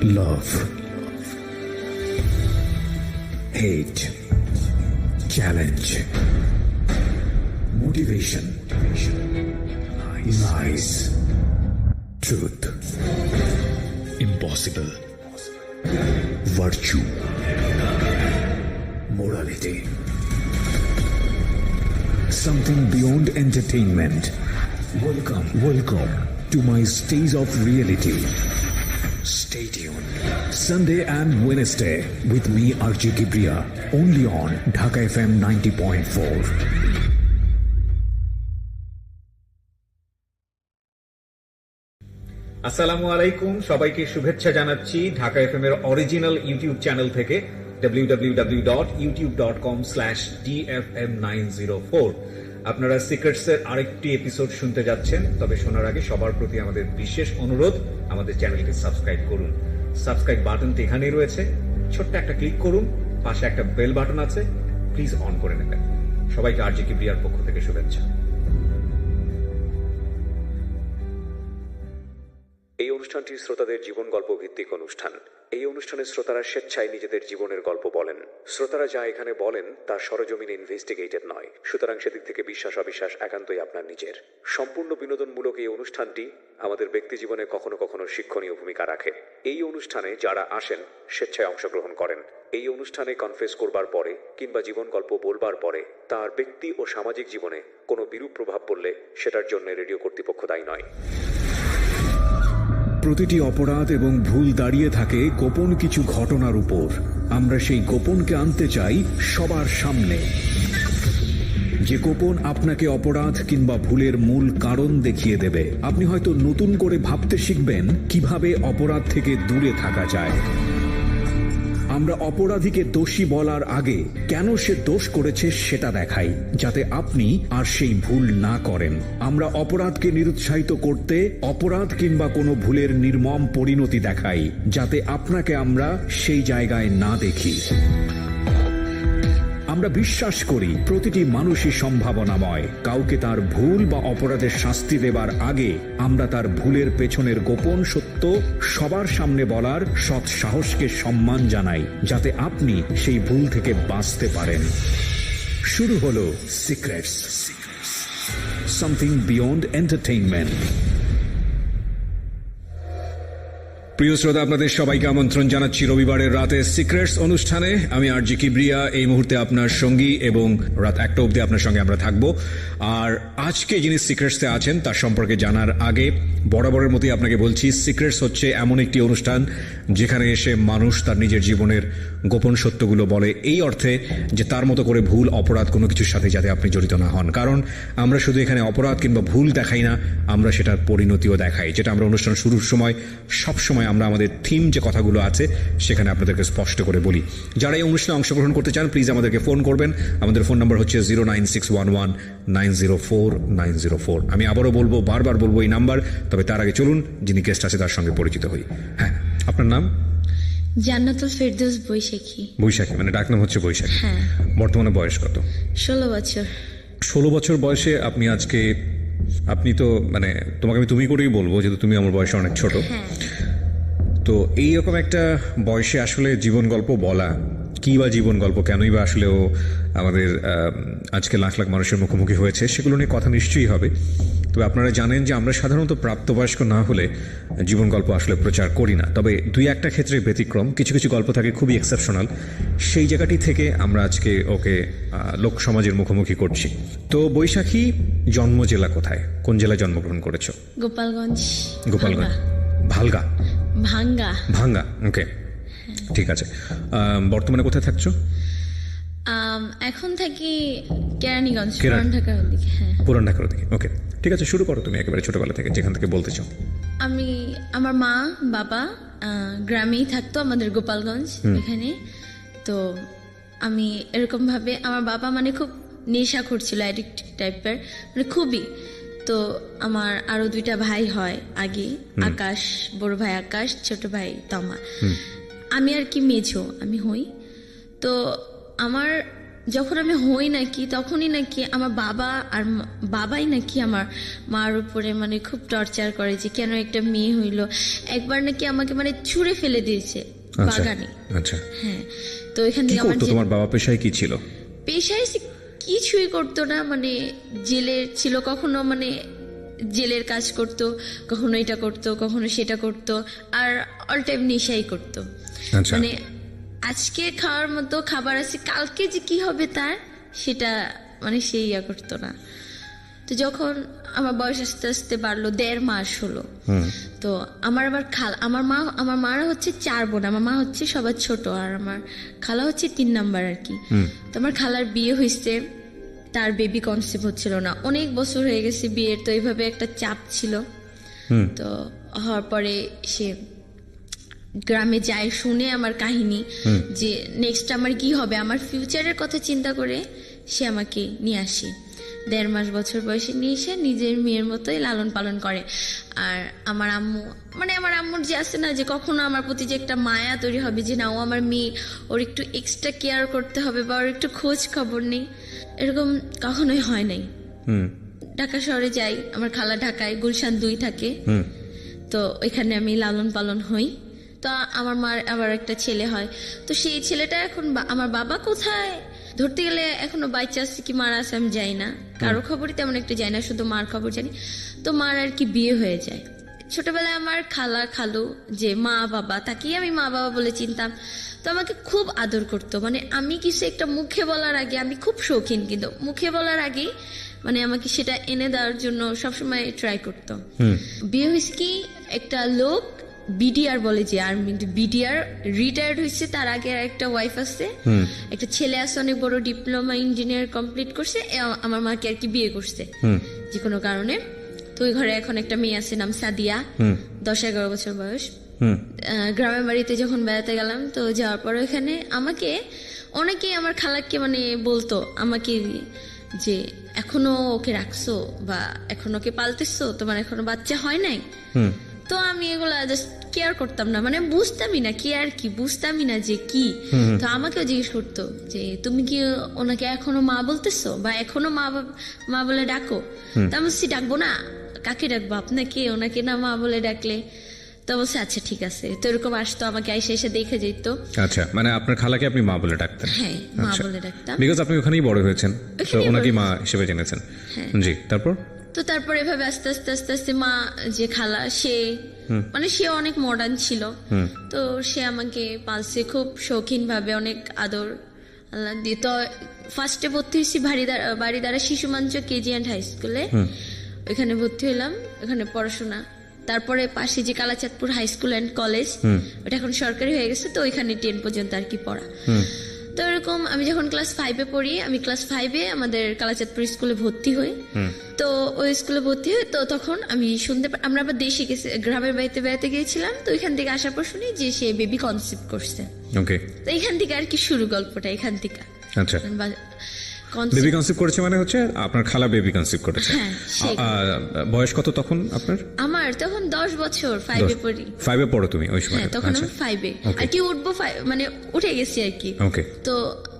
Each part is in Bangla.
Love, hate, challenge, motivation, lies, truth, impossible, virtue, morality, something beyond entertainment. Welcome to my stage of reality. Stay tuned. Sunday and Wednesday with me RJ Kibriya, only on Dhaka FM 90.4. আসসালামু আলাইকুম, সবাইকে শুভেচ্ছা জানাচ্ছি ঢাকা এফএম এর অরিজিনাল ইউটিউব চ্যানেল থেকে www.youtube.com/dfm904। আপনারা সিক্রেটস এর আরেকটি এপিসোড শুনতে যাচ্ছেন। তবে শোনার আগে সবার প্রতি আমাদের বিশেষ অনুরোধ, আমাদের চ্যানেলকে সাবস্ক্রাইব করুন। সাবস্ক্রাইব বাটনটি এখানেই রয়েছে, ছোট্ট একটা ক্লিক করুন, পাশে একটা বেল বাটন আছে, প্লিজ অন করে নেবেন। সবাইকে আরজে কিবরিয়ার পক্ষ থেকে শুভেচ্ছা। এই অনুষ্ঠানটি শ্রোতাদের জীবন গল্প ভিত্তিক অনুষ্ঠান। এই অনুষ্ঠানের শ্রোতারা স্বেচ্ছায় নিজেদের জীবনের গল্প বলেন। শ্রোতারা যা এখানে বলেন তা সরজমিনে ইনভেস্টিগেটেড নয়, সুতরাং সেদিক থেকে বিশ্বাস অবিশ্বাস একান্তই আপনার নিজের। সম্পূর্ণ বিনোদনমূলক এই অনুষ্ঠানটি আমাদের ব্যক্তি জীবনে কখনো কখনো শিক্ষণীয় ভূমিকা রাখে। এই অনুষ্ঠানে যারা আসেন স্বেচ্ছায় অংশগ্রহণ করেন। এই অনুষ্ঠানে কনফেস করবার পরে কিংবা জীবন গল্প বলবার পরে তার ব্যক্তি ও সামাজিক জীবনে কোনো বিরূপ প্রভাব পড়লে সেটার জন্য রেডিও কর্তৃপক্ষ দায়ী নয়। প্রতিটি অপরাধ এবং ভুল দাঁড়িয়ে থাকে গোপন কিছু ঘটনার উপর। আমরা সেই গোপনকে আনতে চাই সবার সামনে, যে গোপন আপনাকে অপরাধ কিংবা ভুলের মূল কারণ দেখিয়ে দেবে। আপনি হয়তো নতুন করে ভাবতে শিখবেন কিভাবে অপরাধ থেকে দূরে থাকা যায়। আমরা অপরাধীকে দোষী বলার আগে কেন সে দোষ করেছে সেটা দেখাই, যাতে আপনি আর সেই ভুল না করেন। আমরা অপরাধকে নিরুৎসাহিত করতে অপরাধ কিংবা কোনো ভুলের নির্মম পরিণতি দেখাই, যাতে আপনাকে আমরা সেই জায়গায় না দেখি। আমরা বিশ্বাস করি প্রতিটি মানুষই সম্ভাবনাময়। কাউকে তার ভুল বা অপরাধের শাস্তি দেবার আগে আমরা তার ভুলের পেছনের গোপন সত্য সবার সামনে বলার সৎ সাহসকে সম্মান জানাই, যাতে আপনি সেই ভুল থেকে বাঁচতে পারেন। শুরু হলো সিক্রেটস, সামথিং বিয়ন্ড এন্টারটেইনমেন্ট। প্রিয় শ্রোতা, আপনাদের সবাইকে আমন্ত্রণ জানাচ্ছি রবিবারের রাতে সিক্রেটস অনুষ্ঠানে। আমি আরজি কিবরিয়া এই মুহূর্তে আপনার সঙ্গী, এবং রাত 1টা অবধি আপনার সঙ্গে আমরা থাকবো। আর আজকে যিনি সিক্রেটসে আছেন তার সম্পর্কে জানার আগে বরাবরের মতোই আপনাকে বলছি, সিক্রেটস হচ্ছে এমন একটি অনুষ্ঠান যেখানে এসে মানুষ তার নিজের জীবনের গোপন সত্যগুলো বলে, এই অর্থে যে তার মতো করে ভুল অপরাধ কোনো কিছুর সাথে যাতে আপনি জড়িত না হন। কারণ আমরা শুধু এখানে অপরাধ কিংবা ভুল দেখাই না, আমরা সেটার পরিণতিও দেখাই, যেটা আমরা অনুষ্ঠান শুরুর সময় সবসময় আমরা আমাদের থিম যে কথাগুলো আছে সেখানে আপনাদেরকে স্পষ্ট করে বলি। যারা এই অনুষ্ঠানে অংশগ্রহণ করতে চান প্লিজ আমাদেরকে ফোন করবেন। আমাদের ফোন নাম্বার হচ্ছে 09611904904। আমি আবারও বলবো, বারবার বলবো এই নাম্বার। তবে তার আগে চলুন যিনি গেস্ট আছে তার সঙ্গে পরিচিত হই। হ্যাঁ, আপনার নাম? জান্নাতুল ফেরদৌস বৈশাখী। বৈশাখী, মানে ডাকনাম হচ্ছে বৈশাখী। হ্যাঁ। বর্তমানে বয়স কত? 16 বছর। 16 বছর বয়সে আপনি আজকে, আপনি তো মানে তোমাকে আমি তুমি করেই বলবো যেহেতু তুমি আমার বয়সে অনেক ছোট। হ্যাঁ। তো এইরকম একটা বয়সে আসলে জীবন গল্প বলা, কী বা জীবন গল্প, কেনই বা আসলে ও আমাদের আজকে লাখ লাখ মানুষের মুখোমুখি হয়েছে, সেগুলো নিয়ে কথা নিশ্চয়ই হবে। তবে আপনারা জানেন যে আমরা সাধারণত প্রাপ্তবয়স্ক না হলে জীবন গল্প আসলে প্রচার করি না। তবে দুই একটা ক্ষেত্রে ব্যতিক্রম, কিছু কিছু গল্প থাকে খুবই এক্সেপশনাল। সেই জায়গাটি থেকে আমরা আজকে ওকে লোক সমাজের মুখোমুখি করছি। তো বৈশাখী জন্ম জেলা কোথায়, কোন জেলায় জন্মগ্রহণ করেছো? গোপালগঞ্জ। গোপালগঞ্জ। ভালগা? ভাঙ্গা। ভাঙ্গা, ওকে, ঠিক আছে। বর্তমানে কোথায় থাকছো? এখন থাকি কেরানীগঞ্জ, কেরানী। পুরান ঢাকার দিকে। হ্যাঁ, পুরান ঢাকার দিকে, ওকে, ঠিক আছে। শুরু করো তুমি একেবারে ছোটবেলা থেকে, যেখান থেকে বলতে চাও। আমি, আমার মা বাবা গ্রামেই থাকতো, আমাদের গোপালগঞ্জ এখানে। তো আমি এরকম ভাবে, আমার বাবা মানে খুব নেশাখোর ছিল, অ্যাডিক্ট টাইপের, মানে খুবই। তো আমার আরো 2টা ভাই হয় আগে, আকাশ, বড় ভাই আকাশ, ছোট ভাই তমা। আমি আর কি মেঝো, আমি হই। তো আমার যখন আমি হই নাকি তখনই নাকি আমার বাবা আর বাবাই নাকি আমার মার উপরে মানে খুব টর্চার করে যে কেন একটা মেয়ে হইলো। একবার নাকি আমাকে মানে ছুঁড়ে ফেলে দিয়েছে বাগানে। আচ্ছা, হ্যাঁ, তো এখান কি থেকে আমার করতো তোমার বাবা, পেশায় কি ছিল? পেশায় সে কিছুই করতো না, মানে জেলের ছিল, কখনো মানে জেলের কাজ করতো, কখনো এটা করতো, কখনো সেটা করতো, আর অল টাইম নেশাই করতো। আচ্ছা, মানে আজকে খাওয়ার মতো খাবার আছে, কালকে যে কি হবে তার সেটা মানে সে ইয়া করতো না। তো যখন আমার বয়স আস্তে আস্তে বাড়লো, 1.5 মাস হলো, তো আমার আবার আমার মারা হচ্ছে 4 বোন, আমার মা হচ্ছে সবার ছোট, আর আমার খালা হচ্ছে 3 নাম্বার আর কি। তো আমার খালার বিয়ে হয়েছে, তার বেবি কনসেপ্ট হচ্ছিল না, অনেক বছর হয়ে গেছে বিয়ের, তো এইভাবে একটা চাপ ছিল। তো হওয়ার পরে সে গ্রামে যায়, শুনে আমার কাহিনী যে নেক্সট আমার কি হবে, আমার ফিউচারের কথা চিন্তা করে সে আমাকে নিয়ে আসে। 1.5 মাস বছর বয়সে নিয়ে এসে নিজের মেয়ের মতোই লালন পালন করে। আর আমার আম্মু মানে আমার আম্মুর যে আছে না যে কখনো আমার প্রতি যে একটা মায়া তৈরি হবে যে না ও আমার মেয়ে, ওর একটু এক্সট্রা কেয়ার করতে হবে বা ওর একটু খোঁজ খবর নেই, এরকম কখনোই হয় নাই। ঢাকা শহরে যাই, আমার খালা ঢাকায় গুলশান 2 থাকে, তো ওইখানে আমি লালন পালন হই। তো আমার মার আবার একটা ছেলে হয়, তো সেই ছেলেটা এখন আমার বাবা কোথায় ধরতে গেলে এখনো বাইচা আছে কি মারা আছে আমি যাই না, কারো খবরই তেমন একটা যাই না, শুধু মার খবর জানি। তো মার আর কি বিয়ে হয়ে যায়। ছোটবেলায় আমার খালা খালু যে মা বাবা, তাকেই আমি মা বাবা বলে চিনতাম, তো আমাকে খুব আদর করতো। মানে আমি কিছু একটা মুখে বলার আগে, আমি খুব শৌখিন, কিন্তু মুখে বলার আগেই মানে আমাকে সেটা এনে দেওয়ার জন্য সবসময় ট্রাই করতো। বিয়ে হয়েছে কি একটা লোক বিডিআর বলে, যে আর্মি বিডিআর রিটায়ার্ড হয়েছে, তার আগে একটা ওয়াইফ আছে, একটা ছেলে আছে অনেক বড় ডিপ্লোমা ইঞ্জিনিয়ার কমপ্লিট করছে, আমার মাকে আর কি বিয়ে করছে যে কোনো কারণে। তো ওই ঘরে এখন একটা মেয়ে আছে, নাম সাদিয়া, 10-11 বছর বয়স। গ্রামের বাড়িতে যখন বেড়াতে গেলাম, তো যাওয়ার পর ওখানে আমাকে অনেকেই আমার খালাকে মানে বলতো আমাকে যে এখনো ওকে রাখছো বা এখনো ওকে পালতেছো, তোমার এখনো বাচ্চা হয় নাই। তো আমি এগুলা জাস্ট কেয়ার করতাম না, মানে বুঝতামই না কেয়ার কি, বুঝতামই না যে কি। তো আমাকেও জিজ্ঞেস করতো যে তুমি কি ওনাকে এখনো মা বলতেছো বা এখনো মা বলে ডাকো? তা আমি বলছি ডাকবো না, কাকে ডাকবো, আপনাকে? ওনাকে না মা বলে ডাকলে? তো বলছে আচ্ছা ঠিক আছে। তো এরকম আসতো, আমাকে এসে দেখে যেত। আচ্ছা, মানে আপনার খালাকে আপনি মা বলে ডাকতেন? হ্যাঁ, মা বলে ডাকতাম, বিকজ আপনি ওখানেই বড় হয়েছেন, তো ওনাকে মা হিসেবে জেনেছেন। জি, তারপর? তো তারপর এভাবে আস্তে আস্তে আস্তে আস্তে মা যে খালা, সে মানে সে অনেক মডার্ন ছিল, তো সে আমাকে পালছে খুব শৌখিন ভাবে, অনেক আদর আল্লাহ দিয়ে। তো ফার্স্টে ভর্তি হয়েছি বাড়িদারা শিশু মঞ্চ কেজি অ্যান্ড হাই স্কুলে, ওইখানে ভর্তি হলাম, ওখানে পড়াশোনা। তারপরে পাশে যে Kalachandpur high school and college, ওটা এখন সরকারি হয়ে গেছে, তো ওইখানে 10 পর্যন্ত আর কি পড়া। তো এরকম আমি যখন ক্লাস 5-এ পড়ি, আমি ক্লাস 5-এ আমাদের কালাচাঁদপুর স্কুলে ভর্তি হই। তো ওই স্কুলে ভর্তি হই, তো তখন আমি শুনতে আমরা আবার দেশে গেছি, গ্রামের বাড়িতে বেড়াতে গিয়েছিলাম, তো ওইখান থেকে আসার পর শুনি যে সে বেবি কনসেপ্ট করছে। ওকে, তো এখান থেকে আর কি শুরু গল্পটা, এখান থেকে। আচ্ছা, বেবি কনসেপ্ট করেছে মানে হচ্ছে আপনার খালা বেবি কনসেপ্ট করেছে। বয়স কত তখন আপনার? আমার তখন 10 বছর, 5-এ পড়ি। 5-এ পড়ো তুমি ওই সময়? তখন আমি 5-এ আর কি উঠবো, মানে উঠে গেছি আর কি। ওকে, তো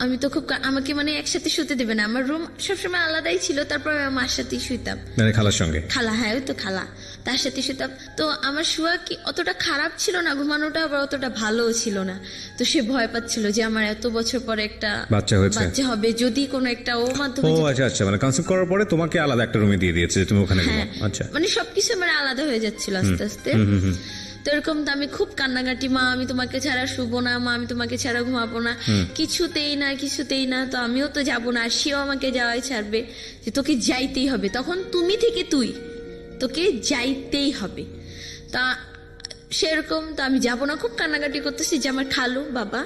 আমি তো খুব, আমাকে মানে একসাথে শুতে দেবে না, আমার রুম সবসময় আলাদাই ছিল, তারপর আমি আমার সাথেই শুইতাম, মানে খালার সঙ্গে। খালা, হ্যাঁ ওই তো খালা, তার সাথে শুতাম। তো আমার শুয়া কি অতটা খারাপ ছিল না, ঘুমানোটা আবার অতটা ভালোও ছিল না। তো সে ভয় পাচ্ছিল যে আমার এত বছর পরে একটা বাচ্চা হবে, যদি কোনো একটা ওর মাধ্যমে। ও আচ্ছা আচ্ছা, মানে কনসেপ্ট করার পরে তোমাকে আলাদা একটা রুমে দিয়ে দিয়েছে, তুমি ওখানে ঘুমাও। আচ্ছা, মানে সবকিছু আমার আলাদা হয়ে যাচ্ছিল আস্তে আস্তে। তো এরকম তো আমি খুব কান্নাকাটি, মা আমি তোমাকে ছাড়া শুবো না, মা আমি তোমাকে ছাড়া ঘুমাবো না, কিছুতেই না কিছুতেই না। তো আমিও তো যাবো না, আর সেও আমাকে যাওয়াই ছাড়বে, যে তোকে যাইতেই হবে, তখন তুমি থেকে তুই, তোকে যাইতেই হবে। তা সেরকম তো আমি যাবো না, খুব কান্নাকাটি করতেছি, যে আমার খালু বাবা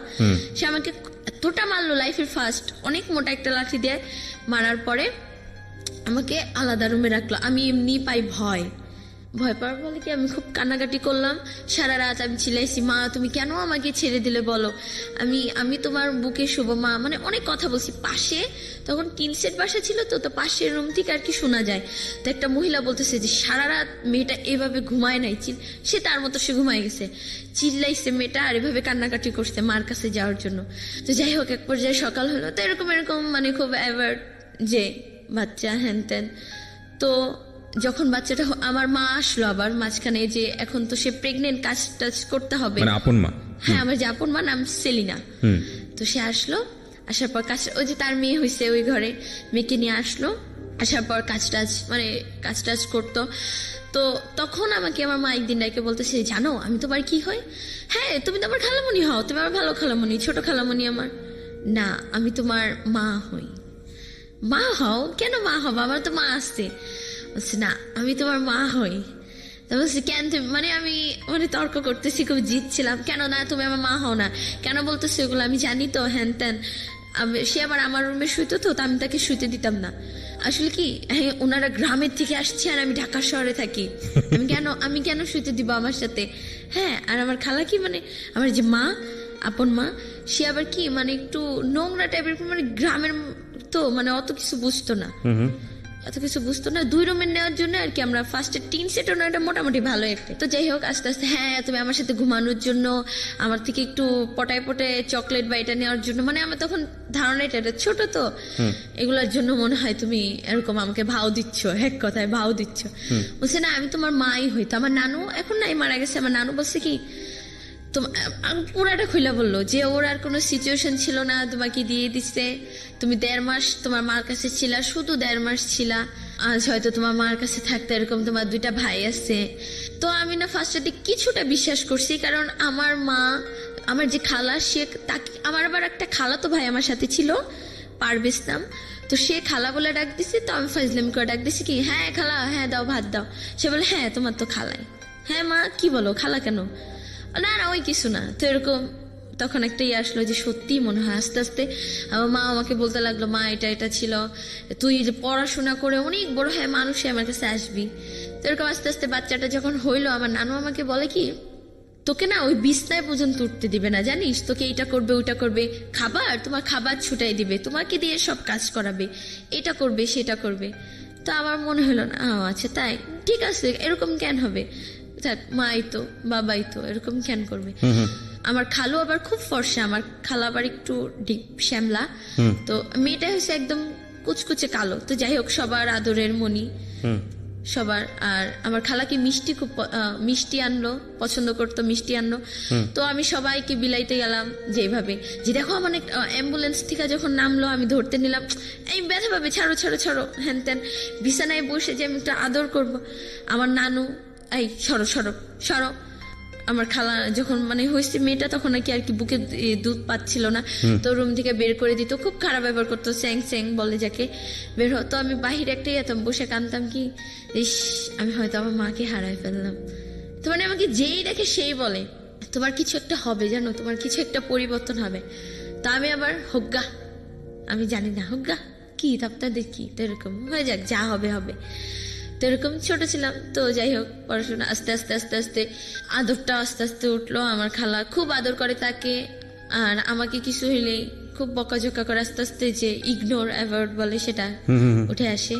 সে আমাকে এতটা মারলো, লাইফের ফার্স্ট অনেক মোটা একটা লাঠি দিয়ে মারার পরে আমাকে আলাদা রুমে রাখলো। আমি এমনি পাই ভয়, ভয় পাওয়ার বলে কি আমি খুব কান্নাকাটি করলাম, সারা রাত আমি চিল্লাইছি, মা তুমি কেন আমাকে ছেড়ে দিলে বলো, আমি তোমার বুকে শুভ মা, মানে অনেক কথা বলছি। পাশে তখন টিন সেট বাসা ছিল, তো পাশের রুম থেকে আর কি শোনা যায়। তো একটা মহিলা বলতেছে যে সারা রাত মেয়েটা এভাবে ঘুমায় নাই, সে তার মতো সে ঘুমায় গেছে, চিল্লাইছে মেয়েটা আর এভাবে কান্নাকাটি করছে মার কাছে যাওয়ার জন্য। তো যাই হোক এক পর্যায়ে সকাল হলো, তো এরকম মানে খুব অ্যাওয়ার্ড যে বাচ্চা হ্যান ত্যান। তো যখন বাচ্চাটা আমার মা আসলো আবার মাঝখানে, যে এখন তো সে প্রেগনেন্ট, কাজ টাজ করতে হবে, মানে আপন মা? হ্যাঁ, আমার যে আপন মা নাম সেলিনা। তো সে আসলো, আসার পর কাজ, ওই যে তার মেয়ে হয়েছে ওই ঘরে, মেয়েকে নিয়ে আসলো, আসার পর কাজ টাজ করতো। তো তখন আমাকে আমার মা একদিন ডাকে বলতেছে, জানো আমি তোমার কি হই? হ্যাঁ তুমি তো আমার খালামণি হও, তুমি আমার ভালো খালামণি, ছোট খালামণি আমার। না আমি তোমার মা হই। মা হও? কেন মা হবো, আমার তো মা আসছে। বলছে না আমি তোমার মা হই। তা বলছি কেন তুমি, মানে আমি মানে তর্ক করতেছি, খুব জিতছিলাম, কেন না তুমি আমার মা হও না, কেন বলতেছো এগুলো, আমি জানি তো হ্যান ত্যান। সে আবার আমার রুমে শুইতো, তো আমি তাকে শুইতে দিতাম না। আসলে কি হ্যাঁ, ওনারা গ্রামের থেকে আসছে আর আমি ঢাকা শহরে থাকি, আমি কেন শুইতে দিব আমার সাথে? হ্যাঁ, আর আমার খালা কি মানে আমার যে মা, আপন মা, সে আবার কি মানে একটু নোংরা টাইপের, মানে গ্রামের তো মানে অত কিছু বুঝতো না, এত কিছু বুঝতো না। 2 রুমের নেওয়ার জন্য আর কি আমরা ফার্স্টে টিন সেট ওনাটা মোটামুটি ভালো একটা। তো যাই হোক আস্তে আস্তে হ্যাঁ তুমি আমার সাথে ঘুমানোর জন্য, আমার থেকে একটু পটায় চকলেট বা এটা নেওয়ার জন্য, মানে আমার তখন ধারণা এটা ছোট তো, এগুলোর জন্য মনে হয় তুমি এরকম আমাকে ভাও দিচ্ছ, এক কথায় ভাও দিচ্ছ। বলছে না আমি তোমার মাই হই। তো আমার নানু এখন নাই, মারা গেছে, আমার নানু বলছে কি পুরাটা খুলে বললো যে ওর আর কোনো সিচুয়েশন ছিল না, তোমাকে দিয়ে দিচ্ছে, তুমি 1.5 মাস তোমার মার কাছে ছিলা, শুধু 1.5 মাস ছিলা, আজ হয়তো তোমার মার কাছে থাকতে, এরকম তোমার 2টা ভাই আছে। তো আমি না ফার্স্টে কিছুটা বিশ্বাস করছি, কারণ আমার মা, আমার যে খালা, সে তাকে, আমার আবার একটা খালা তো ভাই আমার সাথে ছিল, পারভেজ নাম, তো সে খালা বলে ডাক দিছে। তো আমি ফাজলামি করে ডাক দিছি কি হ্যাঁ খালা, হ্যাঁ দাও ভাত দাও। সে বলে হ্যাঁ তোমার তো খালাই। হ্যাঁ মা কি বলো, খালা কেন? না না ওই কিছু না। তো এরকম তখন একটা আসলো যে সত্যি মনে হয়। আস্তে আস্তে আমার মা আমাকে বলতে লাগলো, মা এটা ছিল, তুই যে পড়াশোনা করে অনেক বড় হ্যাঁ মানুষে আমার কাছে আসবি। তো এরকম আস্তে আস্তে বাচ্চাটা যখন হইলো, আমার নানু আমাকে বলে কি তোকে না ওই বিছনায় পর্যন্ত উঠতে দিবে না, জানিস, তোকে এটা করবে ওইটা করবে, তোমার খাবার ছুটাই দিবে, তোমাকে দিয়ে সব কাজ করাবে, এটা করবে সেটা করবে। তো আমার মনে হলো না, আচ্ছা তাই, ঠিক আছে, এরকম কেন হবে, মাই তো বাবাই তো, এরকম কেন করবে। আমার খালু আবার খুব ফর্সা, আমার খালা আবার একটু ডিপ শ্যামলা, তো মেয়েটা হচ্ছে একদম কুচকুচে কালো। তো যাই হোক সবার আদরের মনি সবার। আর আমার খালাকে মিষ্টি খুব মিষ্টি আনলো, পছন্দ করতো, মিষ্টি আনলো। তো আমি সবাইকে বিলাইতে গেলাম যেভাবে, যে দেখো আমার অ্যাম্বুলেন্স থেকে যখন নামলো আমি ধরতে নিলাম, এই ব্যথা পাবে, ছাড়ো ছাড়ো ছাড়ো হ্যান ত্যান, বিছানায় বসে যে আমি একটু আদর করবো। আমার নানু এই সরো সরো সরো। আমার খালা যখন মানে হয়েছে মেয়েটা, তখন নাকি আর কি বুকে দুধ পাচ্ছিল না, তো রুম থেকে বের করে দিত, খুব খারাপ ব্যবহার করতো, স্যাং স্যাং বলে যাকে, বের হতো। আমি বাহিরে একটাই যেতাম, বসে কাঁদতাম কি ইস আমি হয়তো আমার মাকে হারাই ফেললাম। তো মানে আমাকে যেই দেখে সেই বলে তোমার কিছু একটা হবে, জানো, তোমার কিছু একটা পরিবর্তন হবে। তা আমি আবার হোগা, আমি জানি না হোগা কি, তাপটা দেখি, তো এরকম হয়ে যাক, যা হবে হবে। তো এরকম ছোট ছিলাম। তো যাই হোক পড়াশোনা আস্তে আস্তে আস্তে আস্তে আদরটা আস্তে আস্তে উঠলো। আমার খালা খুব আদর করে তাকে, আর আমাকে কিছু হইলেই খুব বকাঝকা করে, আস্তে আস্তে যে ইগনোর অ্যাভয়েড বলে সেটা উঠে আসে।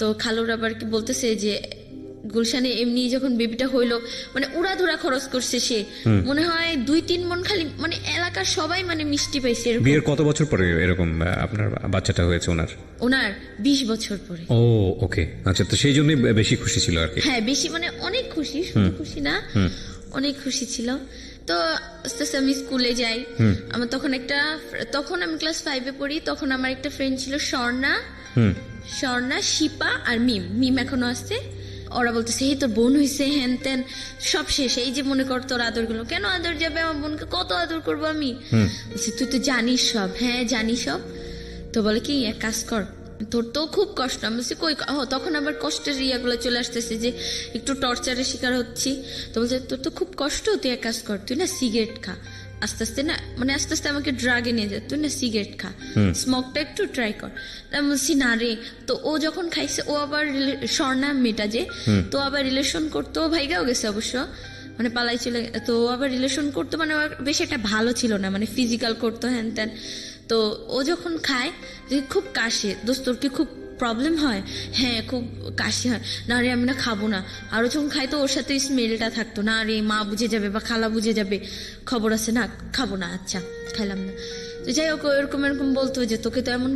তো খালুর আবার কি বলতেছে যে গুলশানে এমনি যখন বেবিটা হইলো, মানে উড়াধুরা খরচ করছে সে, মনে হয় 2-3 মন, খালি মানে এলাকার সবাই মানে মিষ্টি পাইছে। বিয়ের কত বছর পরে এরকম আপনার বাচ্চাটা হয়েছে ওনার 20 বছর পরে। ও ওকে, আচ্ছা। তো সেই জন্যই বেশি খুশি ছিল আর কি। হ্যাঁ বেশি, মানে অনেক খুশি, শুধু খুশি না, অনেক খুশি ছিল। তো আস্তে আস্তে আমি স্কুলে যাই। আমার তখন আমি ক্লাস 5-এ পড়ি। তখন আমার একটা ফ্রেন্ড ছিল স্বর্ণা, শিপা আর মিম এখনো আসছে। ওরা বলতেছে এই তোর বোন হয়েছে, হ্যান ত্যান, সব শেষ। এই যে মনে কর তোর আদর গুলো, কেন আদর যাবে, আমার বোনকে কত আদর করবো আমি। তুই তো জানিস সব। হ্যাঁ জানি সব। তো বলে কি এক কাজ কর, তোর তো খুব কষ্ট। আমি বলছি কই, তখন আবার কষ্টের ইয়াগুলো চলে আসতেছে যে একটু টর্চারের শিকার হচ্ছি। তো বলছে তোর তো খুব কষ্ট, তুই এক কাজ কর, তুই না সিগারেট খা, আস্তে আস্তে না মানে আস্তে আস্তে আমাকে ড্রাগে নিয়ে যায়, তুই না সিগারেট খা, স্মোকটা একটু ট্রাই কর। আমি বলছি না রে। তো ও যখন খাইছে, ও আবার স্বর্ণা মেয়েটা যে, তো আবার রিলেশন করতো, ভাইগাও গেছে অবশ্য, মানে পালাই চলে, তো ও আবার রিলেশন করতো, মানে বেশ একটা ভালো ছিল না, মানে ফিজিক্যাল করতো হ্যান ত্যান। তো ও যখন খায় যে খুব কাশে, দোস্ত তোর কি খুব প্রবলেম হয়? হ্যাঁ খুব কাশি হয়। না রে আমি না খাবো না। আরো যখন খাই তো ওর সাথে স্মেলটা থাকতো, না রে মা বুঝে যাবে বা খালা বুঝে যাবে, খবর আছে, না খাবো না, আচ্ছা খাইলাম না। তো যাই হোক এরকম এরকম বলতো যে তোকে তো এমন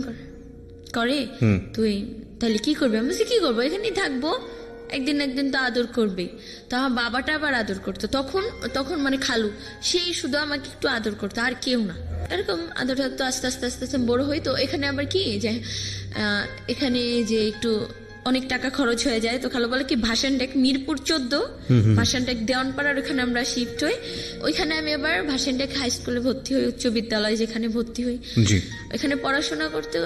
করে তুই তাহলে কি করবি? আমি বলছি কি করবো, এখানেই থাকবো, একদিন একদিন তো আদর করবেই। তো আমার বাবাটা আবার আদর করতো, তখন তখন মানে খালু, সেই শুধু আমাকে একটু আদর করতো, আর কেউ না। এরকম আদর থাকতো, আস্তে আস্তে আস্তে আস্তে বড় হই। তো এখানে আবার কি যে এখানে যে একটু অনেক টাকা খরচ হয়ে যায়, তো খালু বলে কি ভাসানটেক মিরপুর 14, ভাসানটেক দেওয়ানপাড়ার ওখানে আমরা শিফট হই। ওইখানে আমি আবার ভাসানটেক হাই স্কুলে ভর্তি হই, উচ্চ বিদ্যালয় যেখানে ভর্তি হই। জি। ওইখানে পড়াশোনা করতে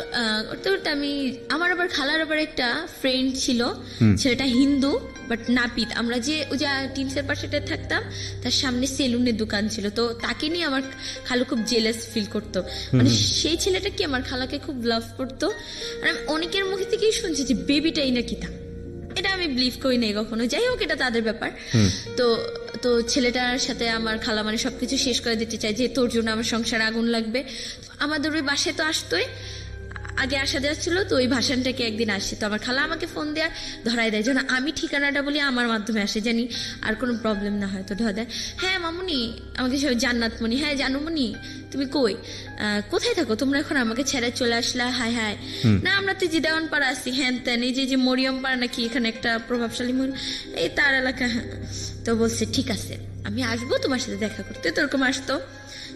করতে করতে আমি, আমার আবার খালার আবার একটা ফ্রেন্ড ছিল, ছেলেটা হিন্দু বাট নাপিত। আমরা যে ওই যে টিনসের পাশেটা থাকতাম, তার সামনে সেলুনের দোকান ছিল, তো তাকে নিয়ে আমার খালু খুব জেলাস ফিল করতো। মানে সেই ছেলেটা কি আমার খালাকে খুব লাভ করতো। আর আমি অনেকের মুখে থেকেই শুনছি যে বেবিটাই নাকি তা, এটা আমি বিলিভ করি নাই কখনো। যাই হোক এটা তাদের ব্যাপার। তো তো ছেলেটার সাথে আমার খালা মানে সবকিছু শেষ করে দিতে চাই, যে তোর জন্য আমার সংসার আগুন লাগবে। আমাদের ওই বাসায় তো আসতোই, আগে আসা যাচ্ছিল, তো ওই ভাসানটাকে একদিন আসছে, তো আমার খালা আমাকে ফোন দেওয়া ধরাই দেয়, যেন আমি ঠিকানাটা বলি আমার মাধ্যমে আসে, জানি আর কোনো প্রবলেম না হয়। তো ধরা দেয়, হ্যাঁ মামুনি, আমাকে সব জান্নাতমণি, হ্যাঁ জানুমণি তুমি কই, কোথায় থাকো তোমরা এখন, আমাকে ছেড়ে চলে আসলা? হায় হায়, না আমরা তো যে দেওয়ানপাড়া আসছি, হ্যান ত্যান, এই যে মরিয়ম পাড়া নাকি, এখানে একটা প্রভাবশালী মহিলা, এই তার এলাকা। হ্যাঁ, তো বলছে ঠিক আছে আমি আসবো তোমার সাথে দেখা করতে। তো ওরকম আসতো,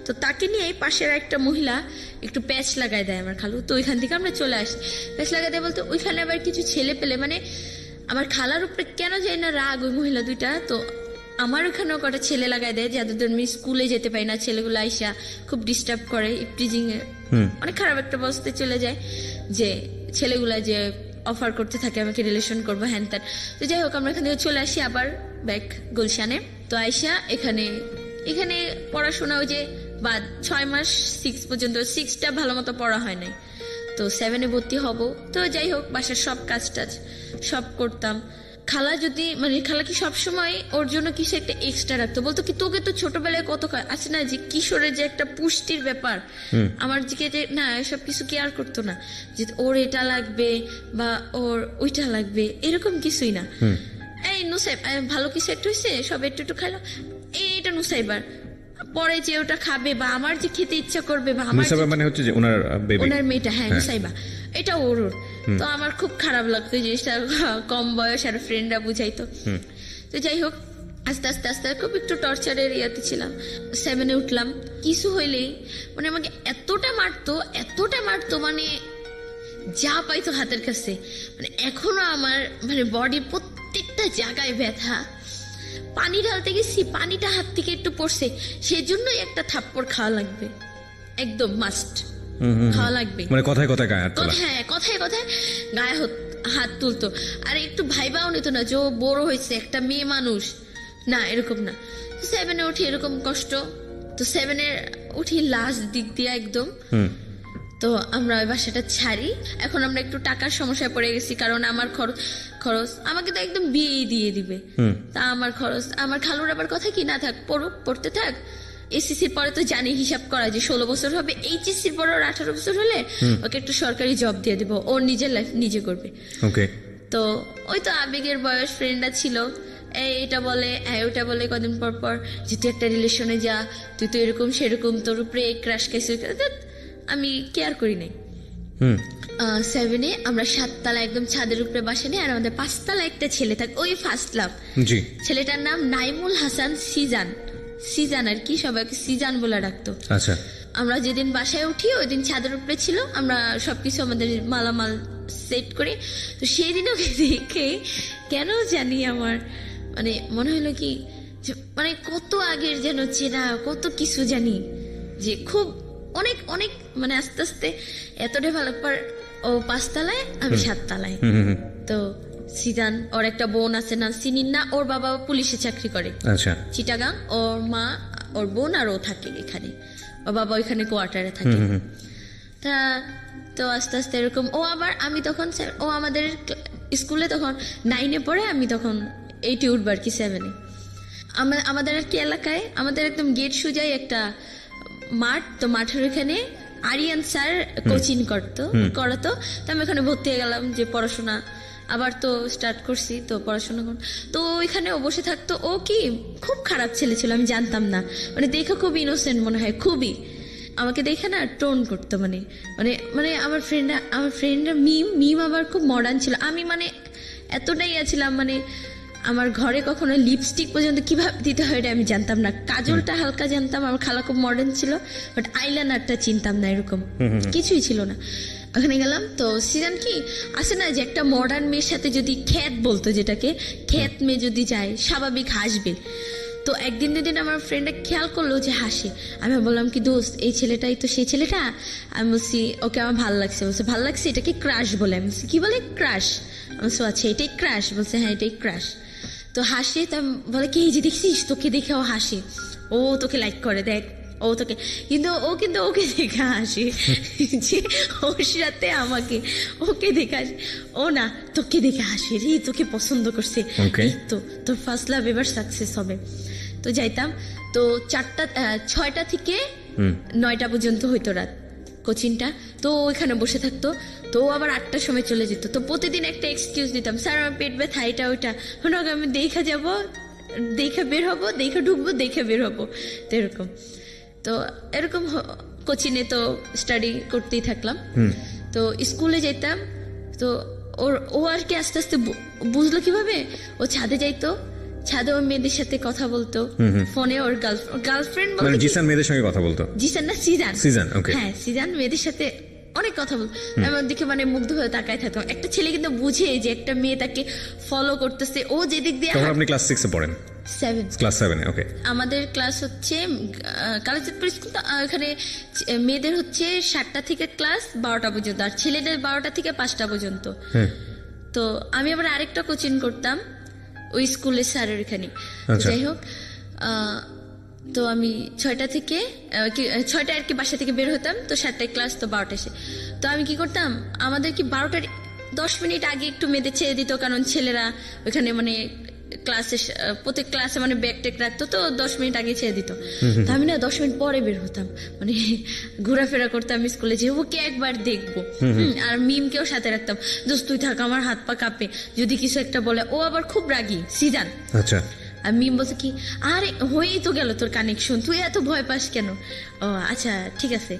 তো তাকে নিয়ে পাশের একটা মহিলা একটু প্যাচ লাগাই দেয় আমার খালু, তো ওইখান থেকে আমরা চলে আসি। প্যাচ লাগাই দেয় বলতে ওইখানে আবার কিছু ছেলে পেলে, মানে আমার খালার উপরে কেন যায় না রাগ ওই মহিলা দুইটা, তো আমার ওখানেও কটা ছেলে লাগাই দেয়, যাদের আমি স্কুলে যেতে পারি না, ছেলেগুলো আইসা খুব ডিস্টার্ব করে, ইপটিজিং এ অনেক খারাপ একটা অবস্থায় চলে যায়, যে ছেলেগুলা যে অফার করতে থাকে আমাকে রিলেশন করবো হ্যান ত্যান। তো যাই হোক আমরা এখান থেকে চলে আসি আবার ব্যাক গুলশানে। তো আইসা এখানে এখানে পড়াশোনা ওই যে বা 6 মাস 6 পর্যন্ত, 6টা ভালো মতো পড়া হয় নাই, তো 7-এ ভর্তি হব। তো যাই হোক বাসার সব কাজ টাজ সব করতাম। খালা যদি মানে খালা কি সবসময় ওর জন্য কিছু একটা এক্সট্রা রাখতো, বলতো কি তোকে তো ছোটবেলায় কত আছে না যে কিশোরের যে একটা পুষ্টির ব্যাপার, আমার দিকে যে না এসব কিছু কেয়ার করতো না, যে ওর এটা লাগবে বা ওর ওইটা লাগবে, এরকম কিছুই না। এই নুসাইব ভালো কিছু একটু হয়েছে, সব একটু একটু খাইলো, এইটা নুসাইবার পরে যে ওটা খাবে বা আমার যে খেতে ইচ্ছা করবে, বা আমার মানে হচ্ছে যে ওনার বেবি, ওনার মেয়েটা, হ্যাঁ নুসাইবা, এটা ওর। তো আমার খুব খারাপ লাগতো জিনিসটা, কম বয়স আর ফ্রেন্ডরা বুঝাইতো। তো যাই হোক আস্তে আস্তে আস্তে খুব একটু টর্চারের ইয়াতে ছিলাম। 7-এ উঠলাম, কিছু হইলেই মানে আমাকে এতটা মারতো মানে যা পাইতো হাতের কাছে। মানে এখনো আমার মানে বডি প্রত্যেকটা জায়গায় ব্যথা। পানি ঢালতে গেছি, পানিটা হাত থেকে একটু পড়ছে, সেজন্যই একটা থাপ্পড় খাওয়া লাগবে, একদম মাস্ট খাওয়া লাগবে। মানে কথায় কথায় গায়ে হাত তোলা, হ্যাঁ কথায় কথায় গায়ে হাত তুলতো। আর একটু ভাইবাও নিত না যে ও বড় হয়েছে, একটা মেয়ে মানুষ, না এরকম না। 7-এ উঠি এরকম কষ্ট। তো 7-এ উঠি লাস্ট দিক দিয়ে একদম। তো আমরা ওই বাসাটা ছাড়ি। এখন আমরা একটু টাকার সমস্যায় পড়ে গেছি, কারণ আমার খরচ আমাকে তো একদম বিয়ে দিয়ে দিবে, তা আমার খরচ, আমার খালুর আবার কথা কি না থাক পড়তে থাক, এসএসসির পরে তো জানি হিসাব করা যে 16 বছর হবে, এইচএসসির পরে ওর 18 বছর হলে ওকে একটু সরকারি জব দিয়ে দিব, ওর নিজের লাইফ নিজে করবে। ওকে। তো ওই তো আবেগের বয়স, ফ্রেন্ডরা ছিল, এটা বলে ওটা বলে, কদিন পর পর যে তুই একটা রিলেশনে যা, তুই তো এরকম সেরকম, তোর উপরে ক্রাশ খাইছে, আমি কেয়ার করি নাই। 7-এ আমরা 7 তলা একদম ছাদের উপরে বাসা নেই, আর আমাদের 5 তলা একটা ছেলে থাকে, ওই ফার্স্ট লাভ। জি। ছেলেটার নাম নাইমুল হাসান সিজান আর কি, সবাইকে সিজান বলে ডাকতো। আচ্ছা। আমরা যেদিন বাসায় উঠি ওই দিন ছাদের উপরে ছিল, আমরা সবকিছু আমাদের মালামাল সেট করি। তো সেই দিন ওকে দেখে কেন জানি আমার মানে মনে হলো কি মানে কত আগের যেন চেনা, কত কিছু জানি, যে খুব অনেক অনেক মানে আস্তে আস্তে এতটাই ভালো। পর ও 5 তলায়, আমি 7 তলায়। তো সিজান, ওর একটা বোন আছে না সিনিন না, ওর বাবা পুলিশে চাকরি করে, আচ্ছা, চিটাগাং, ওর মা ওর বোন আর ও থাকে এখানে, ওর বাবা ওইখানে কোয়ার্টারে থাকে। তা তো আস্তে আস্তে এরকম ও আবার আমি তখন ও আমাদের স্কুলে তখন 9-এ পড়ে, আমি তখন 8-এ উঠবো আর কি 7-এ। আমাদের আর কি এলাকায় আমাদের একদম গেট সুজাই একটা মাঠ, তো মাঠের ওখানে আরিয়ান স্যার কোচিং করাতো। তো আমি ওখানে ভর্তি হয়ে গেলাম যে পড়াশোনা আবার তো স্টার্ট করছি, তো পড়াশোনা তো ওইখানে ও বসে থাকতো। ও কি খুব খারাপ ছেলে ছিল, আমি জানতাম না, মানে দেখে খুব ইনোসেন্ট মনে হয়, খুবই আমাকে দেখে না টোন করতো, মানে মানে মানে আমার ফ্রেন্ডরা মিম আবার খুব মডার্ন ছিল। আমি মানে এতটাই আছিলাম, মানে আমার ঘরে কখনো লিপস্টিক পর্যন্ত কিভাবে দিতে হয় এটা আমি জানতাম না, কাজলটা হালকা জানতাম, আমার খালা খুব মডার্ন ছিল, বাট আইলাইনারটা চিনতাম না, এরকম কিছুই ছিল না। ওখানে গেলাম তো সিজন কি আসে না যে একটা মডার্ন মেয়ের সাথে যদি খ্যাত বলতো, যেটাকে খ্যাত মেয়ে যদি যায় স্বাভাবিক হাসবে। তো একদিন দুদিন আমার ফ্রেন্ডটা খেয়াল করলো যে হাসে, আমি বললাম কি দোস্ত এই ছেলেটাই তো সেই ছেলেটা। আমি বলছি ওকে আমার ভালো লাগছে, বলছে ভালো লাগছে, এটাকে ক্রাশ বলে। আমি বলছি কি বলে? ক্রাশ। আমি বলছি আচ্ছা এটাই ক্রাশ? বলছে হ্যাঁ এটাই ক্রাশ। তো হাসে, তা বলে কি এই যে দেখছিস তোকে দেখে ও হাসে, ও তোকে লাইক করে, দেখ ও তোকে, কিন্তু ওকে দেখে হাসে যে ওর সাথে আমাকে ওকে দেখে হাসে, ও না তোকে দেখে হাসে রে, তোকে পছন্দ করছে, তো তোর ফার্স্ট লাভ এবার সাকসেস হবে। তো যাইতাম, তো 6টা থেকে 9টা পর্যন্ত হইতো রাত কোচিংটা। তো ওইখানে বসে থাকতো, তো আবার 8টার সময় চলে যেত। তো প্রতিদিন একটা এক্সকিউজ দিতাম, স্যার আমার পেট ব্যথা, এটা ওইটা, আমি দেখা যাবো, দেখে বের হবো, দেখে ঢুকবো, দেখে বের হবো, তো এরকম। তো এরকম কোচিংয়ে তো স্টাডি করতেই থাকলাম। তো স্কুলে যেতাম, তো ও আর কি আস্তে আস্তে বুঝলো কিভাবে, ও ছাদে যাইতো, ছাদে ওর মেয়েদের সাথে কথা বলতো ফোনে, ওর গার্লফ্রেন্ড মানে জিসান মেয়েদের সঙ্গে কথা বলতো। জিসান না সিজান, হ্যাঁ সিজান মেয়েদের সাথে অনেক কথা বলতো। আমার দিকে মানে মুগ্ধ হয়ে তাকায় থাকতাম। একটা ছেলে কিন্তু বুঝে যে একটা মেয়ে তাকে ফলো করতেছে, ও যেদিক দিয়ে। তখন আপনি ক্লাস 6-এ পড়েন? 7 ক্লাস 7-এ, ওকে। আমাদের ক্লাস হচ্ছে কালীচাঁদপুর স্কুল, তো এখানে মেয়েদের হচ্ছে 7টা থেকে ক্লাস 12টা পর্যন্ত, আর ছেলেদের 12টা থেকে 5টা পর্যন্ত। তো আমি আবার আরেকটা কোচিং করতাম ওই স্কুলের স্যারের এখানে। যাই হোক, তো আমি 6টা থেকে 6টা আর কি বাসা থেকে বের হতাম, তো 7টায় ক্লাস, তো 12টা এসে। তো আমি কি করতাম, আমাদের কি 12টার 10 মিনিট আগে একটু মেয়েদের ছেড়ে দিত, কারণ ছেলেরা ওইখানে মানে ক্লাসে প্রত্যেক ক্লাসে মানে ব্যাগ টেক রাখতো, তো 10 মিনিট আগে ছেড়ে দিত। তো আমি না 10 মিনিট পরে বের হতাম, মানে ঘোরাফেরা করতাম স্কুলে, যে ওকে একবার দেখবো। আর মিমকেও সাথে রাখতাম, দোস্ত তুই থাক, আমার হাত পা কাঁপে যদি কিছু একটা বলে। ও আবার খুব রাগী সিজান। আচ্ছা। আর মিম বলছে কি আরে হয়েই তো গেল তোর কানেকশন, তুই এত ভয় পাস কেন? ও আচ্ছা ঠিক আছে।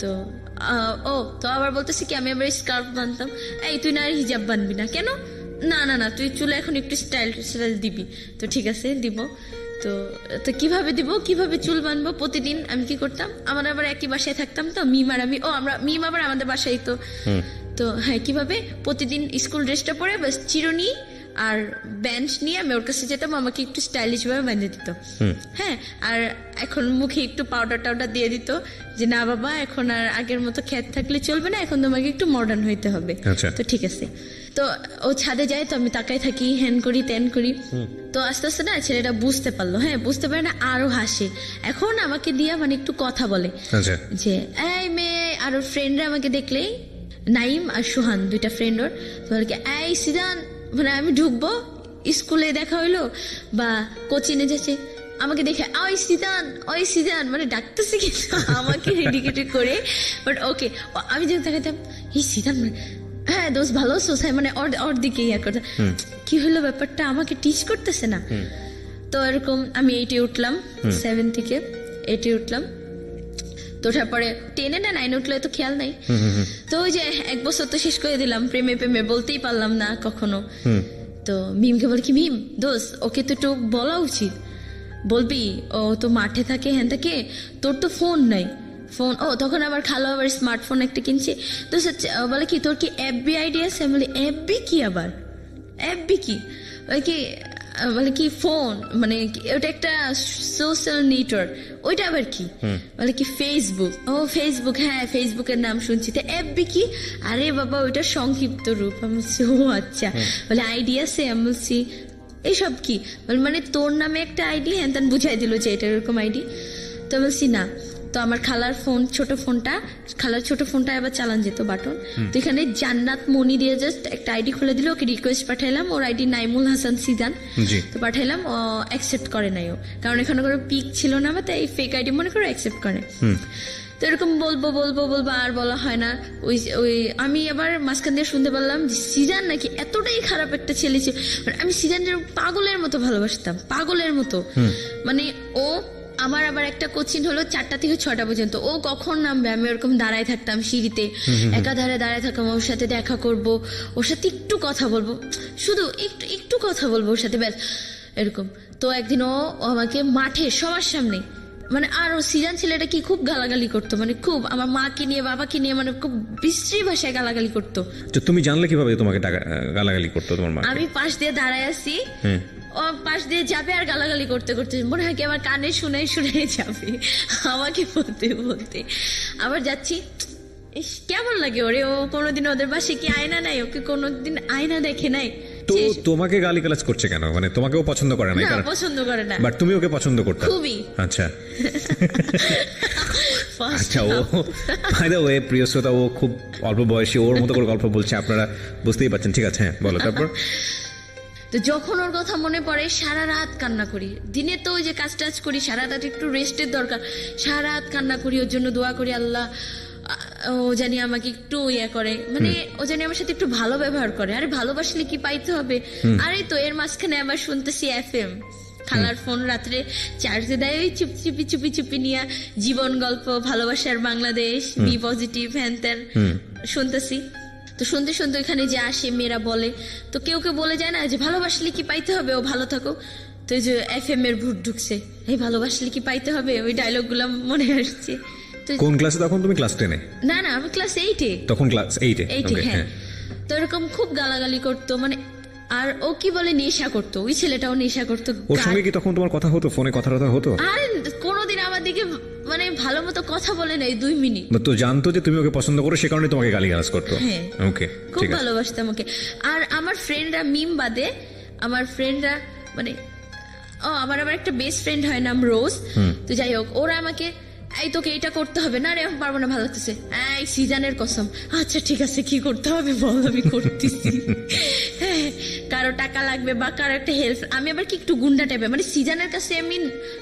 তো তো আবার বলতেছি কি আমি আবার স্কার্ফ বানতাম, এই তুই না হিজাব বানবি না কেন? না তুই চুলে এখন একটু স্টাইল দিবি। তো ঠিক আছে দিব। তো কিভাবে চুল বানবো? প্রতিদিন আমি কি করতাম, আমার আবার একই বাসায় থাকতাম, তো মিম আর আমি মিম আবার আমাদের বাসায়। তো হ্যাঁ কিভাবে প্রতিদিন স্কুল ড্রেসটা পরে বাস চিরুনি আর বেঞ্চ নিয়ে আমি ওর কাছে যেতাম, আমাকে একটু স্টাইলিশ ভাবে বানিয়ে দিত। হ্যাঁ, আর এখন মুখে একটু পাউডার দিয়ে দিত, যে না বাবা এখন আর আগের মতো খ্যাত থাকলে চলবে না, এখন তোমাকে একটু মডার্ন হইতে হবে। তো ঠিক আছে। তো ও ছাদে যায়, তো আমি তাকাই থাকি, হ্যান করি ত্যান করি। তো আস্তে আস্তে না ছেলেটা বুঝতে পারলো, হ্যাঁ বুঝতে পারে না, আরো হাসে। এখন আমাকে দিয়ে মানে একটু কথা বলে, যে এই মেয়ে, আর ওর ফ্রেন্ডরা আমাকে দেখলেই, নাইম আর সোহান 2টা ফ্রেন্ড ওর, বলে কি এই সিজান, মানে আমি ঢুকবো স্কুলে দেখা হইলো বা কোচিংয়ে যাচ্ছে, আমাকে দেখে ওই সিজান মানে ডাকতেছে, কিন্তু আমাকে রেডিকেটেড করে। বাট ওকে, আমি যখন দেখাতাম এই সিজান, মানে হ্যাঁ দোস্ত ভালো সোসাই, মানে ওর দিকে ইয়া করতে, কি হলো ব্যাপারটা, আমাকে টিচ করতেছে না। তো এরকম আমি 8-এ উঠলাম, 7 থেকে 8-এ উঠলাম। তো ওঠার পরে 10-এ না 9-এ উঠলে তো খেয়াল নাই। তো ওই যে 1 বছর তো শেষ করে দিলাম, প্রেমে বলতেই পারলাম না কখনো। তো মিমকে বলি কি মিম দোস্ত ওকে তো একটু বলা উচিত, বলবি ও তো মাঠে থাকে, হ্যাঁ থাকে, তোর তো ফোন নাই। ফোন তখন আবার খালো আবার স্মার্টফোন একটা কিনছে। তো বলে কি তোর কি এফবি আইডি আছে? আমি বলি এফবি কি? আবার এফবি কি? ওই কি বলে কি ফোন, মানে ওটা একটা সোশ্যাল নেটওয়ার্ক, ওইটা আবার কি? বলে কি ফেসবুক। ফেসবুক, হ্যাঁ ফেসবুকের নাম শুনছি। তো এফবি কি? আরে বাবা ওইটা সংক্ষিপ্ত রূপ। আমি বলছি ও আচ্ছা। বলে আইডি আছে? আমি বলছি এইসব কি মানে তোর নামে একটা আইডি হ্যান ত্যান বুঝাই দিল যে এটা এরকম আইডি। তো বলছি না। তো আমার খালার ছোট ফোনটা আবার চালান যেত বাটন, তো এখানে জান্নাত মনি দিয়ে জাস্ট একটা আইডি খুলে দিল, ওকে রিকোয়েস্ট পাঠাইলাম, ওর আইডি নাইমুল হাসান সিজান, তো পাঠাইলাম, ও অ্যাকসেপ্ট করে নাই, ও কারণ এখানে কোনো পিক ছিল না বা তাই ফেক আইডি মনে করে অ্যাকসেপ্ট করে। তো এরকম বলবো আর বলা হয় না। ওই আমি আবার মাঝখান দিয়ে শুনতে পারলাম যে সিজান নাকি এতটাই খারাপ একটা ছেলে ছিল, মানে আমি সিজানের পাগলের মতো ভালোবাসতাম, পাগলের মতো। মানে ও আমার আবার একটা কোচিং হলো 4টা থেকে 6টা পর্যন্ত, ও কখন নামবে আমি ওরকম দাঁড়ায় থাকতাম সিঁড়িতে, একাধারে দাঁড়ায় থাকতাম, ওর সাথে দেখা করব, ওর সাথে একটু কথা বলবো, শুধু একটু কথা বলবো ওর সাথে, ব্যাস এরকম। তো একদিন ও আমাকে মাঠে সবার সামনে, মানে আর ও সিজান ছেলেটা কি খুব গালাগালি করতো, মানে খুব আমার মাকে নিয়ে বাবাকে নিয়ে মানে খুব বিশ্রী ভাষায় গালাগালি করতো। তো তুমি জানলে কিভাবে তোমাকে গালাগালি করতো তোমার মা? আমি পাশ দিয়ে দাঁড়ায় আছি, ও পাশ দিয়ে যাবে আর গালাগালি করতে করতে মনে হয় কি আমার কানে শুনে যাবে আমাকে বলতে আবার যাচ্ছি। কেমন লাগে ওরে, ও কোনোদিন ওদের বাসে কি আয়না নাই, ওকে কোনোদিন আয়না দেখে নাই। তো তোমাকে গালিগালাজ করছে কেন? মানে তোমাকেও পছন্দ করে না? পছন্দ করে না, বাট তুমি ওকে পছন্দ করতে খুবই। আচ্ছা আচ্ছা, ও বাই দ্য ওয়ে প্রিয় শ্রোতা, ও খুব অল্প বয়সী, ওর মতো করে গল্প বলছে, আপনারা বুঝতেই পারছেন। ঠিক আছে, হ্যাঁ বলো তারপর। তো যখন ওর কথা মনে পড়ে সারা রাত কান্না করি, দিনে তো ওই যে কাজ টাজ করি, সারা রাত একটু রেস্টের দরকার, সারা রাত কান্না করি, ওর জন্য দোয়া করি আল্লাহ ও জানি আমাকে একটু ইয়ে করে, মানে ও জানি আমার সাথে একটু ভালো ব্যবহার করে। আরে ভালোবাসলে কি পাইতে হবে? আরে তো এর মাঝখানে আবার শুনতেছি FM, খালার ফোন রাত্রে চার্জে দেয়, ওই চুপি নিয়ে জীবন গল্প, ভালোবাসার বাংলাদেশ, বি পজিটিভ, হ্যান ত্যান শুনতেছি। তো শুনতে শুনতে ওইখানে যে আসে মেয়েরা বলে, তো কেউ বলে যায় না যে ভালোবাসলে কি পাইতে হবে, ও ভালো থাকো। তো এই যে FM এর ভূত ঢুকছে, এই ভালোবাসলে কি পাইতে হবে, ওই ডায়লগ গুলো মনে আসছে। কোন ক্লাসে তখন তুমি? ক্লাস 10-এ? না আমি ক্লাস 8-এ। তখন ক্লাস 8-এ? হ্যাঁ। তো এরকম খুব গালাগালি করতো, মানে আর ও কি বলে নেশা করতো, ওই ছেলেটাও নেশা করতো। ওর সঙ্গে কি তখন তোমার কথা হতো, ফোনে কথা হতো? আরে কোনোদিন আমার দিকে মানে ভালো মতো কথা বলে নাই 2 মিনিট। তো জানতো যে তুমি ওকে পছন্দ করো, সে কারণে তোমাকে গালিগালাজ করতো? হ্যাঁ, ওকে, খুব ভালোবাসতাম ওকে। আর আমার ফ্রেন্ডরা মিম বাদে, আমার ফ্রেন্ডরা মানে আমার আবার একটা বেস্ট ফ্রেন্ড হয় নাম রোজ। তো যাই হোক, ওরা আমাকে এই তোকে এটা করতে হবে না রে, পারবো না, ভালো লাগতেছে, এই সিজানের কসম, আচ্ছা ঠিক আছে কি করতে হবে বল, আমি করতেছি। কারো টাকা লাগবে বা কারো একটা হেল্প, আমি আবার কি একটু গুন্ডা টাইপের, মানে সিজানের কাছে আমি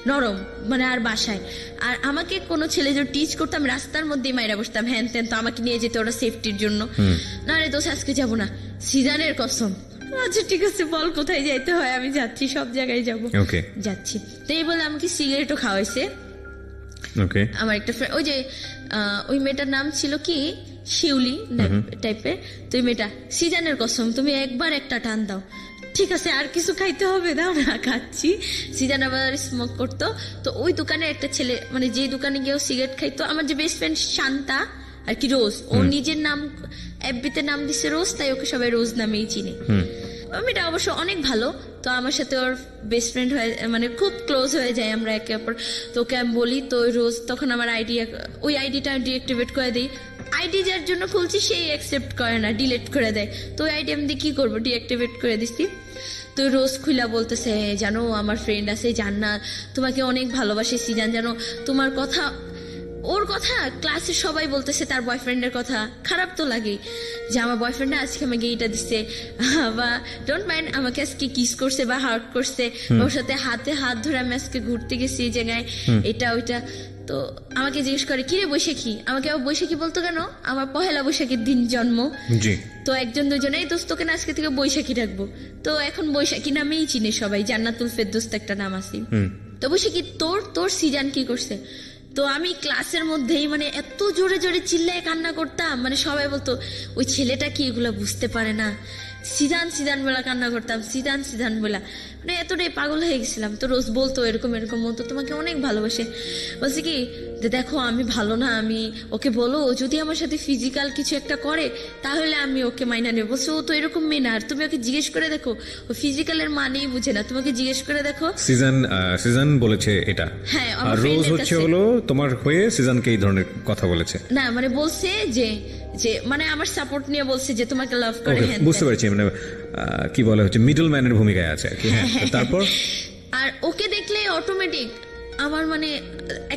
নরম, মানে আর বাসায় আর আমাকে কোনো ছেলে যদি টিচ করতাম রাস্তার মধ্যেই মাইরা বসতাম, হ্যান ত্যান, তো আমাকে নিয়ে যেত ওরা সেফটির জন্য। না রে দোষ আজকে যাবো না, সিজানের কসম, আচ্ছা ঠিক আছে বল কোথায় যাইতে হয়, আমি যাচ্ছি, সব জায়গায় যাবো, যাচ্ছি। তো এই বলে আমাকে সিগারেটও খাওয়াইছে। আমার একটা ফ্রেন্ড, ওই যে ওই মেয়েটার নাম ছিল কি শিউলি টাইপের, তো ওই মেয়েটা, সিজানের কসম তুমি একবার একটা টান দাও, ঠিক আছে আর কিছু খাইতে হবে, দাও না খাচ্ছি। সিজান আবার স্মোক করতো, তো ওই দোকানে একটা ছেলে, মানে যে দোকানে গিয়েও সিগারেট খাইতো, আমার যে বেস্ট ফ্রেন্ড শান্তা আর কি রোজ, ও নিজের নাম এফবিতে নাম দিছে রোজ, তাই ওকে সবাই রোজ নামেই চিনে। মেয়েটা অবশ্য অনেক ভালো, তো আমার সাথে ওর বেস্ট ফ্রেন্ড হয়ে, মানে খুব ক্লোজ হয়ে যায় আমরা একে অপর। তো ওকে আমি বলি, তো রোজ তখন আমার ওই আইডিটা ডিঅ্যাক্টিভেট করে দিই, আইডি যার জন্য খুলছি সেই অ্যাকসেপ্ট করে না, ডিলিট করে দেয়। তো ওই আইডি আমি কি করবো, ডিঅ্যাক্টিভেট করে দিচ্ছি। তো রোজ খুলা বলতেছে, জানো আমার ফ্রেন্ড আছে জান্নাত, তোমাকে অনেক ভালোবাসে সিজান, জানো তোমার কথা, ওর কথা ক্লাসে সবাই বলতেছে, তার বয়ফ্রেন্ডের কথা, খারাপ তো লাগে যে আমার বয়ফ্রেন্ড আজকে আমাকে এইটা দিচ্ছে, বা ডোন্ট মাইন্ড আমাকে আজকে কিস করছে বা হার্ট করছে, ওর সাথে হাতে হাত ধরে আমি আজকে ঘুরতে গেছি এই জায়গায়, এটা ওইটা। তো আমাকে জিজ্ঞেস করে কিরে বৈশাখী, আমাকে আবার বৈশাখী বলতো কেন, আমার পহেলা বৈশাখীর দিন জন্ম। তো একজন দুজনেই দোস্তকে না আজকে থেকে বৈশাখী রাখবো, তো এখন বৈশাখী নামেই চিনে সবাই, জান্নাতুল ফেরদৌস একটা নাম আছে। তো বৈশাখী তোর সিজান কি করছে? তো আমি ক্লাসের মধ্যেই মানে এত জোরে জোরে চিল্লায় কান্না করতাম, মানে সবাই বলতো ওই ছেলেটা কি এগুলো বুঝতে পারে না, সিজান বলা কান্না করতাম, সিজান বলা, মানে এতটাই পাগল হয়ে গেছিলাম। তো রোজ বলতো এরকম বলতো, তোমাকে অনেক ভালোবাসে, বলছে কি দেখো আমি ভালো না, আমি ওকে বলো যদি আমার সাথে ফিজিক্যাল কিছু একটা করে তাহলে আমি ওকে মাইনা নেব। বলছে ও তো এরকম মেয়ে না, আর তুমি ওকে জিজ্ঞেস করে দেখো, ও ফিজিক্যালের মানেই বুঝে না, তোমাকে জিজ্ঞেস করে দেখো। সিজন বলেছে এটা? হ্যাঁ, আর রোজ হচ্ছে হলো তোমার হয়ে সিজনকে এই ধরনের কথা বলেছে? না মানে বলছে যে যে মানে আমার সাপোর্ট নিয়ে বলছে যে তোমাকে লাভ করে। Okay, হ্যাঁ বুঝতে পারছি, মানে কি বলা হচ্ছে, মিডল ম্যানের ভূমিকায় আছে আর কি। হ্যাঁ, তো তারপর আর ওকে দেখলে অটোমেটিক আমার মানে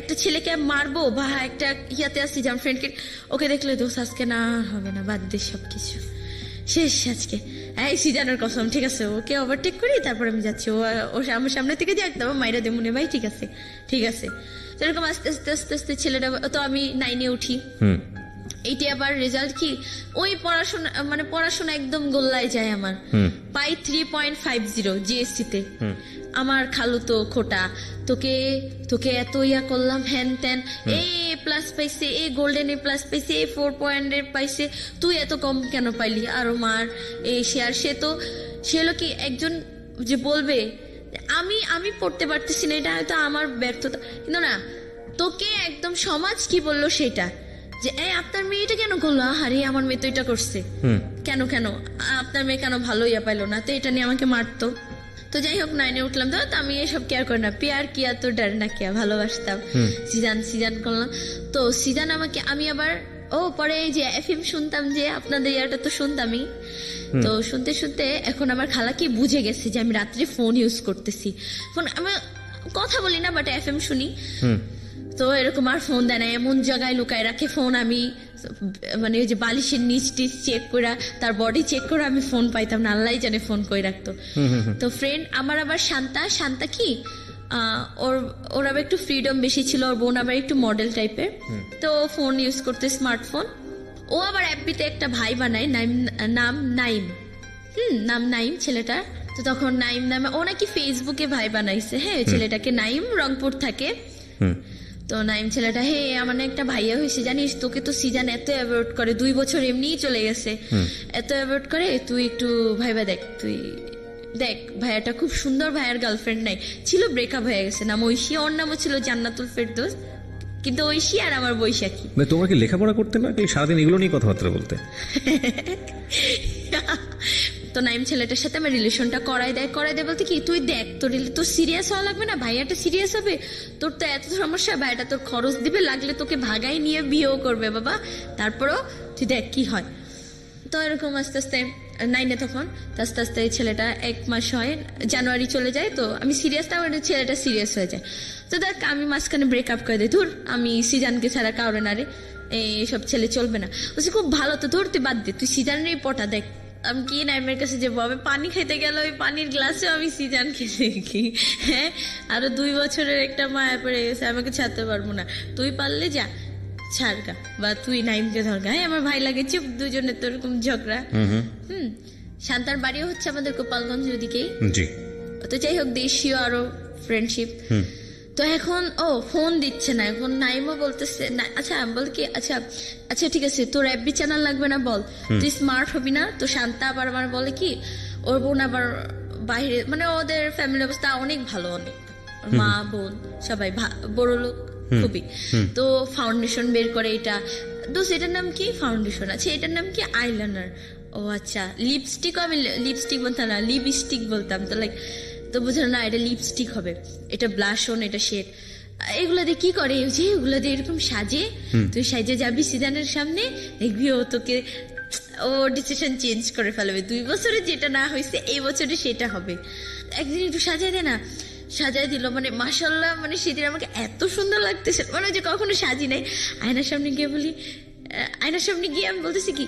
একটা ছেলেকে মারবো বা একটা ইয়াতে আসছি যেমন ফ্রেন্ডকে, ওকে দেখলে দোষ আজকে না হবে না, বাদ দে সবকিছু শেষ আজকে, এই সিজানের কসম, ঠিক আছে ওকে ওভারটেক করি তারপর আমি যাচ্ছি, ও আমার সামনে থেকে যাক তারপর মাইরা দে মনে, ভাই ঠিক আছে ঠিক আছে। সেরকম আস্তে আস্তে আস্তে আস্তে ছেলেটা, তো আমি 9-এ উঠি, এইটি আবার রেজাল্ট কি ওই পড়াশোনা মানে পড়াশোনা একদম গোল্লায় যায় আমার, পাই 3.50 জিএসসি তে। আমার খালু তো খোটা, তোকে তোকে এত ইয়া করলাম হ্যান ত্যান, এ প্লাস পাইছে, এ গোল্ডেন এ প্লাস পাইছে, এ 4 পয়েন্টের পাইছে, তুই এত কম কেন পাইলি, আরো মার এই সে। আর সে তো সে হলো কি একজন যে বলবে আমি আমি পড়তে পারতেছি না, এটা হয়তো আমার ব্যর্থতা, কিন্তু না, তোকে একদম সমাজ কি বললো সেটা, যে এই আপনার মেয়ে এটা কেন করলো, আরে আমার মেয়ে তো এটা করছে, কেন কেন আপনার মেয়ে কেন ভালো ইয়া পাইলো না, তো এটা নিয়ে আমাকে মারতো। তো যাই হোক 9-এ উঠলাম, তো আমি এসব কেয়ার করি না, পেয়ার কিয়া তো ডার না কিয়া, ভালোবাসতাম। সিজান করলাম, তো সিজান আমাকে, আমি আবার পরে এই যে এফএম শুনতাম, যে আপনাদের ইয়াটা তো শুনতামই, তো শুনতে শুনতে এখন আমার খালা কি বুঝে গেছে যে আমি রাত্রে ফোন ইউজ করতেছি, ফোন আমি কথা বলি না বাট এফএম শুনি। তো এরকম আর ফোন দেয় না, এমন জায়গায় লুকায় রাখে ফোন, আমি মানে ওই যে বালিশের নিচ টিচ চেক করে, তার বডি চেক করে আমি ফোন পাইতাম না, আল্লাহ জানে ফোন কই রাখতো। তো ফ্রেন্ড আমার আবার শান্তা কি ওর আবার একটু ফ্রিডম বেশি ছিল, ওর বোন আবার একটু মডেল টাইপের, তো ফোন ইউজ করতে স্মার্টফোন। ও আবার অ্যাপবিতে একটা ভাই বানায়, নাম নাইম ছেলেটার। তো তখন নাইম নামে ও নাকি ফেসবুকে ভাই বানাইছে, হ্যাঁ ছেলেটাকে, নাইম রংপুর থাকে। তো নাইম ছেলেটা, হে আমার একটা ভাইয়া হয়েছে জানিস, তোকে তো সিজান এত অ্যাভয়েড করে, 2 বছর এমনিই চলে গেছে, এত অ্যাভয়েড করে, তুই একটু ভাইবা দেখ, তুই দেখ ভাইয়াটা খুব সুন্দর, ভাইয়ার গার্লফ্রেন্ড নাই, ছিল ব্রেকআপ হয়ে গেছে, নাম ঐশী, ওর নামও ছিল জান্নাতুল ফেরদৌস, কিন্তু ঐশী আর আমার বৈশাখী। তোমার কি লেখাপড়া করতে না, সারাদিন এগুলো নিয়ে কথাবার্তা বলতে? তো নাইম ছেলেটার সাথে আমার রিলেশনটা করাই দেয় বলতে কি, তুই দেখ তোর সিরিয়াস হওয়া লাগবে না, ভাইয়াটা সিরিয়াস হবে, তোর তো এত সমস্যা, ভাইয়াটা তোর খরচ দিবে, লাগলে তোকে ভাগাই নিয়ে বিয়েও করবে বাবা, তারপরও তুই দেখ কি হয়। তো এরকম আস্তে আস্তে 9-এ তখন আস্তে আস্তে ছেলেটা 1 মাস হয়, জানুয়ারি চলে যায়, তো আমি সিরিয়াস, তারপরে ছেলেটা সিরিয়াস হয়ে যায়। তো দেখ আমি মাঝখানে ব্রেকআপ করে দিই, ধুর আমি সিজানকে ছাড়া কাউরে না রে, এইসব ছেলে চলবে না, বলছি খুব ভালো, তো ধর তুই বাদ দে, তুই সিজানেরই পটা দেখ। আমি কি নাইমের কাছে যাবো, আমি পানি খেতে গেল, ওই পানির গ্লাসেও আমি সিজানকে দেখি, হ্যাঁ আরো 2 বছরের একটা মায়া পড়ে গেছে, আমাকে ছাড়তে পারবো না, তুই পারলে যা ছাড়গা, বা তুই নাইমকে ধরগা, হ্যাঁ আমার ভাই লাগে, চুপ, দুজনের তো এরকম ঝগড়া। শান্তার বাড়িও হচ্ছে আমাদের গোপালগঞ্জ ওদিকেই। তো যাই হোক দেশীয় আরো ফ্রেন্ডশিপ। তো এখন ফোন দিচ্ছে না, এখন নাইমও বলতেছে না, আচ্ছা বল কি, আচ্ছা ঠিক আছে তোর এফবি চ্যানেল লাগবে না, বল তুই স্মার্ট হবি না। তো শান্তা আবার আমার বলে কি, ওর বোন আবার বাইরে, মানে ওদের ফ্যামিলি অবস্থা অনেক ভালো, অনেক মা বোন সবাই বড় লোক খুবই। তো ফাউন্ডেশন বের করে, এটা দোষ, এটার নাম কি ফাউন্ডেশন, আচ্ছা এটার নাম কি আইলাইনার, ও আচ্ছা লিপস্টিক, আমি লিপস্টিক বলতাম না, লিপস্টিক বলতাম, তো লাইক তো বুঝলো না এটা লিপস্টিক হবে, এটা ব্লাশন, এটা শেড, এগুলো দিয়ে কি করে, যে এগুলো দিয়ে এরকম সাজে, তুই সাজে যাবি সিজানের সামনে, দেখবি ও তোকে, ও ডিসিশন চেঞ্জ করে ফেলবে, 2 বছরে যেটা না হয়েছে এই বছরে সেটা হবে, একদিন একটু সাজাই দে না, সাজাই দিল, মানে মাশাল্লাহ, মানে সেদিন আমাকে এত সুন্দর লাগতেছে, মানে যে কখনো সাজি নাই। আয়নার সামনে গিয়ে আমি বলতেছি কি,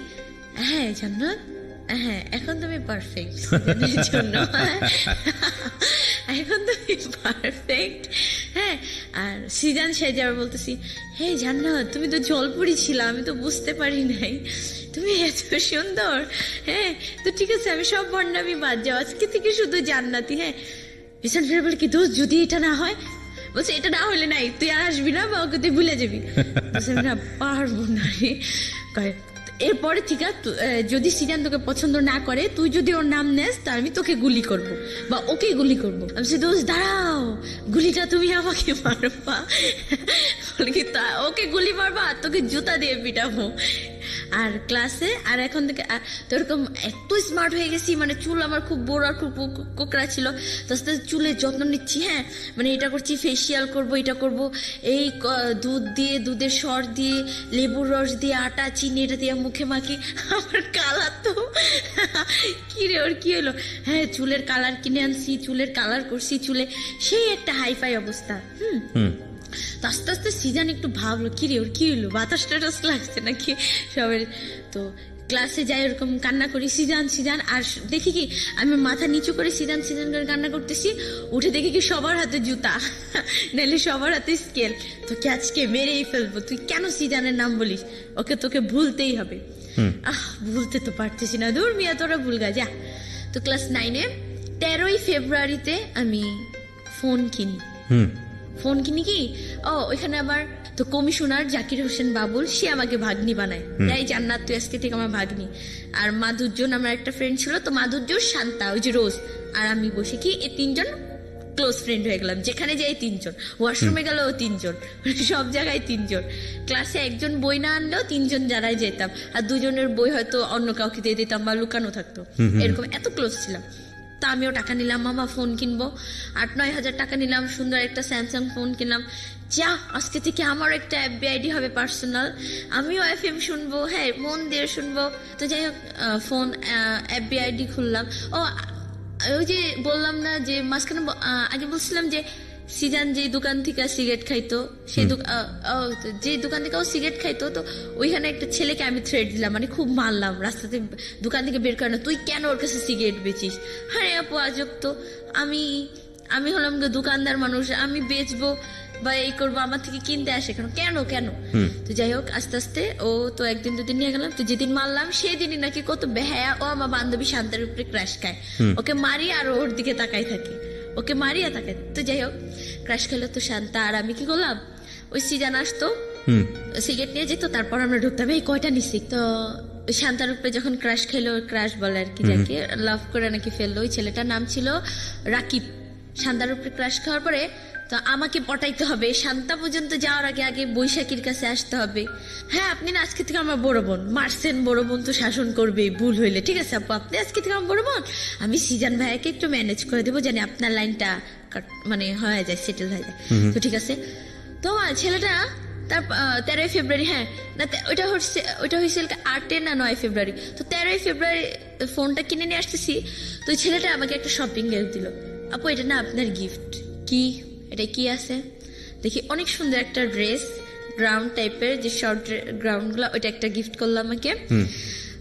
হ্যাঁ জান্নাত, হ্যাঁ এখন তুমি পারফেক্ট জন্য, এখন তুমি পারফেক্ট, হ্যাঁ। আর সিজান সাজে আবার বলতেছি, হ্যাঁ জান্নাত তুমি তো জলপুরি ছিল, আমি তো বুঝতে পারি নাই তুমি এত সুন্দর, হ্যাঁ তো ঠিক আছে আমি সব বর্ণামি বাদ যাও, আজকে থেকে শুধু জান্নাতি, হ্যাঁ। ভীষণ ফের বলে কি দোষ, যদি এটা না হয়, বলছে এটা না হলে নাই, তুই আর আসবি না, বা ওকে তুই ভুলে যাবি, না পারবো না রে। এরপরে ঠিক আছে, যদি সিজান তোকে পছন্দ না করে, তুই যদি ওর নাম নেস, তাহলে আমি তোকে গুলি করব বা ওকে গুলি করবো। আমি সে দোষ দাঁড়াও, গুলিটা তুমি আমাকে মারবা, ওকে গুলি মারবা আর তোকে জুতা দিয়ে পিটাবো। আর ক্লাসে আর এখন থেকে তো এরকম এত স্মার্ট হয়ে গেছি, মানে চুল আমার খুব বড় আর খুব কোকড়া ছিল, তো আস্তে আস্তে চুলের যত্ন নিচ্ছি। হ্যাঁ, মানে এটা করছি, ফেসিয়াল করব, এটা করব, এই দুধ দিয়ে, দুধের সর দিয়ে, লেবুর রস দিয়ে, আটা চিনি এটা দিয়ে মুখে মাখি। আমার কালার তো কি রে, ওর কি হলো? হ্যাঁ, চুলের কালার কিনে আনছি, চুলের কালার করছি, চুলে সেই একটা হাইফাই অবস্থা। তো আস্তে আস্তে সিজান একটু ভাবলো কি রে, ওর কি হলো, বাতাস টাতাস লাগছে নাকি সবের। তো ক্লাসে যাই, ওরকম কান্না করি, সিজান সিজান, আর দেখি কি আমি মাথা নিচু করে সিজান সিজান করে কান্না করতেছি, উঠে দেখি কি সবার হাতে জুতা, নাহলে সবার হাতে স্কেল। তো কি আজকে মেরেই ফেলবো, তুই কেন সিজানের নাম বলিস, ওকে তোকে ভুলতেই হবে। ভুলতে তো পারতেছি না, দূর মিয়া তোরা ভুল গা যা। তো ক্লাস 9-এ 13ই ফেব্রুয়ারিতে আমি ফোন কিনি। ফোন কিনি কি, ওইখানে আবার তো কমিশনার জাকির হোসেন বাবুল, সে আমাকে ভাগ্নি বানায়, তাই জান্নাত তুই আজকে থেকে আমার ভাগ্নি। আর মাধুর্যন আমার একটা ফ্রেন্ড ছিল, তো মাধুর্য, শান্তা, ওই যে রোজ, আর আমি বসে কি এই 3জন ক্লোজ ফ্রেন্ড হয়ে গেলাম। যেখানে যাই 3জন, ওয়াশরুমে গেলেও 3জন, সব জায়গায় 3জন। ক্লাসে একজন বই না আনলেও 3জন যারাই যেতাম, আর 2জনের বই হয়তো অন্য কাউকে দিয়ে দিতাম বা লুকানো থাকতো, এরকম এত ক্লোজ ছিলাম। তা আমিও টাকা নিলাম, মামা ফোন কিনবো, 8-9 হাজার টাকা নিলাম, সুন্দর একটা স্যামসাং ফোন কিনলাম। যা, আজকে থেকে আমারও একটা এফবি আইডি হবে পার্সোনাল, আমিও এফএম শুনবো, হ্যাঁ মন দিয়ে শুনবো। তো যাই হোক, ফোন এফবি আইডি খুললাম। ওই যে বললাম না যে মাঝখানে আগে বলছিলাম যে সিজান যে দোকান থেকে সিগারেট খাইতো, সেই যে দোকান থেকে ও সিগারেট খাইতো, তো ওইখানে একটা ছেলেকে আমি থ্রেড দিলাম, মানে খুব মারলাম, রাস্তাতে দোকান থেকে বের করে না, তুই কেন ওর কাছে সিগারেট বেচিস। হ্যাঁ আপু, আজব তো, আমি হলাম দোকানদার মানুষ, আমি বেচবো বা এই করবো, আমার থেকে কিনতে আসে কেন কেন। তো যাই হোক, আস্তে আস্তে ও তো একদিন দুদিন নিয়ে গেলাম। তো যেদিন মারলাম সেই দিনই নাকি কত বেহায়া, ও আমার বান্ধবী শান্তার উপরে ক্র্যাশ খায়, ওকে মারি আর ওর দিকে তাকাই থাকি, ওকে মারিয়া তাকে। তো যাই হোক, ক্রাশ খেলো তো শান্তা, আর আমি কি করলাম, ওই সিজান আসতো, সিগারেট নিয়ে যেত, তারপর আমরা ঢুকতাম, এই কয়টা নিছি। তো ওই শান্তার উপরে যখন ক্রাশ খেলো, ক্রাশ বলে আর কি, যাকে লাভ করে নাকি ফেললো, ওই ছেলেটার নাম ছিল রাকিব। শান্তার উপরে ক্রাশ খাওয়ার পরে তো আমাকে পটাইতে হবে, শান্তা পর্যন্ত যাওয়ার আগে আগে বৈশাখীর কাছে আসতে হবে। হ্যাঁ, আপনি না আজকে থেকে আমার বড় বোন, মারছেন, বড় বোন তো শাসন করবে ভুল হইলে, ঠিক আছে আপু, আপনি আজকে থেকে আমার বড় বোন, আমি সিজান ভাইয়াকে একটু ম্যানেজ করে দেবো, জানি আপনার লাইনটা মানে হয়ে যায়, সেটেল হয়ে যায়। তো ঠিক আছে। তো ছেলেটা তার 13ই ফেব্রুয়ারি, হ্যাঁ না ওইটা হয়েছিল 8 না 9 ফেব্রুয়ারি। তো 13ই ফেব্রুয়ারি ফোনটা কিনে নিয়ে আসতেছি, তো ওই ছেলেটা আমাকে একটা শপিং গিফট দিল। আপু এটা না আপনার গিফট। কি এটা কি আছে দেখি, অনেক সুন্দর একটা ড্রেস, গ্রাউন্ড টাইপের যে শর্ট গ্রাউন্ড গুলো, ওইটা একটা গিফট করলো আমাকে।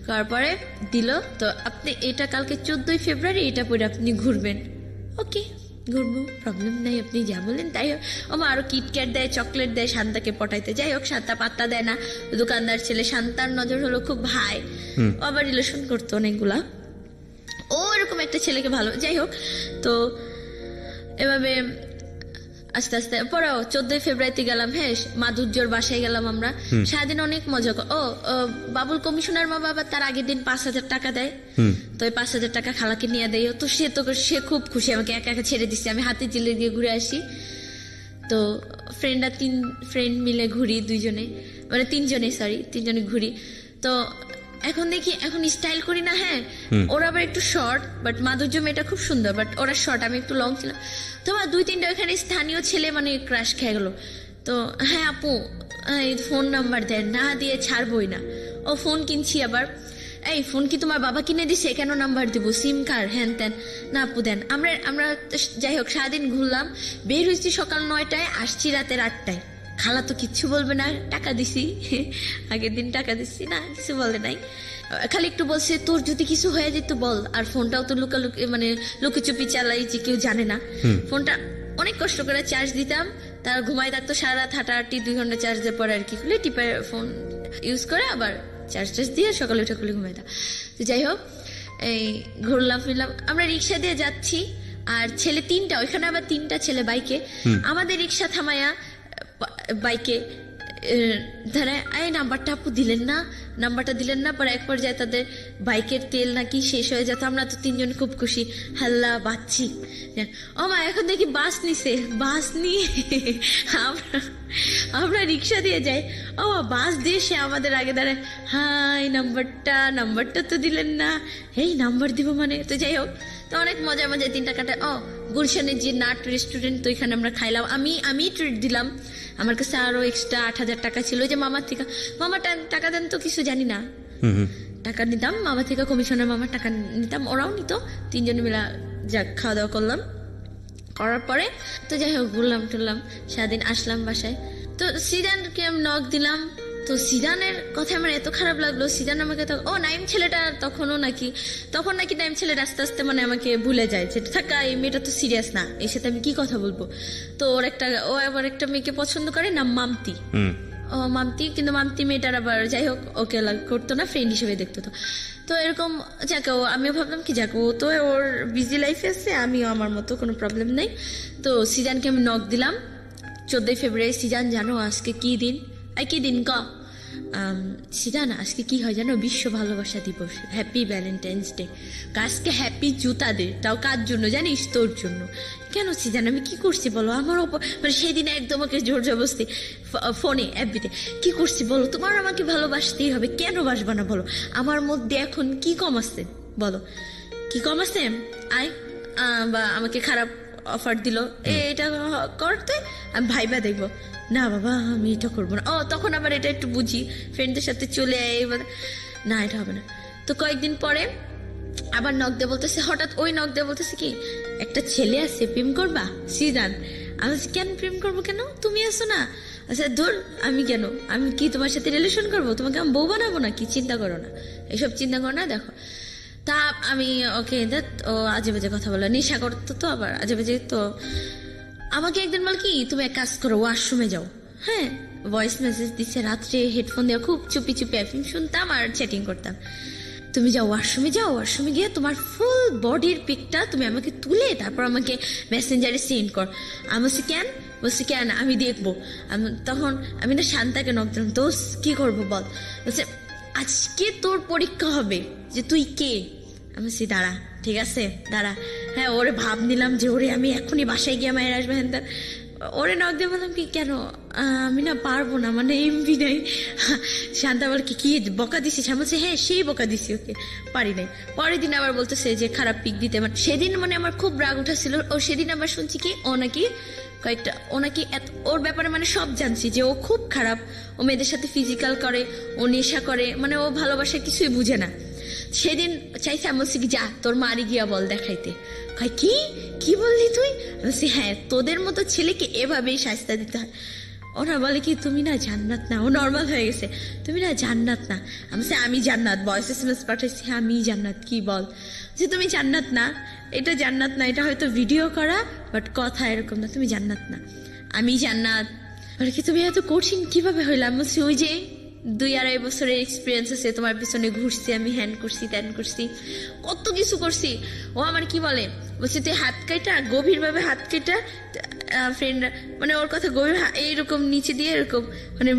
তারপরে দিল, তো আপনি এটা কালকে 14ই ফেব্রুয়ারি এটা পরে আপনি ঘুরবেন। ওকে, ঘুরবো, প্রবলেম নাই, আপনি যা বলেন তাই। ও মা আরো কিটক্যাট দেয়, চকলেট দেয় শান্তাকে পটাইতে। যাই হোক, শান্তা পাত্তা দেয় না, দোকানদার ছেলে, শান্তার নজর হলো খুব ভাই, ও আবার রিলেশন করতো অনেকগুলা, ও এরকম একটা ছেলেকে ভালো। যাই হোক, তো এভাবে আস্তে আস্তে পরে 14ই ফেব্রুয়ারিতে গেলাম, হ্যাঁ মাধুর্যর বাসায় গেলাম আমরা, সারাদিন অনেক মজা। বাবুল কমিশনার মা বাবা তার আগের দিন 5,000 টাকা দেয়, তো ওই 5,000 টাকা খালাকে নিয়ে দেয়। তো সে খুব খুশি, আমাকে একা একা ছেড়ে দিচ্ছে, আমি হাতে জিলে দিয়ে ঘুরে আসি। তো ফ্রেন্ডরা 3 ফ্রেন্ড মিলে ঘুরি, 2জনে মানে 3জনে ঘুরি। তো এখন দেখি, এখন স্টাইল করি না, হ্যাঁ ওরা আবার একটু শর্ট, বাট মাধুর্য মেয়েটা খুব সুন্দর, বাট ওরা শর্ট, আমি একটু লং ছিলাম। তো আমার 2-3টা ওখানে স্থানীয় ছেলে মানে ক্রাশ খেয়ে গেলো। তো হ্যাঁ আপু ফোন নাম্বার দেন, না দিয়ে ছাড়বই না। ও ফোন কিনছি আবার, এই ফোন কি তোমার বাবা কিনে দিছে, কেন নাম্বার দিব, সিম কার্ড হ্যান ত্যান, না আপু দেন। আমরা যাই হোক সারাদিন ঘুরলাম, বের হয়েছি সকাল 9টায়, আসছি রাতের 8টায়। খালা তো কিচ্ছু বলবে না, টাকা দিছি, আগের দিন টাকা দিচ্ছি না, কিছু বলে নাই, খালি একটু বলছে তোর যদি কিছু হয়ে যেত বল। আর ফোনটাও তো মানে লুকিচুপি চালাই, যে কেউ জানে না। ফোনটা অনেক কষ্ট করে চার্জ দিতাম, তার ঘুমাই থাকতো সারা রাত, হাঁটাহাঁটি 2 ঘন্টা চার্জ দেওয়ার পরে আর কি খুলে টিপে ফোন ইউজ করে আবার চার্জ দিয়ে সকালে উঠে খুলে ঘুমাইতাম। তো যাই হোক, এই ঘুরলাম ফিরলাম, আমরা রিক্সা দিয়ে যাচ্ছি, আর ছেলে 3টা, ওইখানে আবার 3টা ছেলে বাইকে, আমাদের রিক্সা থামায়া বাইকে ধরে এই নাম্বারটা আপু দিলেন না, নাম্বারটা দিলেন না। পরে এক পর্যায়ে তাদের বাইকের তেল নাকি শেষ হয়ে যেত। আমরা তো তিনজন খুব খুশি, হাল্লা বাচ্চি। ও মা এখন দেখি বাস নিছে, বাস নিয়ে আমরা রিক্সা দিয়ে যাই। ও মা বাস দিয়ে সে আমাদের আগে দাঁড়ায়, হাই নাম্বারটা তো দিলেন না, এই নাম্বার দিব মানে। তো যাই হোক, তো অনেক মজা মজায় দিনটা কাটায়। গুলশানের যে নাট রেস্টুরেন্ট, তো এখানে আমরা খাইলাম। আমি ট্রিট দিলাম। আমার কাছে আরো এক্সট্রা 8,000 টাকা ছিল, যে মামার থেকে। মামা টাকা দেন তো কিছু জানি না, টাকা নিতাম মামা থেকে, কমিশনের মামার টাকা নিতাম, ওরাও নিত। তিনজনে মিলা যাক খাওয়া দাওয়া করলাম। করার পরে তো যাই হোক ঘুরলাম টুরলাম, সারাদিন আসলাম বাসায়। তো সিদানকে আমি নক দিলাম। তো সিদানের কথা আমার এত খারাপ লাগলো। সিদান আমাকে নাইম ছেলেটা তখন নাকি নাইম ছেলেটা আস্তে আস্তে মানে আমাকে ভুলে যায়, যে থাকা এই মেয়েটা তো সিরিয়াস না, এর সাথে আমি কি কথা বলবো। তো ও আবার একটা মেয়েকে পছন্দ করে, নাম মামতি। মামতি, কিন্তু মামতি মেয়েটার আবার যাই হোক ওকে করতো না, ফ্রেন্ড হিসেবে দেখতো। তো এরকম যাকে আমিও ভাবলাম কি যাকে ও তো ওর বিজি লাইফে আছে, আমিও আমার মতো, কোনো প্রবলেম নেই। তো সিজানকে আমি নক দিলাম 14 ফেব্রুয়ারি। সিজান জানো আজকে কি দিন? কি দিন সিজান আজকে কি হয় জানো? বিশ্ব ভালোবাসা দিবস, হ্যাপি ভ্যালেন্টাইন্স ডে। আজকে হ্যাপি জুতা দে, তাও কার জন্য জানিস? তোর জন্য। কেন সিজান আমি কি করছি বলো? আমার ওপর মানে সেদিন একদম ওকে জোর জবরদস্তি ফোনে অ্যাপবিতে কি করছি বলো? তোমার আমাকে ভালোবাসতেই হবে, কেন বাসবা না বলো? আমার মধ্যে এখন কি কম আছে বলো? কি কম আছে? বা আমাকে খারাপ অফার দিল, এটা করতে আমি ভাইবা দেখবো না, বাবা আমি এটা করবো না। তখন আবার এটা একটু বুঝি, ফ্রেন্ডদের সাথে চলে না এটা হবে না। তো কয়েকদিন পরে আবার নক দিয়ে বলতেছে, হঠাৎ ওই নক দিয়ে বলতেছে কি একটা ছেলে আছে, প্রেম করবা? সিজান আমি কেন প্রেম করবো? কেন তুমি আসো না? আচ্ছা ধর আমি কেন, আমি কি তোমার সাথে রিলেশন করবো? তোমাকে আমি বউ বানাবো না? কি চিন্তা করো না, এসব চিন্তা করো না। দেখো তা আমি ওকে ও আজে বাজে কথা বলো, নেশা করতো তো আবার আজে বাজে। তো আমাকে একদিন বল কি তুমি এক কাজ করো, ওয়াশরুমে যাও। হ্যাঁ, ভয়েস মেসেজ দিচ্ছে রাত্রে, হেডফোন দিয়ে খুব চুপি চুপি এফএম শুনতাম আর চ্যাটিং করতাম। তুমি যাও ওয়াশরুমে, ওয়াশরুমে গিয়ে তোমার ফুল বডির পিকটা তুমি আমাকে তুলে তারপর আমাকে মেসেঞ্জারে সেন্ড কর। আমি বলছি কেন আমি দেখবো। তখন আমি না শান্তাকে নক দিলাম, দোষ কি করবো বল? বলছে আজকে তোর পরীক্ষা হবে যে তুই কে। আমি বলছি দাঁড়া, ঠিক আছে দাঁড়া। হ্যাঁ, ওরে ভাব নিলাম যে ওরে আমি এখনই বাসায় গিয়ে মায়ের আসবে। হ্যাঁ, ওরে নক দিয়ে বললাম কি কেন আমি না পারবো না, মানে এমবি নাই। শান্তা বল কি বকা দিছিস? আমি বলছি হ্যাঁ সেই বকা দিছি, ওকে পারি নাই। পরের দিন আবার বলতেছে যে খারাপ পিক দিতে, মানে সেদিন মানে আমার খুব রাগ উঠাছিল। ও সেদিন আবার শুনছি কি ও নাকি ওর ব্যাপারে মানে সব জানছি যে ও খুব খারাপ, ও মেয়েদের সাথে ফিজিক্যাল করে, ও নেশা করে, মানে ও ভালোবাসা কিছুই বুঝে না। সেদিন চাইছে আমি বলছি কি যা তোর মারি গিয়া বল দেখাইতে। কি বললি তুই? বলছি হ্যাঁ তোদের মতো ছেলেকে এভাবেই শাস্তি দিতে হয়। ওরা বলে কি তুমি না জান্নাত না, ও নর্মাল হয়ে গেছে, তুমি না জান্নাত না। আমি জান্নাত, ভয়েস এসএমএস পাঠাইছি আমি জান্নাত, কি বল যে তুমি জান্নাত না, এটা জান্নাত না, এটা হয়তো ভিডিও করা বাট কথা এরকম না, তুমি জান্নাত না, আমি জান্নাত। বলে কি তুমি এত কঠিন কিভাবে হইলাম? বলছি ওই যে 2-2.5 বছরের এক্সপিরিয়েন্স আছে, তোমার পিছনে ঘুরছি আমি, হ্যান করছি ত্যান করছি, কত কিছু করছি। ও আমার কি বলে, বলছে তুই হাত কাটা, গভীর ভাবে হাত কাটা, ফ্রেন্ড মানে ওর কথা গভীর এইরকম নিচে দিয়ে এরকম মানে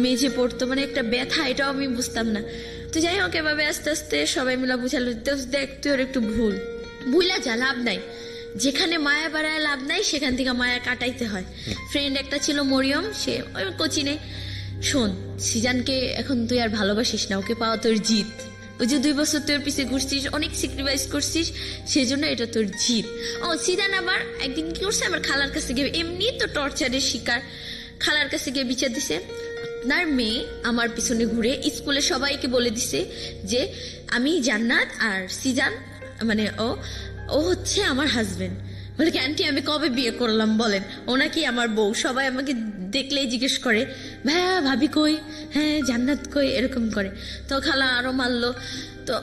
মেঝে পড়তো, মানে একটা ব্যথা, এটাও আমি বুঝতাম না। তো যাই হোক এভাবে আস্তে আস্তে সবাই মিলা বুঝালো, দেখ তুই ওর একটু ভুলা যা, লাভ নাই, যেখানে মায়া বাড়ায় লাভ নাই সেখান থেকে মায়া কাটাইতে হয়। ফ্রেন্ড একটা ছিল মরিয়ম, সে ওই কোচিনে, শোন সিজানকে এখন তুই আর ভালোবাসিস না, ওকে পাওয়া তোর জিত। ওই যে 2 বছর তোর পিছে ঘুরছিস, অনেক স্যাক্রিফাইস করছিস, সেজন্য এটা তোর জিত। সিজান আবার একদিন কি করছে, আমার খালার কাছে গিয়ে, এমনি তো টর্চারের শিকার, খালার কাছে গিয়ে বিচার দিছে আপনার মেয়ে আমার পিছনে ঘুরে স্কুলে সবাইকে বলে দিছে যে আমি জান্নাত আর সিজান মানে ও হচ্ছে আমার হাজবেন্ড। বলে কি আন্টি আমি কবে বিয়ে করলাম বলেন, ও নাকি আমার বউ। সবাই আমাকে দেখলেই জিজ্ঞেস করে ভাইয়া ভাবি কই, হ্যাঁ জান্নাত কই, এরকম করে। তো খালা আরো মারলো। তো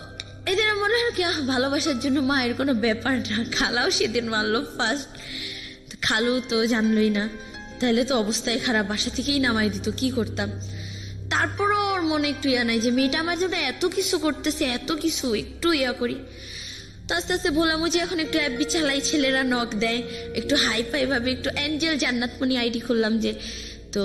এদের মনে হয় কি ভালোবাসার জন্য মায়ের কোনো ব্যাপার না, খালাও সেদিন মারলো ফার্স্ট। খালু তো জানলই না, তাহলে তো অবস্থায় খারাপ, বাসা থেকেই নামাই দিত, কি করতাম। তারপরও ওর মনে একটু ইয়া নাই যে মেয়েটা আমার জন্য এত কিছু করতেছে, এত কিছু, একটু ইয়া করি। তো আস্তে আস্তে ভোলামুজি এখন একটু অ্যাপবি চালাই, ছেলেরা নক দেয়, একটু হাই ফাই ভাবে একটু অ্যাঞ্জেল জান্নাতমণি আইডি খুললাম যে। তো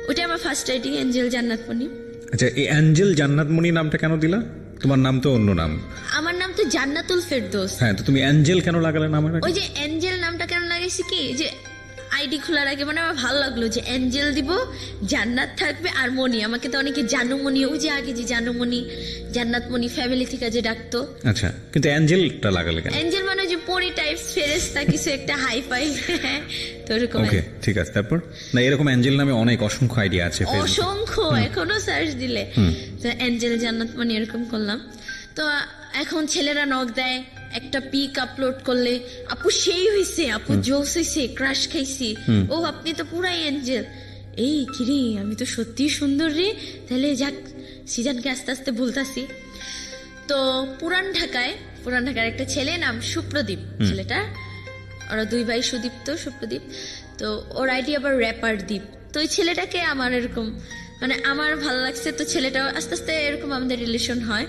ওটা আমার ফার্স্ট রাইটিং, এঞ্জেল জান্নাতমণি। আচ্ছা, এই অ্যাঞ্জেল জান্নাতমণি নামটা কেন দিলা? তোমার নাম তো অন্য নাম। আমার নাম তো জান্নাতুল ফেরদৌস। হ্যাঁ, তো তুমি অ্যাঞ্জেল কেন লাগালে নামের আগে? ওই যে এঞ্জেল নামটা কেন লাগাইছি কি, যে আইডি খোলার আগে মানে আমার ভালো লাগলো যে এঞ্জেল দিব, জান্নাত থাকবে আর মণি। আমাকে তো অনেকে জানুমণি, ওই যে আগে যে জানুমণি, জান্নাতমণি ফ্যামিলি থেকে যে ডাকতো। আচ্ছা, কিন্তু অ্যাঞ্জেলটা লাগালে কেন? এঞ্জেল মানে যে পরি টাইপ, ফেরেশতা কিছু একটা হাই ফাই তো এরকম। ওকে, ঠিক আছে। তারপর না, এরকম অ্যাঞ্জেল নামে অনেক অসংখ্য আইডিয়া আছে ফেসবুকে। অসংখ্য, এখনো সার্চ দিলে তো এঞ্জেল জান্নাতমণি এরকম করলাম। তো এখন ছেলেরা নক দেয়, একটা পিক আপলোড করলে আপু সেই হইছে, আপু জোস হইছে, ক্রাশ খাইছি, ও আপনি তো পুরাই এঞ্জেল। এই কিরে, আমি তো সত্যি সুন্দর রে, তাহলে যাক সিজনকে আস্তে আস্তে বলতাছি। তো পুরান ঢাকার একটা ছেলে, নাম সুপ্রদীপ ছেলেটা, ওরা দুই ভাই, সুদীপ্ত সুপ্রদীপ। তো ওর আইডি আবার র্যাপার দ্বীপ। তো ওই ছেলেটাকে আমার এরকম মানে আমার ভালো লাগছে। তো ছেলেটাও আস্তে আস্তে এরকম আমাদের রিলেশন হয়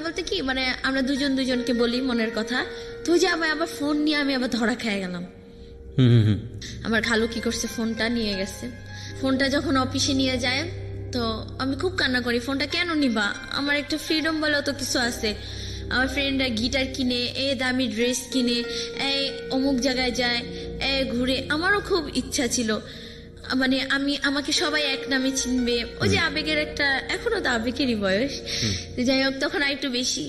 বলতে কি মানে আমরা দুজনকে বলি মনের কথা। তো যে আমি আবার ফোন নিয়ে আমি আবার ধরা খেয়ে গেলাম। আমার খালু কি করছে, ফোনটা নিয়ে গেছে। ফোনটা যখন অফিসে নিয়ে যায় তো আমি খুব কান্না করি, ফোনটা কেন নিবা, আমার একটা ফ্রিডম বলেও তো কিছু আছে। আমার ফ্রেন্ডরা গিটার কিনে, দামি ড্রেস কিনে, অমুক জায়গায় যায়, ঘুরে। আমারও খুব ইচ্ছা ছিল মানে আমাকে সবাই এক নামে চিনবে, ওই যে আবেগের একটা, এখনো তো আবেগেরই বয়স, যাই হোক তখন আর একটু বেশি,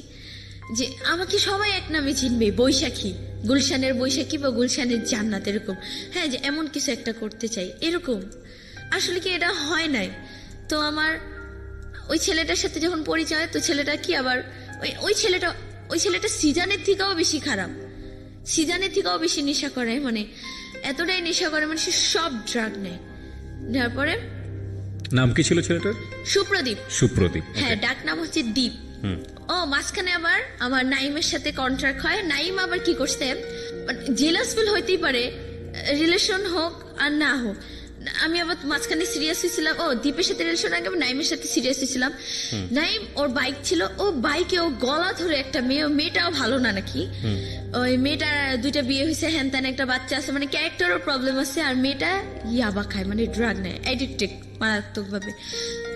যে আমাকে সবাই এক নামে চিনবে, বৈশাখী, গুলশানের বৈশাখী বা গুলশানের জান্নাত এরকম। হ্যাঁ, যে এমন কিছু একটা করতে চাই এরকম। আসলে কি এটা হয় নাই। তো আমার ওই ছেলেটার সাথে যখন পরিচয়, তো ছেলেটা কি আবার ওই ছেলেটা সিজানের থেকেও বেশি খারাপ, সিজানের থেকেও বেশি নেশা করে, মানে এতটাই নেশা করে, মানে সে সব ড্রাগ নেয়। নেওয়ার পরে নাম কি ছিল ছেলেটার? সুপ্রদীপ। হ্যাঁ, ডাক নাম হচ্ছে দ্বীপ। ও মাঝখানে আবার আমার নাইমের সাথে কন্ট্রাক্ট হয়। নাইম আবার কি করছে, জেলাস ফিল হইতেই পারে, রিলেশন হোক আর না হোক। আমি আবার মাঝখানে সিরিয়াস হয়েছিলাম, দ্বীপের সাথে রিলেশন আগে নাইমের সাথে সিরিয়াস হয়েছিলাম। নাইম ওর বাইক ছিল, ও বাইকে ও গলা ধরে একটা মেয়েটাও ভালো না নাকি, ওই মেয়েটার 2টা বিয়ে হয়েছে, হ্যান ত্যান একটা বাচ্চা আছে, মানে ক্যারেক্টারও প্রবলেম আছে। আর মেয়েটা ইয়াবা খায়, মানে ড্রাগ নেয়, অ্যাডিক্টেড মারাত্মক ভাবে।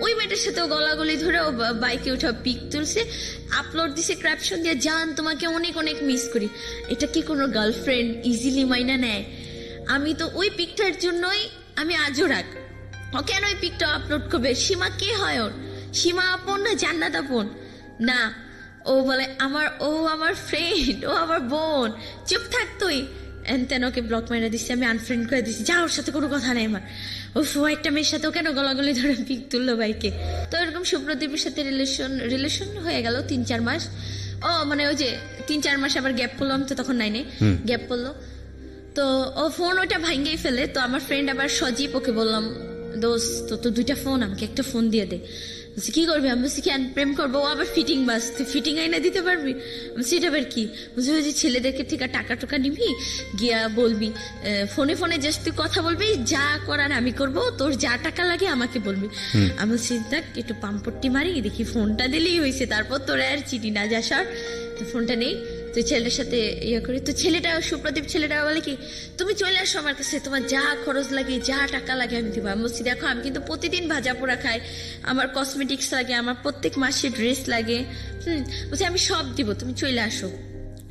ওই মেয়েটার সাথে গলাগলি ধরে ও বাইকে উঠে পিক তুলছে, আপলোড দিছে ক্যাপশন দিয়ে, জান তোমাকে অনেক অনেক মিস করি। এটা কি কোনো গার্লফ্রেন্ড ইজিলি মাইনা নেয়? আমি তো ওই পিকটার জন্যই আমি আজও রাখ, ও কেন ওই পিকটা আপলোড করবে? সীমা কে হয় ওর? সীমা আপন না জান্নাত আপন? না, ও বলে আমার ফ্রেন্ড, ও আমার বোন। চুপ থাক তুই। এনতেন ওকে ব্লক মাইরা দিচ্ছি, আমি আনফ্রেন্ড করে দিচ্ছি, যা ওর সাথে কোনো কথা নেই আমার। ও একটা মেয়ের সাথেও কেন গলাগলি ধরে পিক তুললো বাইকে? তো এরকম সুপ্রদীপের সাথে রিলেশন হয়ে গেল 3-4 মাস। মানে ওই যে 3-4 মাস আবার গ্যাপ পড়লো, আমি তো তখন 9-এ গ্যাপ পড়লো। তো ও ফোন ওটা ভাঙ্গেই ফেলে। তো আমার ফ্রেন্ড আবার সজীব, ওকে বললাম, দোস্ত তো 2টা ফোন, আমাকে একটা ফোন দিয়ে দে। বলছি কি করবি? আমি বলছি কেন প্রেম করবো? ও আবার ফিটিং বাস, তুই ফিটিং আইনা দিতে পারবি? সেটা আবার কি? বলছি ওই যে ছেলেদেরকে থেকে টাকা নিবি, গিয়া বলবি ফোনে জাস্ট তুই কথা বলবি, যা করার আমি করবো, তোর যা টাকা লাগে আমাকে বলবি। আমি বলছি দেখ একটু পাম্পট্টি মারি, দেখি ফোনটা দিলেই হয়েছে, তারপর তোর আর চিনি না যা সর। তো ফোনটা নেই, তো ছেলের সাথে ইয়ে করি। তো ছেলেটা, সুপ্রদীপ ছেলেটা বলে কি, তুমি চলে আসো আমার কাছে, তোমার যা খরচ লাগে, যা টাকা লাগে আমি দিব। আমি বলছি দেখো, আমি কিন্তু প্রতিদিন ভাজা পোড়া খাই, আমার কসমেটিক্স লাগে, আমার প্রত্যেক মাসে ড্রেস লাগে, বলছি আমি সব দিব, তুমি চলে আসো।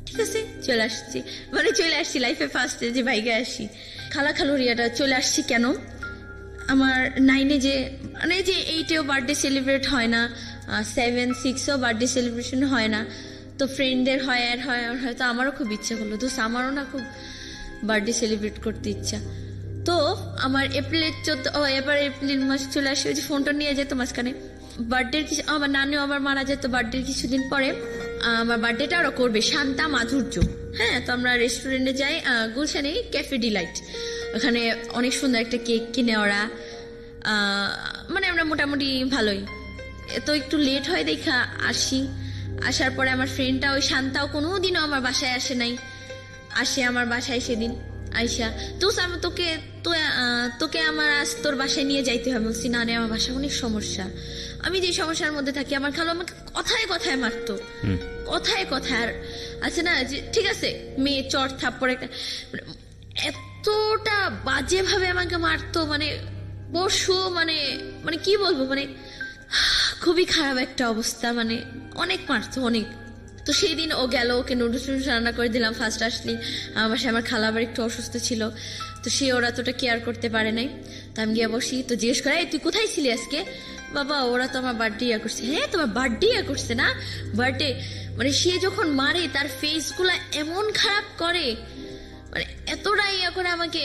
ঠিক আছে, চলে আসছি, মানে চলে আসছি লাইফে ফার্স্টে যে বাইকে আসি। খালুরিয়াটা চলে আসছি কেন, আমার 9-এ যে মানে যে 8-এও বার্থডে সেলিব্রেট হয় না, 7-6-ও বার্থডে সেলিব্রেশন হয় না, তো ফ্রেন্ডদের হয় আর হয়তো আমারও খুব ইচ্ছা করলো, তো আমারও না খুব বার্থডে সেলিব্রেট করতে ইচ্ছা। তো আমার এবার এপ্রিল মাস চলে আসে, ওই যে ফোনটা নিয়ে যেত মাঝখানে। বার্থডের কিছু, আমার নানিও আবার মারা যেত বার্থডের কিছুদিন পরে। আমার বার্থডেটা আরও করবে শান্তা মাধুর্য। হ্যাঁ, তো আমরা রেস্টুরেন্টে যাই, গুলশানে ক্যাফে ডিলাইট, ওখানে অনেক সুন্দর একটা কেক কিনে ওরা, মানে আমরা মোটামুটি ভালোই। তো একটু লেট হয় দেখা আসি। আসার পরে আমার ফ্রেন্ডটা, ওই শান্তাও কোনোদিনও আমার বাসায় আসে নাই, আসে আমার বাসায় সেদিন আইসা। তো আমি তোকে আমার আজ তোর বাসায় নিয়ে যাইতে হবে। বলছি না, আমার বাসায় অনেক সমস্যা, আমি যে সমস্যার মধ্যে থাকি। আমার খালু আমাকে কথায় মারতো, কথায়। আর আছে না যে ঠিক আছে, মেয়ে চট থাপ্পড় একটা, এতটা বাজে ভাবে আমাকে মারতো, মানে পরশু মানে মানে কি বলবো, মানে খুবই খারাপ একটা অবস্থা, মানে অনেক মারতো অনেক। তো সেই দিন ও গেল, ওকে নুডলস রান্না করে দিলাম ফার্স্ট আসলি। আমার বাসায় আমার খালা আবার একটু অসুস্থ ছিল, তো সে ওরা তোটা কেয়ার করতে পারে নাই। তো আমি গিয়ে বসি, তো জিজ্ঞেস করে তুই কোথায় ছিলি আজকে? বাবা ওরা তো আমার বার্থডে ইয়া করছে। হ্যাঁ তোমার বার্থডে ইয়া করছে না, বার্থডে। মানে সে যখন মারে তার ফেসগুলো এমন খারাপ করে, মানে এতটা ইয়া করে আমাকে,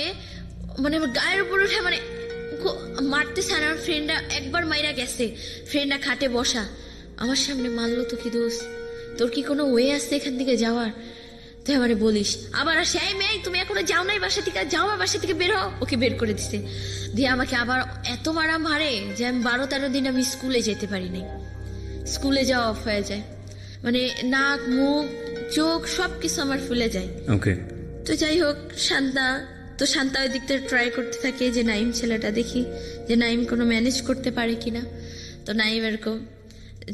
মানে আমার গায়ের উপর উঠে মানে মারতেছে। আর আমার ফ্রেন্ডরা একবার মাইরা গেছে, ফ্রেন্ডরা খাটে বসা আমার সামনে মারলো। তো কি দোষ, তোর কি কোনো ওয়ে আছে এখান থেকে যাওয়ার? তুই আমারে বলিস আবার আসে, এই মেয়ে তুমি এখনো যাও নাই বাসা থেকে, যাও আমার বাসা থেকে বের হও। ওকে বের করে দিছে, দিয়ে আমাকে আবার এত মারা মারে যে আমি 12-13 দিন আমি স্কুলে যেতে পারি নাই। স্কুলে যাওয়া অফ হয়ে যায়, মানে নাক মুখ চোখ সবকিছু আমার ফুলে যায়। ওকে। তো যাই হোক, শান্তা ওই দিকটা ট্রাই করতে থাকে যে নাইম ছেলেটা দেখি যে নাইম কোনো ম্যানেজ করতে পারে কিনা। তো নাইম এরকম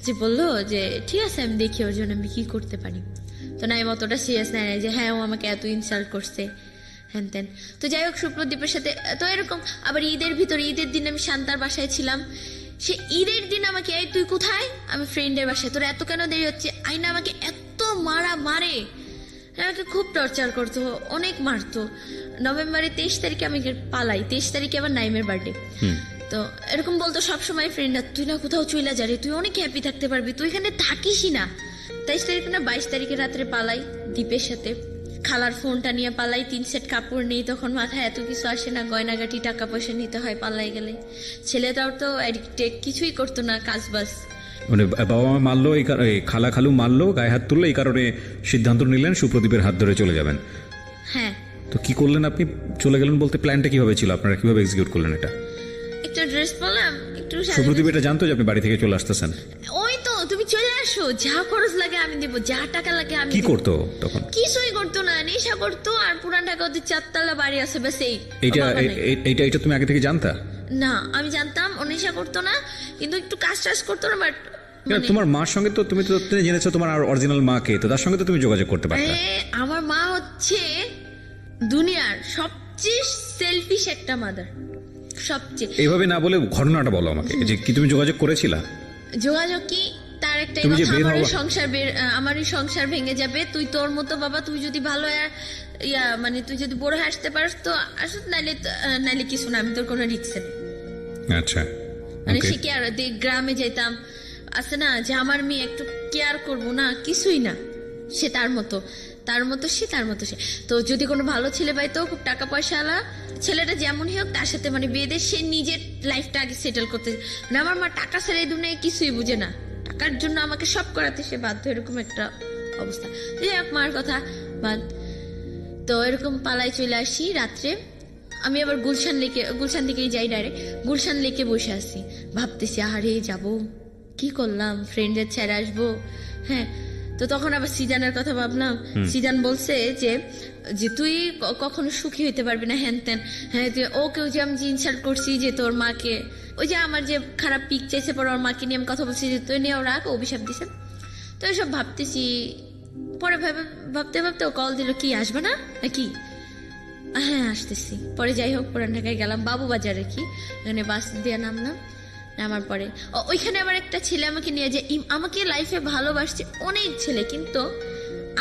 যে বললো যে ঠিক আছে আমি দেখি ওর জন্য আমি কি করতে পারি। তো নাইম অতটা সিরিয়াস নেয় না যে হ্যাঁ ও আমাকে এত ইনসাল্ট করছে হ্যান তেন। তো যাই হোক, শুক্রদীপের সাথে তো এরকম। আবার ঈদের দিন আমি শান্তার বাসায় ছিলাম। সে ঈদের দিন আমাকে এই তুই কোথায়? আমি ফ্রেন্ডের বাসায়। তোর এত কেন দেরি হচ্ছে? আইনা আমাকে এত মারে, আমাকে খুব টর্চার করতো, অনেক মারতো। নভেম্বরের 23 তারিখে আমি পালাই, 23 তারিখে আবার নাইমের বার্থডে। তো এরকম বলতো সবসময় ফ্রেন্ডরা, তুই না কোথাও চলে যা রে, তুই অনেক হ্যাপি থাকতে পারবি, তুই এখানে থাকিসই না। 23 তারিখে না 22 তারিখে রাত্রে পালাই দীপের সাথে। খালার ফোনটা নিয়ে পালাই, 3 সেট কাপড় নেই, তখন মাথায় এত কিছু আসে না, গয়নাগাটি টাকা পয়সা নিতে হয় পালাই গেলে। ছেলেটাও তো অ্যাডিক্টেড, কিছুই করতো না কাজ বাজ। মানে বাবা মা মারলো, এই খালা খালু মারলো, গায়ে হাত তুললো, এই কারণে সিদ্ধান্ত নিলেন সুপ্রদীপের হাত ধরে চলে যাবেন। হ্যাঁ। তো কি করলেন আপনি? চলে গেলেন বলতে প্ল্যানটা কিভাবে ছিল, আপনারা কিভাবে এক্সিকিউট করলেন এটা? একটা ড্রেস পরলাম, একটু সুপ্রদীপ এটা জানতো যে আপনি বাড়ি থেকে চলে আসতেছেন? ওই তো তুমি চলে আসো, যা খরচ লাগে আমি দেবো, যা টাকা লাগে আমি কি দেবো। করতো তখন? কিছুই করতো না, নেশা করতো। আর পুরান ঢাকা ওদের 4 তলা বাড়ি আছে, ব্যাস এই। এইটা তুমি আগে থেকে জানতা? না আমি জানতাম ও নেশা করতো না, কিন্তু একটু কাজ টাজ করতো না। বাট তোমার মার সঙ্গে তো তুমি জেনেছো তোমার অরিজিনাল মাকে, তো তার সঙ্গে তো তুমি যোগাযোগ করতে পারতে। আমার মা হচ্ছে দুনিয়ার সবচেয়ে সেলফিশ একটা মাদার, সবচেয়ে। এইভাবে না বলে ঘটনাটা বলো আমাকে, যে কি তুমি যোগাযোগ করেছিলা? যোগাযোগ কি, তার একটাই কথা, আমারই সংসার ভেঙে যাবে। তুই তোর মতো বাবা, তুই যদি ভালো মানে তুই যদি বড় হয়ে আসতে পারিস তো আসুক, নাইলে কিছু না, আমি তোর কোনো রিস্ক নেই। আচ্ছা, মানে সে কেয়ার, গ্রামে যেতাম, আছে না যে আমার মেয়ে একটু কেয়ার করবো না, কিছুই না। সে তার মতো সে। তো যদি কোনো ভালো ছেলে পাইতো, খুব টাকা পয়সা আলা ছেলেটা যেমনই হোক, তার সাথে মানে বিয়ে দিয়ে সে নিজের লাইফটা আগে সেটেল করতে। মানে আমার মা টাকা ছেড়ে এই দুনিয়ায় কিছুই বুঝে না, টাকার জন্য আমাকে সব করাতে সে বাধ্য, এরকম একটা অবস্থা। যাই হোক, মার কথা বাদ। তো এরকম পালাই চলে আসি রাত্রে। আমি আবার গুলশান দিকেই যাই ডাইরেক্ট। গুলশান লেকে বসে আছি, ভাবতেছি আহারে যাবো, কি করলাম, ফ্রেন্ডের ছেড়ে আসবো। হ্যাঁ, তো তখন আবার সিজানের কথা ভাবলাম। সিজান বলছে যে তুই কখনো সুখী হইতে পারবি না, হ্যান ত্যান। হ্যাঁ, ওকেও যে আমি ইনসাল্ট করছি, যে তোর মাকে, ওই যে আমার যে খারাপ পিক চাইছে পরে ওর মাকে নিয়ে আমি কথা বলছি, যে তুই নিয়েও রাখ, অভিশাপ দিছে। তো এসব ভাবতেছি, পরে ভাবতে ও কল দিল, কি আসবে না নাকি? হ্যাঁ আসতেছি। পরে যাই হোক, পুরান ঢাকায় গেলাম, বাবু বাজারে, কি এখানে বাস দিয়ে নামলাম। নামার পরে ওইখানে আবার একটা ছেলে আমাকে নিয়ে, যে আমাকে লাইফে ভালোবাসছে অনেক ছেলে, কিন্তু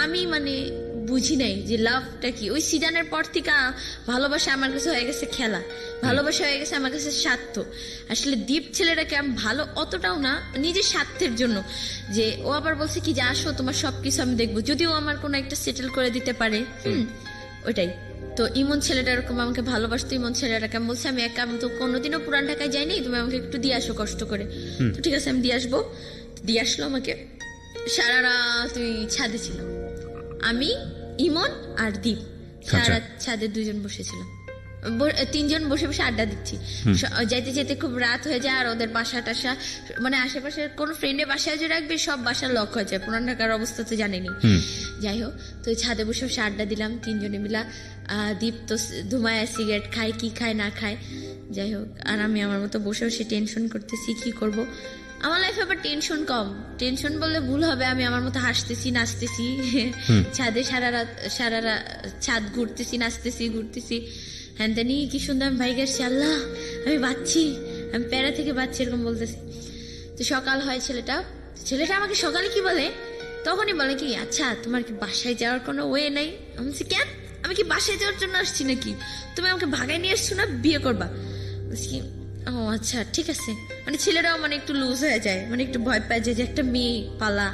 আমি মানে বুঝি নাই যে লাভটা কি। ওই সিজনের পর থেকে ভালোবাসা আমার কাছে হয়ে গেছে খেলা, ভালোবাসা হয়ে গেছে আমার কাছে স্বার্থ। আসলে দীপ ছেলেটাকে আমি ভালো অতটাও না, নিজের স্বার্থের জন্য। যে ও আবার বলছে কি যে আসো, তোমার সবকিছু আমি দেখবো, যদিও আমার কোনো একটা সেটেল করে দিতে পারে। ওইটাই তো। ইমন ছেলেটা এরকম আমাকে ভালোবাসতো। ইমন ছেলেটাকে আমি বলছি, আমি তো কোনোদিনও পুরান ঢাকায় যাইনি, তুমি আমাকে একটু দিয়ে আসো কষ্ট করে। তো ঠিক আছে, আমি দিয়ে আসবো। দিয়ে আসলো আমাকে। সারা রাত তুই ছাদে ছিল, আমি, ইমন আর দীপ, সারা রাত ছাদে 2জন বসেছিলাম, 3জন বসে বসে আড্ডা দিচ্ছি। যাইতে যেতে খুব রাত হয়ে যায়। আর ওদের বাসা টাসা, মানে আশেপাশে কোনো ফ্রেন্ডের বাসায় যে রাখবে, সব বাসার লক হয়ে যায়, পুরান ঢাকার অবস্থা তো জানেনি। যাই হোক, তো ছাদে বসে বসে আড্ডা দিলাম 3জনে মিলা। দীপ তো ধুমায় সিগারেট খায়, কি খায় না খায়। যাই হোক, আর আমি আমার মতো বসে বসে টেনশন করতেছি, কি করব। আমার লাইফে আবার টেনশন কম, টেনশন বললে ভুল হবে, আমি আমার মতো হাসতেছি নাচতেছি ছাদে সারা রাত ছাদ ঘুরতেছি, নাচতেছি, ঘুরতেছি। হ্যান তেনি কি সুন্দর আমি ভাইকে আসছি, আল্লাহ আমি বাঁচছি, আমি প্যারা থেকে বাঁচছি, এরকম বলতেছি। তো সকাল হয়, ছেলেটা আমাকে সকালে কি বলে, তখনই বলে কি আচ্ছা তোমার কি বাসায় যাওয়ার কোনো ওয়ে নাই? আমি বলছি কেন, আমি কি বাসায় যাওয়ার জন্য আসছি নাকি? তুমি আমাকে ভাগায় নিয়ে আসছো না বিয়ে করবা? বলছি কি ও আচ্ছা ঠিক আছে। মানে ছেলেরাও মানে একটু লুজ হয়ে যায়, মানে একটু ভয় পায় যে একটা মেয়ে পালা।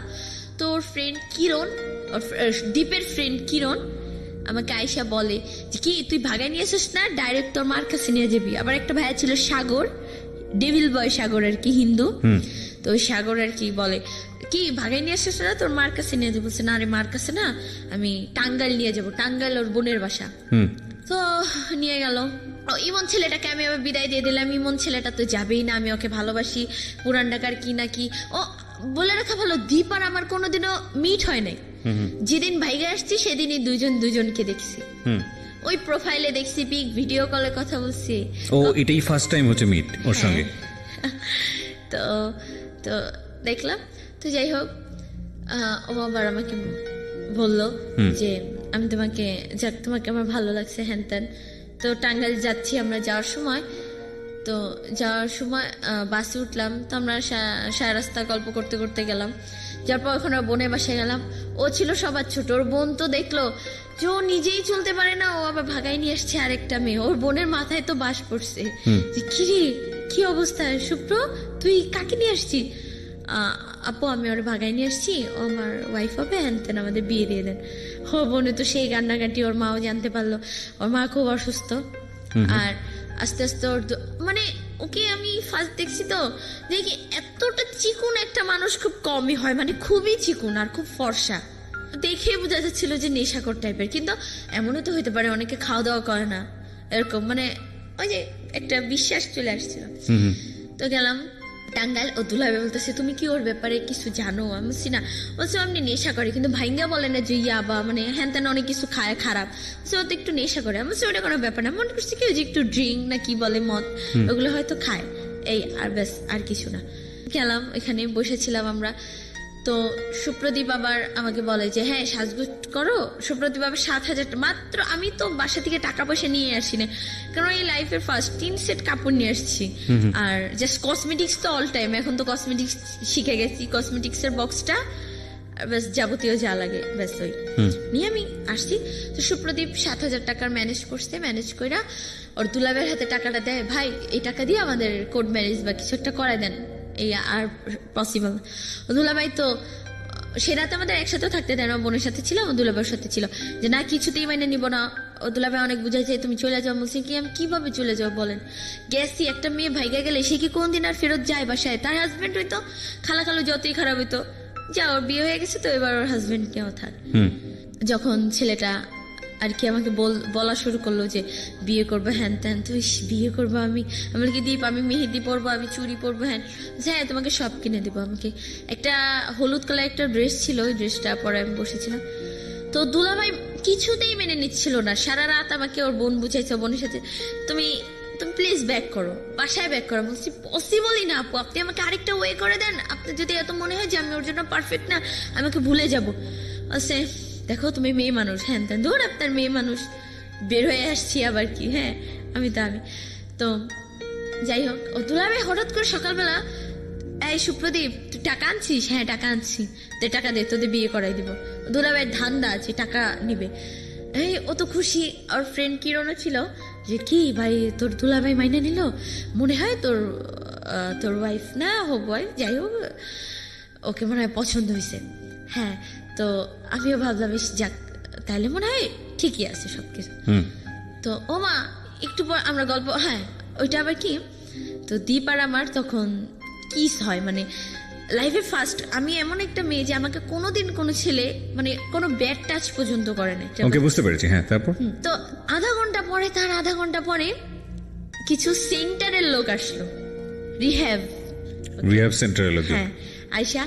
তো ওর ফ্রেন্ড কিরণ, ওর দীপের ফ্রেন্ড কিরণ আমাকে আয়শা বলে যে কি তুই ভাগায় নিয়ে আসিস না, ডাইরেক্ট তোর মার কাছে নিয়ে যাবি। আবার একটা ভাইয়া ছিল সাগর, ডেভিল বয় সাগর আর কি, হিন্দু। তো ওই সাগর আর কি বলে কি ভাগাই নিয়ে আসিস না, তোর মার কাছে নিয়ে যাবো। বলছে না রে, মার কাছে না, আমি টাঙ্গাইল নিয়ে যাবো, টাঙ্গাইল ওর বোনের বাসা। তো নিয়ে গেল। ইমন ছেলেটাকে আমি আবার বিদায় দিয়ে দিলাম। ইমন ছেলেটা তো যাবেই না, আমি ওকে ভালোবাসি, পুরান ঢাকার কি না কি। ও বলে রাখা ভালো, দীপ আর আমার কোনোদিনও মিট হয় নাই। যেদিন ভাইগে আসছি সেদিনই দুজনকে দেখছি। ওই প্রোফাইলে দেখছি, পিক ভিডিও কলে কথা বলছি। ও এটাই ফার্স্ট টাইম হচ্ছে মিট ওর সঙ্গে? তো তো দেখলাম। তো যাই হোক, ও আবার আমাকে বললো যে আমি তোমাকে, যাক তোমাকে আমার ভালো লাগছে হ্যান ত্যান। তো টাঙ্গাইল যাচ্ছি আমরা। যাওয়ার সময় বাসে উঠলাম। তো আমরা সারা রাস্তা গল্প করতে করতে গেলাম। যার পর ওখানে বোনের বাসায় গেলাম। ও ছিল সবার ছোট। ওর বোন তো দেখলো যে ও নিজেই চলতে পারে না, ও আবার ভাগাই নিয়ে আসছে আরেকটা মেয়ে। ওর বোনের মাথায় তো বাস পড়ছে যে কিরে কি অবস্থা শুভ্র, তুই কাকে নিয়ে আসছি? আপু আমি ওর ভাগাই নিয়ে আসছি, ও আমার ওয়াইফ হবে, হ্যান আমাদের বিয়ে দিয়ে দেন। ও বোনে তো সেই কান্নাকাটি। ওর মাও জানতে পারলো, ওর মা খুব অসুস্থ। আর আস্তে আস্তে ওর মানে ওকে আমি ফার্স্ট দেখছি তো দেখি এতটা চিকুন একটা মানুষ খুব কমই হয়, মানে খুবই চিকুন আর খুব ফর্সা। দেখে বোঝা যাচ্ছিল যে নেশাকর টাইপের। কিন্তু এমনও তো হইতে পারে অনেকে খাওয়া দাওয়া করে না, এরকম মানে ওই যে একটা বিশ্বাস চলে আসছিল। তো গেলাম টাঙ্গাইল। ও দুলাবে বলতেছে তুমি কি ওর ব্যাপারে কিছু জানো? আমি বলছি না। বলছে আপনি নেশা করে, কিন্তু ভাইঙ্গা বলে না যে ইয়াবা মানে হ্যান ত্যান অনেক কিছু খায় খারাপ। সে ও তো একটু নেশা করে। আমি বলছি ওটা কোনো ব্যাপার না, মনে করছি কি যে একটু ড্রিঙ্ক না কি বলে মদ, ওগুলো হয়তো খায়, এই আর ব্যাস, আর কিছু না। গেলাম, এখানে বসেছিলাম আমরা। তো সুপ্রদীপ আবার আমাকে বলে যে হ্যাঁ সাজগুজ করো। সুপ্রদীপ আবার 7,000 মাত্র। আমি তো বাসা থেকে টাকা পয়সা নিয়ে আসি না, কারণ এই লাইফের ফার্স্ট 3 সেট কাপড় নিয়ে আসছি। আর জাস্ট কসমেটিক্স তো অল টাইম, এখন তো কসমেটিক্স শিখে গেছি। কসমেটিক্স এর বক্সটা ব্যাস, যাবতীয় যা লাগে ব্যাস ওই নিয়ে আমি আসছি। তো সুপ্রদীপ 7,000 টাকার ম্যানেজ করছে। ম্যানেজ কইরা ওর দুলাবের হাতে টাকাটা দেয়, ভাই এই টাকা দিয়ে আমাদের কোর্ট ম্যারেজ বা কিছু একটা করাই দেন, এই আর পসিবল। দুলাভাই তো সে রাতে আমাদের একসাথে থাকতে দেয় না, বোনের সাথে ছিল, দুলাভাইয়ের সাথে ছিল, যে না কিছুতেই মাইনে নিব না। ও দুলাভাই অনেক বুঝাইছে তুমি চলে যাও। বলছি কি আমি কিভাবে চলে যাও বলেন? গেছি, একটা মেয়ে ভাইগা গেলে সে কি কোনদিন আর ফেরত যায় বাসায়? তার হাজবেন্ড হইতো খালো যতই খারাপ হইতো, যা ওর বিয়ে হয়ে গেছে তো এবার ওর হাজবেন্ড কেউ থাক। যখন ছেলেটা আর কি আমাকে বলা শুরু করলো যে বিয়ে করবো হ্যান ত্যান, তুই বিয়ে করবো? আমি কি দীপ, আমি মেহেদি পরবো, আমি চুড়ি পরবো, হ্যাঁ তোমাকে সব কিনে দেবো। আমাকে একটা হলুদ কালার একটা ড্রেস ছিল, ওই ড্রেসটা পরে আমি বসেছিলাম। তো দুলাভাই কিছুতেই মেনে নিচ্ছিল না। সারা রাত আমাকে ওর বোন বুঝাইছে, বোনের সাথে তুমি প্লিজ ব্যাক করো, বাসায় ব্যাক করো। বলছি পসিবলই না আপু, আপনি আমাকে আরেকটা ওয়ে করে দেন। আপনার যদি এত মনে হয় যে আমি ওর জন্য পারফেক্ট না, আমাকে ভুলে যাবো। বলছে দেখো তুমি মেয়ে মানুষ, হ্যান ত্যান, ধর আপনার মেয়ে মানুষ, বের হয়ে আসছি আবার কি। হ্যাঁ আমি তো যাই হোক, ও দুলাভাই হঠাৎ করে সকালবেলা এই সুপ্রদীপ তুই টাকা আনছিস? হ্যাঁ টাকা আনছি, তো টাকা দে, তোদের বিয়ে করাই দিব। দুলাভাইয়ের ধান্দা আছে, টাকা নিবে। এই ও তো খুশি। ওর ফ্রেন্ড কিরণও ছিল যে কি ভাই তোর দুলাভাই মাইনে নিল, মনে হয় তোর ওয়াইফ না হোক ওয়াইফ, যাই হোক ওকে মনে হয় পছন্দ হয়েছে। হ্যাঁ তো আমিও ভাবলাম যাক তাহলে মনে হয় ঠিকই আছে সবকিছু। তো ও মা একটু পর আমরা গল্প, হ্যাঁ ওইটা আবার কি, তো দীপ আর আমার তখন কিস হয়, মানে লাইফে ফার্স্ট। আমি এমন একটা মেয়ে যে আমাকে কোনোদিন কোনো ছেলে মানে কোনো ব্যাড টাচ পর্যন্ত করে না। ওকে বুঝতে পেরেছি। হ্যাঁ তারপর তো আধা ঘন্টা পরে কিছু সেন্টারের লোক আসলো, রিহ্যাব সেন্টারের লোক। হ্যাঁ আয়শা,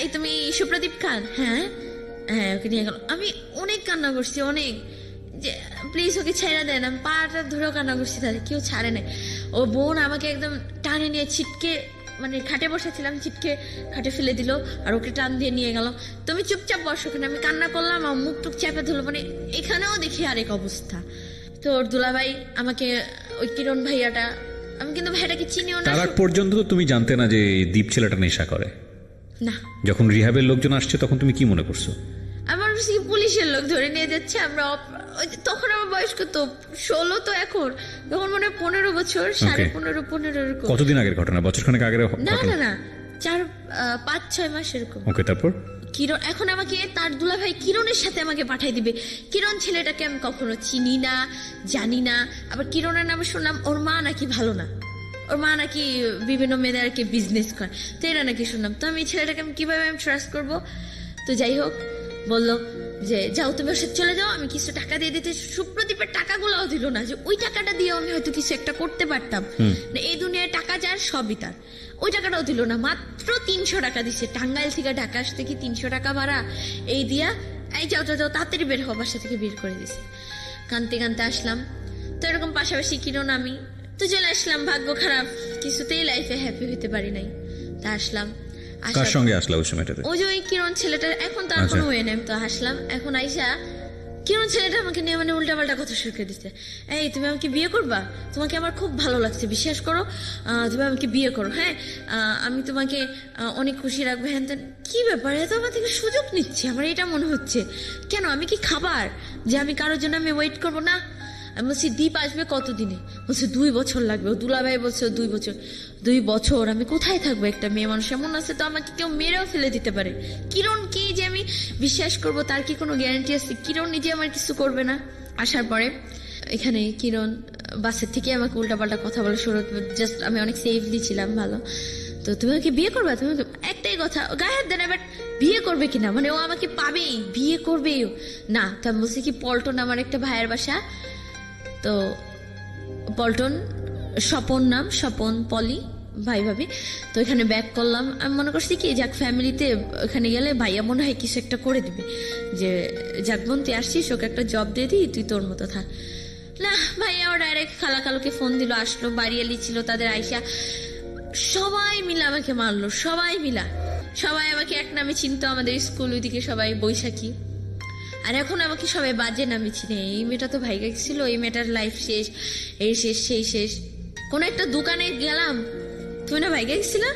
এই তুমি সুপ্রদীপ খান? হ্যাঁ ওকে নিয়ে গেল। আমি অনেক কান্না করছি, অনেক, যে প্লিজ ওকে ছেড়ে দেন। আমি পাটা ধরেও কান্না করছি, তাহলে কেউ ছাড়ে নাই। ও বোন আমাকে একদম টানে নিয়ে ছিটকে, মানে খাটে বসেছিলাম, ছিটকে খাটে ফেলে দিল আর ওকে টান দিয়ে নিয়ে গেল। তুমি চুপচাপ বসো ওখানে। আমি কান্না করলাম, আমার মুখ টুক চেপে ধরলো, মানে এখানেও দেখি আরেক অবস্থা। তো ওর দুলাভাই আমাকে, ওই কিরণ ভাইয়াটা, আমি কিন্তু ভাইয়াটাকে চিনিও না। তার আগ পর্যন্ত তো তুমি জানতে না যে এই দীপ ছেলেটা নেশা করে? না, যখন রিহাবের লোকজন আসছে তখন তুমি কি মনে করছো? আমার কাছে কি পুলিশের লোক ধরে নিয়ে যাচ্ছে, আমরা তখন আমার বয়স কত, 16 তো এখন, তখন মনে হয় 15 বছর, 15.5 এরকম। কতদিন আগের ঘটনা? বছরখানেক আগের না ঘটনা? না না, 5-6 মাস এরকম। ওকে, তারপর? কিরণ এখন আমাকে, তার দুলাভাই কিরণের সাথে আমাকে পাঠাই দিবে। কিরণ ছেলেটাকে আমি কখনো চিনি না, জানি না। আবার কিরণের নামে শুনলাম ওর মা নাকি ভালো না, ওর মা নাকি বিভিন্ন মেয়েদেরকে বিজনেস করে, তো এরা নাকি শুনলাম। তো আমি এই ছেলেটাকে আমি কিভাবে আমি ট্রাস্ট করবো? তো যাই হোক, বললো যে যাও তুমি ওর সাথে চলে যাও, আমি কিছু টাকা দিয়ে দিতে। সুপ্রদীপের টাকাগুলোও দিল না, যে ওই টাকাটা দিয়ে আমি হয়তো কিছু একটা করতে পারতাম। এই দুনিয়ায় টাকা যার সবই তার, ওই টাকাটাও দিল না। মাত্র 300 টাকা দিছে, টাঙ্গাইল থেকে ঢাকা আসতে কি 300 টাকা ভাড়া, এই দিয়া এই যাও যাও যাও তাড়াতাড়ি বের হও, বাসা থেকে বের করে দিছে। কানতে কানতে আসলাম। তো এরকম পাশাপাশি কিরণ আমি তো চলে আসলাম। ভাগ্য খারাপ, কিছুতেই লাইফে হ্যাপি হইতে পারি নাই। তা আসলাম। কার সঙ্গে আসলা ওই সময়টাতে? ওই যে ওই কিরণ ছেলেটার, এখন তার কোনো ওয়ে নেই। তো আসলাম, এখন আইসা কিরণ ছেলেটা আমাকে নিয়ে মানে উল্টাপাল্টা কথা শুরু করে দিচ্ছে। এই তুমি আমাকে বিয়ে করবা? তোমাকে আমার খুব ভালো লাগছে, বিশ্বাস করো, তুমি আমাকে বিয়ে করো। হ্যাঁ, আমি তোমাকে অনেক খুশি রাখবো। হ্যান তেন। কি ব্যাপার, এত আমার থেকে সুযোগ নিচ্ছে, আমার এটা মনে হচ্ছে। কেন, আমি কি খাবার যে আমি কারোর জন্য আমি ওয়েট করবো? না। আমি বলছি দীপ আসবে কতদিনে? বলছে 2 বছর লাগবে। ও দুলাভাই বলছে 2 বছর। 2 বছর আমি কোথায় থাকবো? একটা মেয়ে মানুষ এমন আছে তো আমাকে কেউ মেরেও ফেলে দিতে পারে। কিরণ কি যে আমি বিশ্বাস করব, তার কি কোনো গ্যারান্টি আছে? কিরণ নিজে আমার কিছু করবে না। আসার পরে এখানে কিরণ বাসের থেকে আমাকে উল্টাপাল্টা কথা বলে শুরু। জাস্ট আমি অনেক সেফলি ছিলাম, ভালো। তো তুমি আমাকে বিয়ে করবে? তুমি একটাই কথা, গায়ে হাত দেন, বাট বিয়ে করবে কিনা, মানে ও আমাকে পাবেই, বিয়ে করবেই না। তো আমি বলছি কি পল্টন আমার একটা ভাইয়ের বাসা, তো পল্টন, স্বপন নাম, স্বপন, পলি, ভাই ভাবি। তো এখানে ব্যাক করলাম। আমি মনে করছি কি যাক ফ্যামিলিতে এখানে গেলে ভাইয়া মনে হয় কিছু একটা করে দিবে, যে যাক বোন তুই আসছিস, ওকে একটা জব দিয়ে দিই, তুই তোর মতো থাক। না, ভাইয়া ও ডাইরেক্ট খালা কালুকে ফোন দিল, আসলো, বাড়ি এলি ছিল তাদের আইসা, সবাই মিলে আমাকে মারলো, সবাই মিলা। সবাই আমাকে এক নামে চিনতো, আমাদের স্কুল ওইদিকে সবাই বৈশাখী। আর এখন আমাকে সবাই বাজে নামে চিনে, এই মেয়েটা তো ভাইগা ছিল, এই মেয়েটার লাইফ শেষ, এই শেষ সেই শেষ। কোনো একটা দোকানে গেলাম, তুমি না ভাইগা গেছিলা?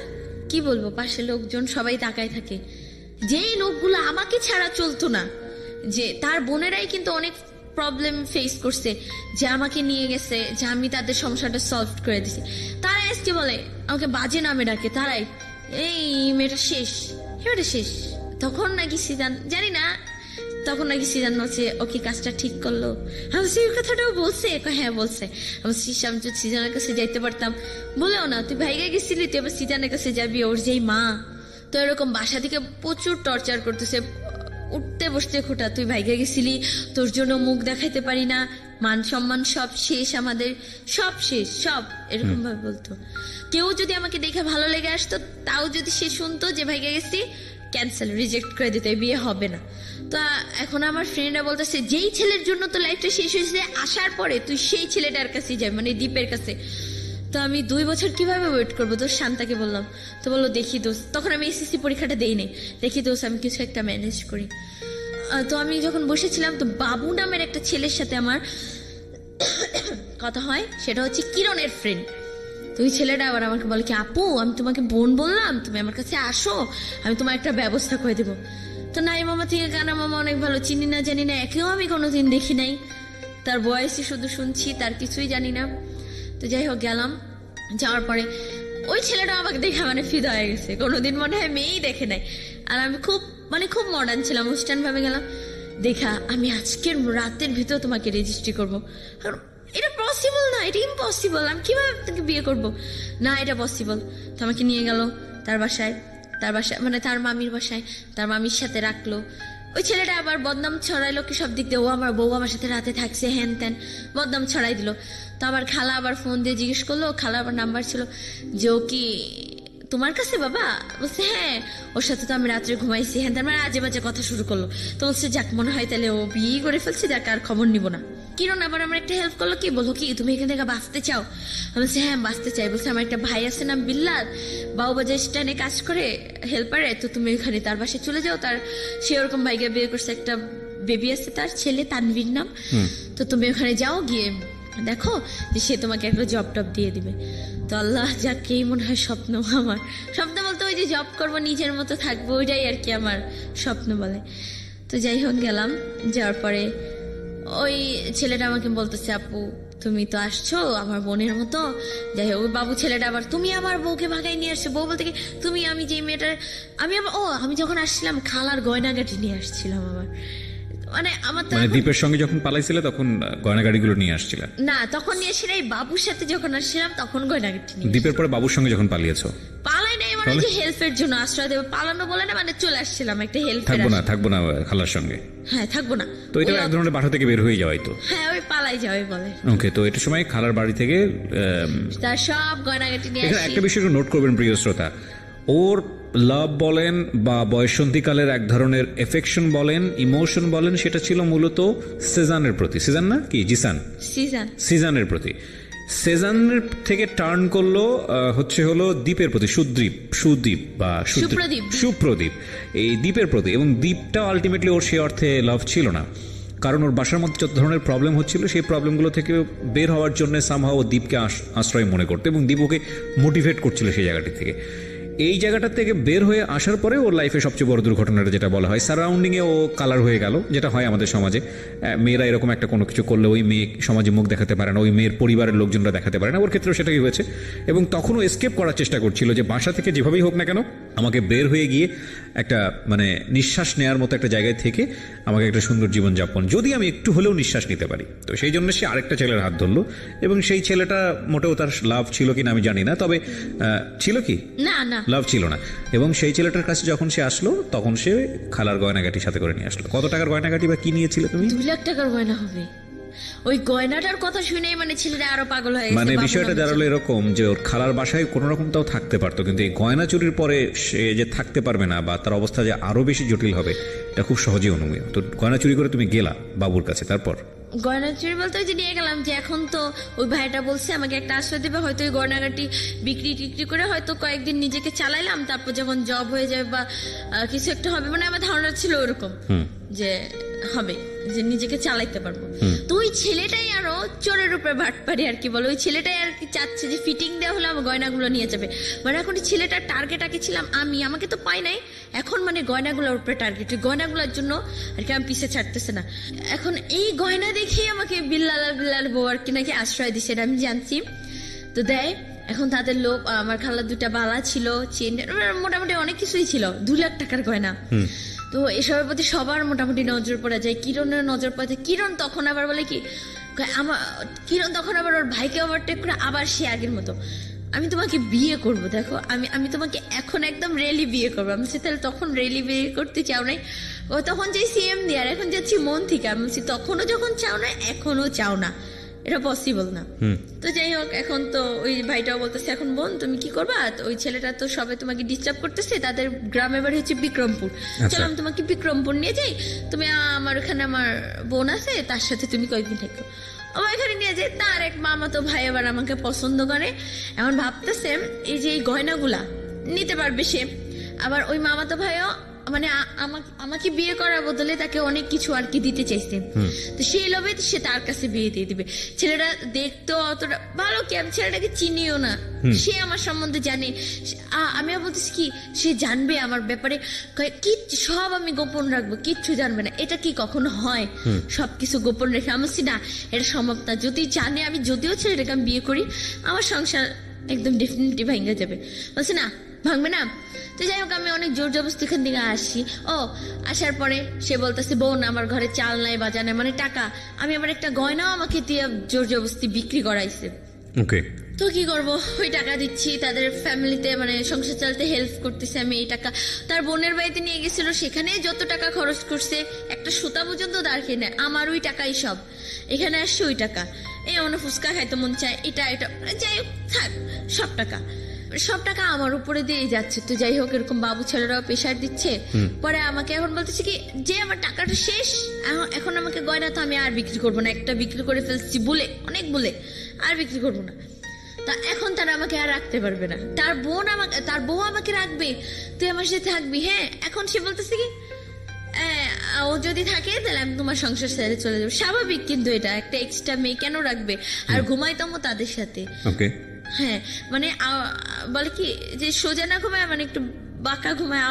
কি বলবো, পাশে লোকজন সবাই তাকায় থাকে। যেই লোকগুলো আমাকে ছাড়া চলতো না, যে তার বোনেরাই কিন্তু অনেক প্রবলেম ফেস করছে, যে আমাকে নিয়ে গেছে, যে আমি তাদের সমস্যাটা সলভ করে দিছি, তারাই আজকে বলে আমাকে বাজে নামে ডাকে। তারাই এই মেয়েটা শেষ, মেয়েটা শেষ। তখন নাকি সিদ্ধান্ত, জানি না, তখন নাকি সিদ্ধান্ত হচ্ছে ও কি কাজটা ঠিক করলো। আমি সেই কথাটাও বলছে, হ্যাঁ বলছে। আমি যদি সিজানের কাছে যাইতে পারতাম, বলেও না তুই ভাইগা গেছিলি, তুই আবার সিজানের কাছে যাবি, ওর যেই মা। তো এরকম বাসা থেকে প্রচুর টর্চার করতেছে, উঠতে বসতে খোটা, তুই ভাইগা গেছিলি, তোর জন্য মুখ দেখাইতে পারি না, মান সম্মান সব শেষ, আমাদের সব শেষ, সব এরকম ভাবে বলতো। কেউ যদি আমাকে দেখে ভালো লেগে আসতো, তাও যদি সে শুনতো যে ভাইগা গেছি, ক্যান্সেল, রিজেক্ট করে দিতে, বিয়ে হবে না। তো এখন আমার ফ্রেন্ডরা বলতেছে যেই ছেলের জন্য তো লাইফটা শেষ হয়েছে, আসার পরে তুই সেই ছেলেটার কাছে যাবি, মানে দীপের কাছে। তো আমি 2 বছর কিভাবে ওয়েট করবো? তো শান্তাকে বললাম, তো বললো দেখি দোস্ত, তখন আমি এসএসসি পরীক্ষাটা দেই নাই, দেখি দোস্ত আমি কিছু একটা ম্যানেজ করি। তো আমি যখন বসেছিলাম, তো বাবু নামের একটা ছেলের সাথে আমার কথা হয়, সেটা হচ্ছে কিরণের ফ্রেন্ড। তো ওই ছেলেটা আবার আমাকে বলে কি, আপু আমি তোমাকে বোন বললাম, তুমি আমার কাছে আসো, আমি তোমার একটা ব্যবস্থা করে দেবো। তো নাই মামা থেকে কানা মামা অনেক ভালো, চিনি না জানি না, একেও আমি কোনোদিন দেখি নাই, তার বয়সই শুধু শুনছি, তার কিছুই জানি না। তো যাই হোক গেলাম, যাওয়ার পরে ওই ছেলেটা আমাকে দেখে মানে ফিদা হয়ে গেছে, কোনোদিন মনে হয় মেয়েই দেখে নাই। আর আমি খুব মডার্ন ছিলাম, ওয়েস্টার্ন ভাবে গেলাম, দেখা আমি আজকের রাতের ভিতর তোমাকে রেজিস্ট্রি করবো। এটা পসিবল না, এটা ইম্পসিবল, আমি কিভাবে তোমাকে বিয়ে করব? না, এটা পসিবল। তো আমাকে নিয়ে গেল তার বাসায় মানে তার মামির বাসায়, তার মামির সাথে রাখলো। ওই ছেলেটা আবার বদনাম ছড়াইলো কি সব দিক দিয়ে, ও আমার বউ আমার সাথে রাতে থাকছে, হ্যান ত্যান বদনাম ছড়াই দিল। তো আমার খালা আবার ফোন দিয়ে জিজ্ঞেস করলো, খালা আবার নাম্বার ছিল, যে ও কি তোমার কাছে? বাবা বলছে হ্যাঁ, ওর সাথে তো আমি রাত্রে ঘুমাইছি, হ্যাঁ তার মানে আজে বাজে কথা শুরু করলো। তো বলছে যাক, মনে হয় তাহলে ও বিয়ে করে ফেলছে, যাক আর খবর নিব না। কিরণ আবার আমার একটা হেল্প করলো, কি বলো কি তুমি এখান থেকে বাঁচতে চাও? আমি বলছি হ্যাঁ বাঁচতে চাই। বলছে আমার একটা ভাই আছে নাম বিল্লাল, বাবুবাজার স্ট্যান্ডে কাজ করে হেল্পারে, তো তুমি ওখানে তার বাসায় চলে যাও, তার সে ওরকম ভাইকে বিয়ে করছে, একটা বেবি আছে, তার ছেলে তানভীর নাম। তো তুমি ওখানে যাও, গিয়ে দেখো যে সে তোমাকে একটা জব টব দিয়ে দিবে। তো আল্লাহ যাকেই মনে হয় স্বপ্ন, আমার স্বপ্ন বলতে ওই যে জব করবো, নিজের মতো থাকবো, ওইটাই আর কি আমার স্বপ্ন বলে। তো যাই হোক গেলাম, যাওয়ার পরে ওই ছেলেটা আমাকে বলতেছে, আপু তুমি তো আসছো আমার বোনের মতো। যাই হোক ওই বাবু ছেলেটা আবার, তুমি আমার বউকে ভাগাই নিয়ে আসছো। বউ বলতে কি তুমি, আমি যে মেয়েটার, আমি আবার আমি যখন আসছিলাম খালার গয়নাগাটি নিয়ে আসছিলাম আবার। মানে আমার তো দীপের সঙ্গে যখন পালাইছিলে তখন গয়নাগাড়িগুলো নিয়ে আসছিলে? না, তখন নিয়ে এসে এই বাবুর সাথে যখন আসছিলাম তখন গয়নাগাটি নিয়ে। দীপের পরে বাবুর সঙ্গে যখন পালিয়েছো? পালাই নাই, মানে যে হেল্পের জন্য আশ্রয় দেবে, পালানো বলে না, মানে চলে আসছিলাম একটা হেল্প। থাকবো না খালার সঙ্গে? হ্যাঁ থাকবো না। তো এটা এক ধরনের বাসা থেকে বের হয়ে যাওয়াই তো? হ্যাঁ ওই পালাই যাওয়াই বলে। ওকে, তো এটার সময় খালার বাড়ি থেকে তার সব গয়নাগাটি নিয়ে আসি। একটা বিষয় নোট করবেন প্রিয় শ্রোতা, ওর লাভ বলেন বা বয়সন্ধিকালের এক ধরনের এফেকশন বলেন, ইমোশন বলেন, সেটা ছিল মূলত সেজানের প্রতি। সেজান না কি, জিসান, সিজানের প্রতি। সেজানের থেকে টার্ন করলো হলো দ্বীপের প্রতি, সুদীপ বা সুপ্রদীপ, এই দ্বীপের প্রতি। এবং দ্বীপটা আলটিমেটলি ওর সে অর্থে লাভ ছিল না, কারণ ওর বাসার মধ্যে যত ধরনের প্রবলেম হচ্ছিল সেই প্রবলেমগুলো থেকে বের হওয়ার জন্য সামহাও ও দ্বীপকে আশ্রয় মনে করতো, এবং দ্বীপ ওকে মোটিভেট করছিল সেই জায়গাটি থেকে। এই জায়গাটা থেকে বের হয়ে আসার পরে ওর লাইফে সবচেয়ে বড় দুর্ঘটনাটা যেটা বলা হয়, সারাউন্ডিংয়ে ও কালার হয়ে গেল, যেটা হয় আমাদের সমাজে। মেয়েরা এরকম একটা কোনো কিছু করলে ওই মেয়ে সমাজে মুখ দেখাতে পারে না, ওই মেয়ের পরিবারের লোকজনরা দেখাতে পারে না, ওর ক্ষেত্রেও সেটাই হয়েছে। এবং তখন ও এসকেপ করার চেষ্টা করছিল যে বাসা থেকে যেভাবেই হোক না কেন আমাকে বের হয়ে গিয়ে একটা মানে নিঃশ্বাস নেওয়ার মতো একটা জায়গায় থেকে আমাকে একটা সুন্দর জীবনযাপন, যদি আমি একটু হলেও নিঃশ্বাস নিতে পারি। তো সেই জন্য সে আরেকটা ছেলের হাত ধরলো, এবং সেই ছেলেটা মোটেও তার লাভ ছিল কিনা আমি জানি না, তবে ছিল কি না লাভ ছিল না। এবং সেই ছেলেটার কাছে যখন সে আসলো তখন সে খালার গয়নাগাটি সাথে করে নিয়ে আসলো। কত টাকার গয়নাগাটি বা কি নিয়েছিলে তুমি? 2 লাখ টাকার গয়না হবে। ওই গয়নাটার কথা শুনেই মানে ছেলেটা আরো পাগল হয়ে গেছে। মানে বিষয়টা দাঁড়ালো এরকম যে ওর খালার বাসায় কোনো রকম তাও থাকতে পারতো, কিন্তু এই গয়না চুরির পরে সে যে থাকতে পারবে না বা তার অবস্থা যে আরো বেশি জটিল হবে এটা খুব সহজেই অনুমেয়। তো গয়না চুরি করে তুমি গেলা বাবুর কাছে, তারপর? গয়না চুরি বলতে ওই যে নিয়ে গেলাম, যে এখন তো ওই ভাইটা বলছে আমাকে একটা আশ্রয় দেবে, হয়তো ওই গয়নাগাটি বিক্রি করে হয়তো কয়েকদিন নিজেকে চালাইলাম, তারপর যখন জব হয়ে যাবে বা কিছু একটা হবে, মানে আমার ধারণা ছিল ওরকম যে হবে, যে নিজেকে চালাইতে পারবো। তো ওই ছেলেটাই আরো চোরের উপরে বাটপারি আর কি বলে, ওই ছেলেটাই আর কি চাচ্ছে যে ফিটিং দেওয়া হলে আমার গয়নাগুলো নিয়ে যাবে। মানে এখন ছেলেটার টার্গেট আগে ছিলাম আমি, আমাকে তো পাই নাই, এখন মানে গয়নাগুলোর উপরে টার্গেট, গয়নাগুলোর জন্য আর কি আমি পিছে ছাড়তেছে না। এখন এই গয়না দেখেই আমাকে বিল্লাল বউ আর কি নাকি আশ্রয় দিছে, এটা আমি জানছি। তো দেয়, এখন তাদের লোক, আমার খালার 2টা বালা ছিল, চেন, মোটামুটি অনেক কিছুই ছিল, 2 লাখ টাকার গয়না। তো এসবের প্রতি সবার মোটামুটি নজর পড়ে যায়, কিরণের নজর পড়ে যায়। কিরণ তখন আবার বলে কি, কিরণ তখন আবার ওর ভাইকে ওভারটেক করে আবার সে আগের মতো, আমি তোমাকে বিয়ে করব, দেখো আমি তোমাকে এখন একদম রেলি বিয়ে করবো। আমি বলছি তাহলে তখন রেলি বিয়ে করতে চাও নাই? ও তখন চাই সিএম দিয়ে, আর এখন যাচ্ছি মন থেকে। আমি বলছি তখনও যখন চাও না এখনো চাও না, এটা পসিবল না। তো যাই হোক, এখন তো ওই ভাইটাও বলতেছে এখন বোন তুমি কি করবা, ওই ছেলেটা তো সবে তোমাকে ডিস্টার্ব করতেছে, তাদের গ্রামের বাড়ি হচ্ছে বিক্রমপুর, চলো আমি তোমাকে বিক্রমপুর নিয়ে যাই, তুমি আমার ওখানে আমার বোন আছে তার সাথে তুমি কয়েকদিন থাকো। আমার এখানে নিয়ে যায়, তার এক মামা তো ভাই আবার আমাকে পছন্দ করে, এখন ভাবতেছে এই যে এই গয়নাগুলা নিতে পারবে সে, আবার ওই মামা তো ভাইও মানে আমাকে বিয়ে করার বদলে তাকে অনেক কিছু আর কি দিতে চাইছে। তো সেই লোভে সে তার কাছে বিয়ে দিয়ে দিবে। ছেলেটা দেখতো অতটা ভালো কি, আমি ছেলেটাকে চিনিও না, সে আমার সম্বন্ধে জানে। আমি বলতেছি কি সে জানবে আমার ব্যাপারে, কি সব আমি গোপন রাখবো, কিচ্ছু জানবে না। এটা কি কখনো হয় সবকিছু গোপন রেখে? আমি বলছি না, এটা সম্ভব না। যদি জানে, আমি যদিও ছেলেটাকে আমি বিয়ে করি, আমার সংসার একদম ডেফিনেটলি ভেঙে যাবে। বলছি না, ভাঙবে না। তো যাই হোক, আমি অনেক জোর জবরদস্তি এখান থেকে আসি। আসার পরে সে বলতেছে বোন আমার ঘরে চাল নাই বাজার নাই, মানে টাকা। আমি আবার একটা গয়নাও আমাকে দিয়ে জোর জবরদস্তি বিক্রি করাইছে। ওকে, তো কি করবো, ওই টাকা দিচ্ছি, তাদের ফ্যামিলিতে মানে সংসার চালাতে হেল্প করতেছে আমি। এই টাকা তার বোনের বাড়িতে নিয়ে গেছিল, সেখানে যত টাকা খরচ করছে একটা সুতা পর্যন্ত দাঁড় খেয়ে নেয়, আমার ওই টাকাই সব। এখানে আসছে ওই টাকা, এই অন্য ফুচকা খাইতে মন চায়, এটা যাই হোক থাক, সব টাকা আমার উপরে দিয়ে যাচ্ছে। তো যাই হোক, এরকম বাবু ছেলেরাও প্রেশার দিচ্ছে। পরে আমাকে এখন বলতেছে কি যে আমার টাকাটা শেষ, এখন আমাকে গয়না তো আমি আর বিক্রি করবো না, একটা বিক্রি করে ফেলছি বলে, অনেক বলে আর বিক্রি করবো না। তা এখন তারা আমাকে আর রাখতে পারবে না, তার বউ আমাকে রাখবে, তুই আমার সাথে থাকবি। হ্যাঁ, এখন সে বলতেছে কি ও যদি থাকে তাহলে আমি তোমার সংসার ছেড়ে চলে যাবো। স্বাভাবিক, কিন্তু এটা একটা এক্সট্রা মেয়ে কেন রাখবে? আর ঘুমাইতামও তাদের সাথে। ওকে, হ্যাঁ, মানে বলে কি যে সোজা না ঘুমায়, মানে একটু বাঁকা ঘুমায়,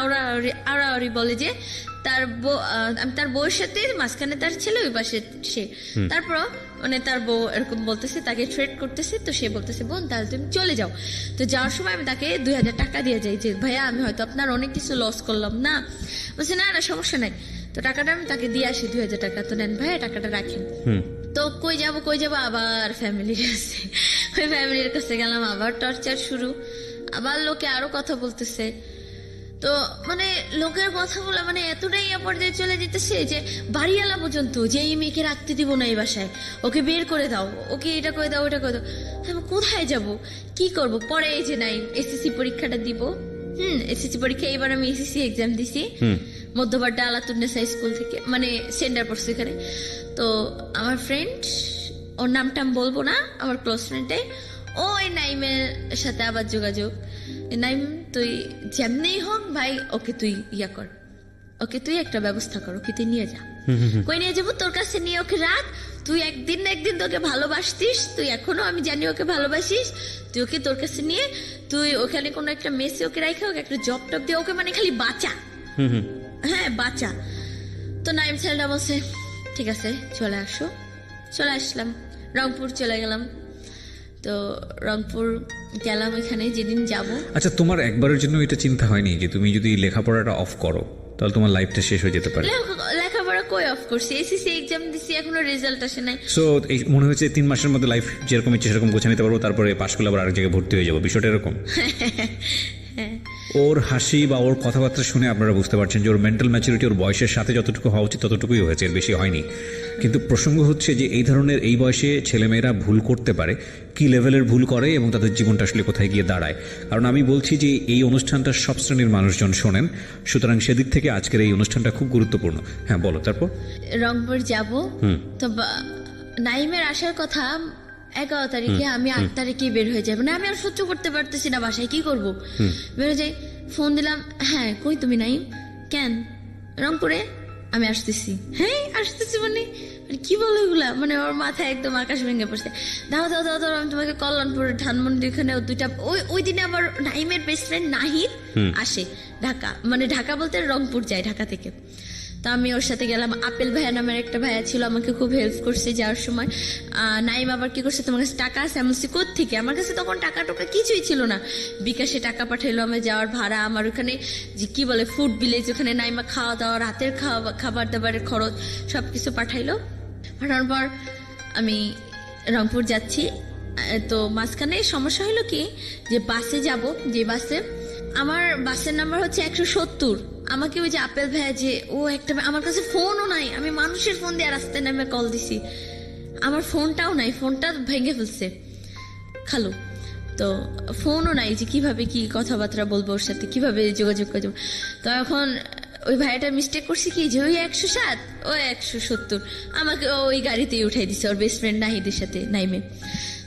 আওড়াআওড়ি বলে যে তার আমি তার বউয়ের সাথে, মাঝখানে তার ছেলে, ওই পাশে সে। তারপর মানে তার বউ এরকম বলতেছে, তাকে থ্রেট করতেছে, তো সে বলতেছে বোন তাহলে তুমি চলে যাও। তো যাওয়ার সময় আমি তাকে 2000 টাকা দিয়ে যাই যে ভাইয়া আমি হয়তো আপনার অনেক কিছু লস করলাম না। বলছে না না সমস্যা নাই। তো টাকাটা আমি তাকে দিয়ে আসি 2000 টাকা। তো নেন ভাইয়া টাকাটা রাখেন। তো কই যাবো আবার ফ্যামিলির কাছে। ওই ফ্যামিলির কাছে গেলাম, আবার টর্চার শুরু, আবার লোকে আরো কথা বলতেছে। তো মানে লোকের কথাগুলো মানে এতটাই পর্যায়ে চলে যেতেছে যে বাড়িওয়ালা পর্যন্ত যে এই মেয়েকে রাখতে দিব না এই বাসায়, ওকে বের করে দাও, ওকে এটা করে দাও ওটা করে দাও। আমি কোথায় যাব, কি করব? পরে এই যে নাই এসএসসি পরীক্ষাটা দিব। এসএসসি পরীক্ষা এবার আমি এসএসসি এক্সাম দিছি মধ্যবাড্ডা আলাতুন্নেসা স্কুল থেকে, মানে সেন্টার পড়ছে এখানে। তো আমার ফ্রেন্ড, ওর নামটা আমি বলবো না, আমার ক্লোজ ফ্রেন্ডটাই, ও এই নাইমের সাথে আবার যোগাযোগ। নাইম তুই যেমনি হোক ভাই ওকে তুই ইয়া কর, ওকে তুই একটা ব্যবস্থা কর, ওকে তুই নিয়ে যা। কই নিয়ে যাবো? তোর কাছে নিয়ে ওকে রাখ, তুই একদিন না একদিন তোকে ভালোবাসতিস, তুই এখনো আমি জানি ওকে ভালোবাসিস, তুই ওকে তোর কাছে নিয়ে তুই ওখানে কোনো একটা মেসে ওকে রাখা, ওকে একটা জব টপ দিয়ে ওকে মানে খালি বাঁচা। হ্যাঁ বাঁচা। তো নাইম ছেলেটা বলছে ঠিক আছে চলে আসো। চলে আসলাম, রংপুর চলে গেলাম। তো রংপুর গেলাম, এখানে যেদিন যাব। আচ্ছা, তোমার একবারের জন্য এটা চিন্তা হয়নি যে তুমি যদি লেখাপড়াটা অফ করো তাহলে তোমার লাইফটা শেষ হয়ে যেতে পারে? লেখাপড়া কই অফ করছি, এসএসসি এক্সাম দিছি, এখনো রেজাল্ট আসে নাই। সো এই মনে হচ্ছে 3 মাসের মধ্যে লাইফ যেরকম ইচ্ছে সেরকম গোছা নিতে পারবো, তারপরে পাশ করলে আবার আরেক জায়গায় ভর্তি হয়ে যাবো, বিষয়টা এরকম? ওর হাসি বা ওর কথাবার্তা শুনে আপনারা বুঝতে পারছেন যে ওর মেন্টাল ম্যাচুরিটি ওর বয়সের সাথে যতটুকু হওয়া উচিত ততটুকুই হয়েছে, এর বেশি হয়নি। কিন্তু প্রসঙ্গ হচ্ছে যে এই ধরনের এই বয়সে ছেলেমেয়েরা ভুল করতে পারে, কি লেভেলের ভুল করে এবং তাদের জীবনটা আসলে কোথায় গিয়ে দাঁড়ায়। কারণ আমি বলছি যে এই অনুষ্ঠানটা সব শ্রেণীর মানুষজন শোনেন, সুতরাং সেদিক থেকে আজকের এই অনুষ্ঠানটা খুব গুরুত্বপূর্ণ। হ্যাঁ বলো তারপর। রংপুর যাব, তো নাইমের আসার কথা 11 তারিখে, আমি 8 তারিখে বের হয়ে যাবো না। আমি আর সহ্য করতে পারতেছি না, বাসায় কি করব। বের হয়ে যাই, ফোন দিলাম, হ্যাঁ কই তুমি নাইম? কেন? রংপুরে আমি আসতেছি। হ্যাঁ আসতেছি মানে কি বলো এগুলা? মানে ওর মাথায় একদম আকাশ ভেঙে পড়ছে। দাও দাও দাও দাও, আমি তোমাকে কল্যাণপুরে ধানমন্ডি ওখানে দুইটা, ওই দিনে আবার নাইমের বেস্ট ফ্রেন্ড নাহিদ আসে ঢাকা, মানে ঢাকা বলতে রংপুর যায় ঢাকা থেকে। তো আমি ওর সাথে গেলাম। আপেল ভাইয়া নামের একটা ভাইয়া ছিল, আমাকে খুব হেল্প করছে যাওয়ার সময়। নাইম আবার কি করছে, তোমার কাছে টাকা আছে? আমি বলছি কোত্থেকে? আমার কাছে তখন টাকা টোকা কিছুই ছিল না। বিকাশে টাকা পাঠাইলো আমার যাওয়ার ভাড়া, আমার ওখানে যে কি বলে ফুড ভিলেজ, ওখানে নাইমা খাওয়া দাওয়া, রাতের খাবার দাবারের খরচ সবকিছু পাঠাইলো। পাঠানোর পর আমি রংপুর যাচ্ছি। তো মাঝখানে সমস্যা হলো কি, যে বাসে যাব, যে বাসে আমার বাসের নাম্বার হচ্ছে 170। আমাকে ওই যে আপেল ভাইয়া যে ও একটা, আমার কাছে ফোনও নাই, আমি মানুষের ফোন দিয়ে রাস্তায় নামে কল দিছি, আমার ফোনটাও নাই, ফোনটা ভেঙে ফেলছে খালু। তো ফোনও নাই যে কিভাবে কি কথাবার্তা বলবো ওর সাথে, কিভাবে যোগাযোগ করবো। তো এখন ওই ভাইয়াটা মিস্টেক করছে কি, যে ওই 107 ও 170 আমাকে ওই গাড়িতেই উঠাই দিছে ওর বেস্ট ফ্রেন্ড নাহিদের সাথে নাইমে।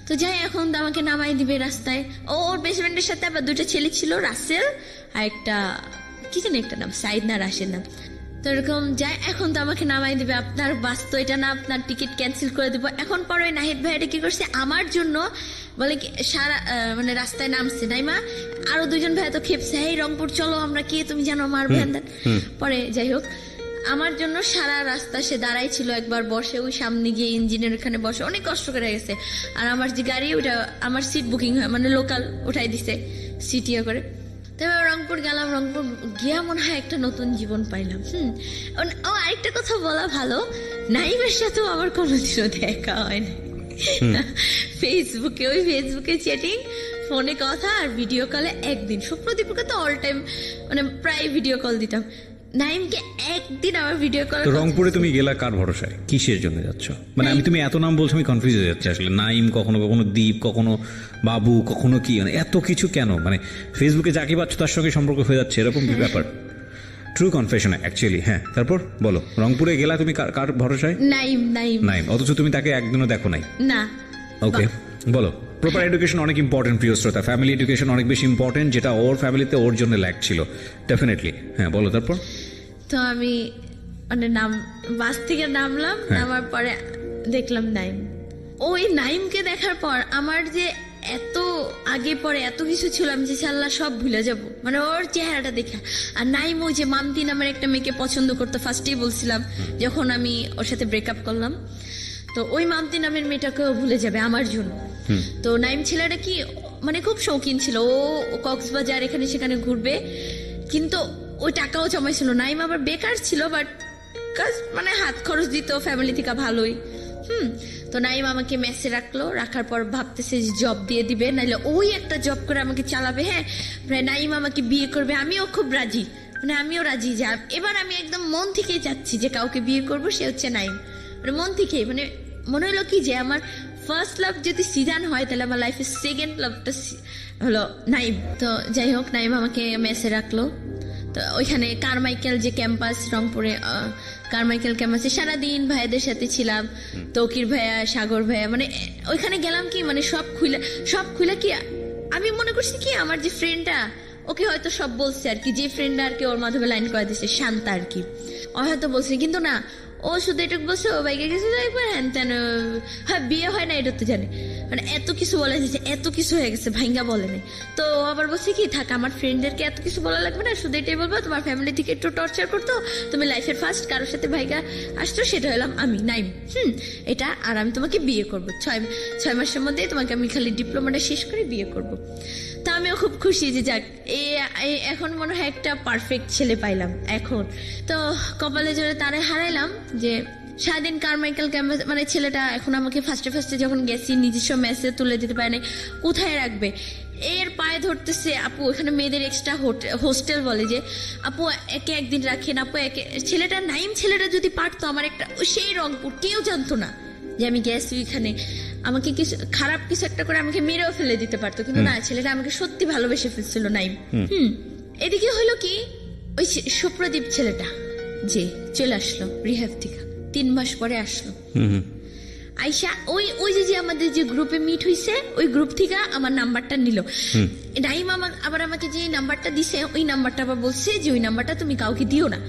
তো যাই, এখন আমাকে নামাই দিবে রাস্তায়। ওর বেস্ট ফ্রেন্ডের সাথে আবার 2টা ছেলে ছিল, রাসেল আর একটা কি জানি একটা নাম, সাইদ না রাশের নাম। তো এরকম যাই, এখন তো আমাকে নামাই দিবে, আপনার বাস তো এটা না, আপনার টিকিট ক্যান্সেল করে দেবো। এখন পরে ওই নাহিদ ভাইয়াটা কি করছে আমার জন্য, বলে কি সারা মানে রাস্তায় নামছে নাইমা, আরো 2জন ভাইয়া তো খেপছে, এই রংপুর চলো আমরা কি তুমি জানো আমার ভ্যান দেন। পরে যাই হোক, আমার জন্য সারা রাস্তা সে দাঁড়াই ছিল, একবার বসে ওই সামনে গিয়ে ইঞ্জিনের ওখানে বসে অনেক কষ্ট করে গেছে। আর আমার যে গাড়ি ওটা আমার সিট বুকিং হয়, মানে লোকাল উঠাই দিছে সিট ইয়ে করে। তবে রংপুর গেলাম, রংপুর গিয়া মনে হয় একটা নতুন জীবন পাইলাম। ও আরেকটা কথা বলা ভালো, নাইমের সাথেও আমার কোনোদিনও দেখা হয় না। ফেসবুকে চ্যাটিং, ফোনে কথা, আর ভিডিও কলে একদিন। সুপ্রদীপকে তো অল টাইম মানে প্রায় ভিডিও কল দিতাম, নাইমকে একদিন আমার ভিডিও কল। রংপুরে তুমি গেলা কার ভরসায়, কিসের জন্য যাচ্ছ? মানে তুমি এত নাম বলছো, আমি কনফিউজ হয়ে যাচ্ছি আসলে। নাইম, কখনো কখনো দ্বীপ, কখনো বাবু, কখনো কি, মানে এত কিছু কেন? মানে ফেসবুকে যাকে পাচ্ছ তার সঙ্গে সম্পর্ক হয়ে যাচ্ছে, এরকম কি ব্যাপার? True confession actually. হ্যাঁ তারপর বলো, রংপুরে গেলা তুমি কার ভরসায়? নাইম, অথচ তুমি তাকে একদিনও দেখো নাই? না। ওকে বলো। প্রপার এডুকেশন অনেক ইম্পর্টেন্ট প্রিয় শ্রোতা, ফ্যামিলি এডুকেশন অনেক বেশি ইম্পর্টেন্ট, যেটা ওর ফ্যামিলিতে ওর জন্য ল্যাক ছিল ডেফিনেটলি। হ্যাঁ বলো তারপর। তো আমি মানে বাস থেকে নামলাম, নামার পরে দেখলাম নাইম। ওই নাইমকে দেখার পর আমার যে এত আগে পরে এত কিছু ছিল, আমি যে আল্লাহ সব ভুলে যাব, মানে ওর চেহারাটা দেখে। আর নাইম ওই যে মামতি নামের একটা মেয়েকে পছন্দ করতো, ফার্স্টেই বলছিলাম যখন আমি ওর সাথে ব্রেকআপ করলাম, তো ওই মামতি নামের মেয়েটাকেও ভুলে যাবে আমার জন্য। তো নাইম ছেলেটা কি মানে খুব শৌখিন ছিল, ও কক্সবাজার এখানে সেখানে ঘুরবে, কিন্তু ওই টাকাও জমাইছিল। নাইম আবার বেকার ছিল, বাট মানে হাত খরচ দিত ফ্যামিলি থেকে ভালোই। তো নাইম আমাকে মেসে রাখলো, রাখার পর ভাবতেছে জব দিয়ে দিবে, নাইলে ওই একটা জব করে আমাকে চালাবে। হ্যাঁ, নাইম আমাকে বিয়ে করবে, আমিও খুব রাজি, মানে আমিও রাজি যে এবার আমি একদম মন থেকেই চাচ্ছি যে কাউকে বিয়ে করব, সে হচ্ছে নাইম। মানে মন থেকেই, মানে মনে হলো কি যে আমার ফার্স্ট লাভ যদি সিজান হয় তাহলে আমার লাইফের সেকেন্ড লাভটা হলো নাইম। তো যাই হোক, নাইম আমাকে মেসে রাখলো। তো ওইখানে কারমাইকেল যে ক্যাম্পাস, রংপুরে কারমাইকেল ক্যাম্পাসে সারাদিন ভাইয়াদের সাথে ছিলাম, তৌকির ভাইয়া, সাগর ভাইয়া, মানে ওইখানে গেলাম কি মানে সব খুলে কি আমি মনে করছি কি আমার যে ফ্রেন্ডটা, ওকে হয়তো সব বলছে আর কি, যে ফ্রেন্ডটা আর কি ওর মাধ্যমে লাইন করে দিচ্ছে, শান্তা আর কি, ও হয়তো বলছে, কিন্তু না, ও শুধু এটুকু বলছে ও বাইকে গেছে একবার, হ্যান তেন, হ্যাঁ বিয়ে হয় না এটা তো জানি, মানে এত কিছু বলে দিচ্ছে, এত কিছু হয়ে গেছে, ভাইঙ্গা বলে নেই। তো আবার বলছে কি থাক, আমার ফ্রেন্ডদেরকে এত কিছু বলা লাগবে না, শুধু এটাই বলবো তোমার ফ্যামিলি থেকে একটু টর্চার করতো, তুমি লাইফের ফার্স্ট কারোর সাথে ভাইগা আসতো, সেটা হলাম আমি নাইম। এটা, আর আমি তোমাকে বিয়ে করবো 6 মাসের মধ্যে, তোমাকে আমি খালি ডিপ্লোমাটা শেষ করে বিয়ে করবো। তা আমিও খুব খুশি যে যাক, এখন মনে হয় একটা পারফেক্ট ছেলে পাইলাম এখন। তো কপালে জোরে তারে হারাইলাম যে সারাদিন কারমাইকেল ক্যাম্পাস, মানে ছেলেটা এখন আমাকে ফার্স্টে যখন গেছি নিজস্ব মেসে তুলে দিতে পারে না, কোথায় রাখবে, এর পায়ে ধরতেছে আপু, এখানে মেয়েদের এক্সট্রা হোস্টেল বলে যে আপু একে একদিন রাখেন, আপু একে, ছেলেটা নাইম ছেলেটা যদি পারতো আমার একটা, সেই রংপুর কেউ জানতো না যে আমি গেছি ওইখানে, আমাকে কিছু খারাপ কিছু একটা করে আমাকে মেরেও ফেলে দিতে পারতো, কিন্তু না, ছেলেটা আমাকে সত্যি ভালোবেসে ফেলছিল নাইম। এদিকে হলো কি, ওই সুপ্রদীপ ছেলেটা যে চলে আসলো রিহ্যাব থেকে, 3 মাস পরে আসলো। আইসা ওই যে আমাদের যে গ্রুপে মিট হইছে, ওই গ্রুপ থেকে আমার নাম্বারটা নিল। নাইম আবার আমাকে যে নাম্বারটা দিছে, ওই নাম্বারটা আবার বলছে যে ওই নাম্বারটা তুমি কাউকে দিও না,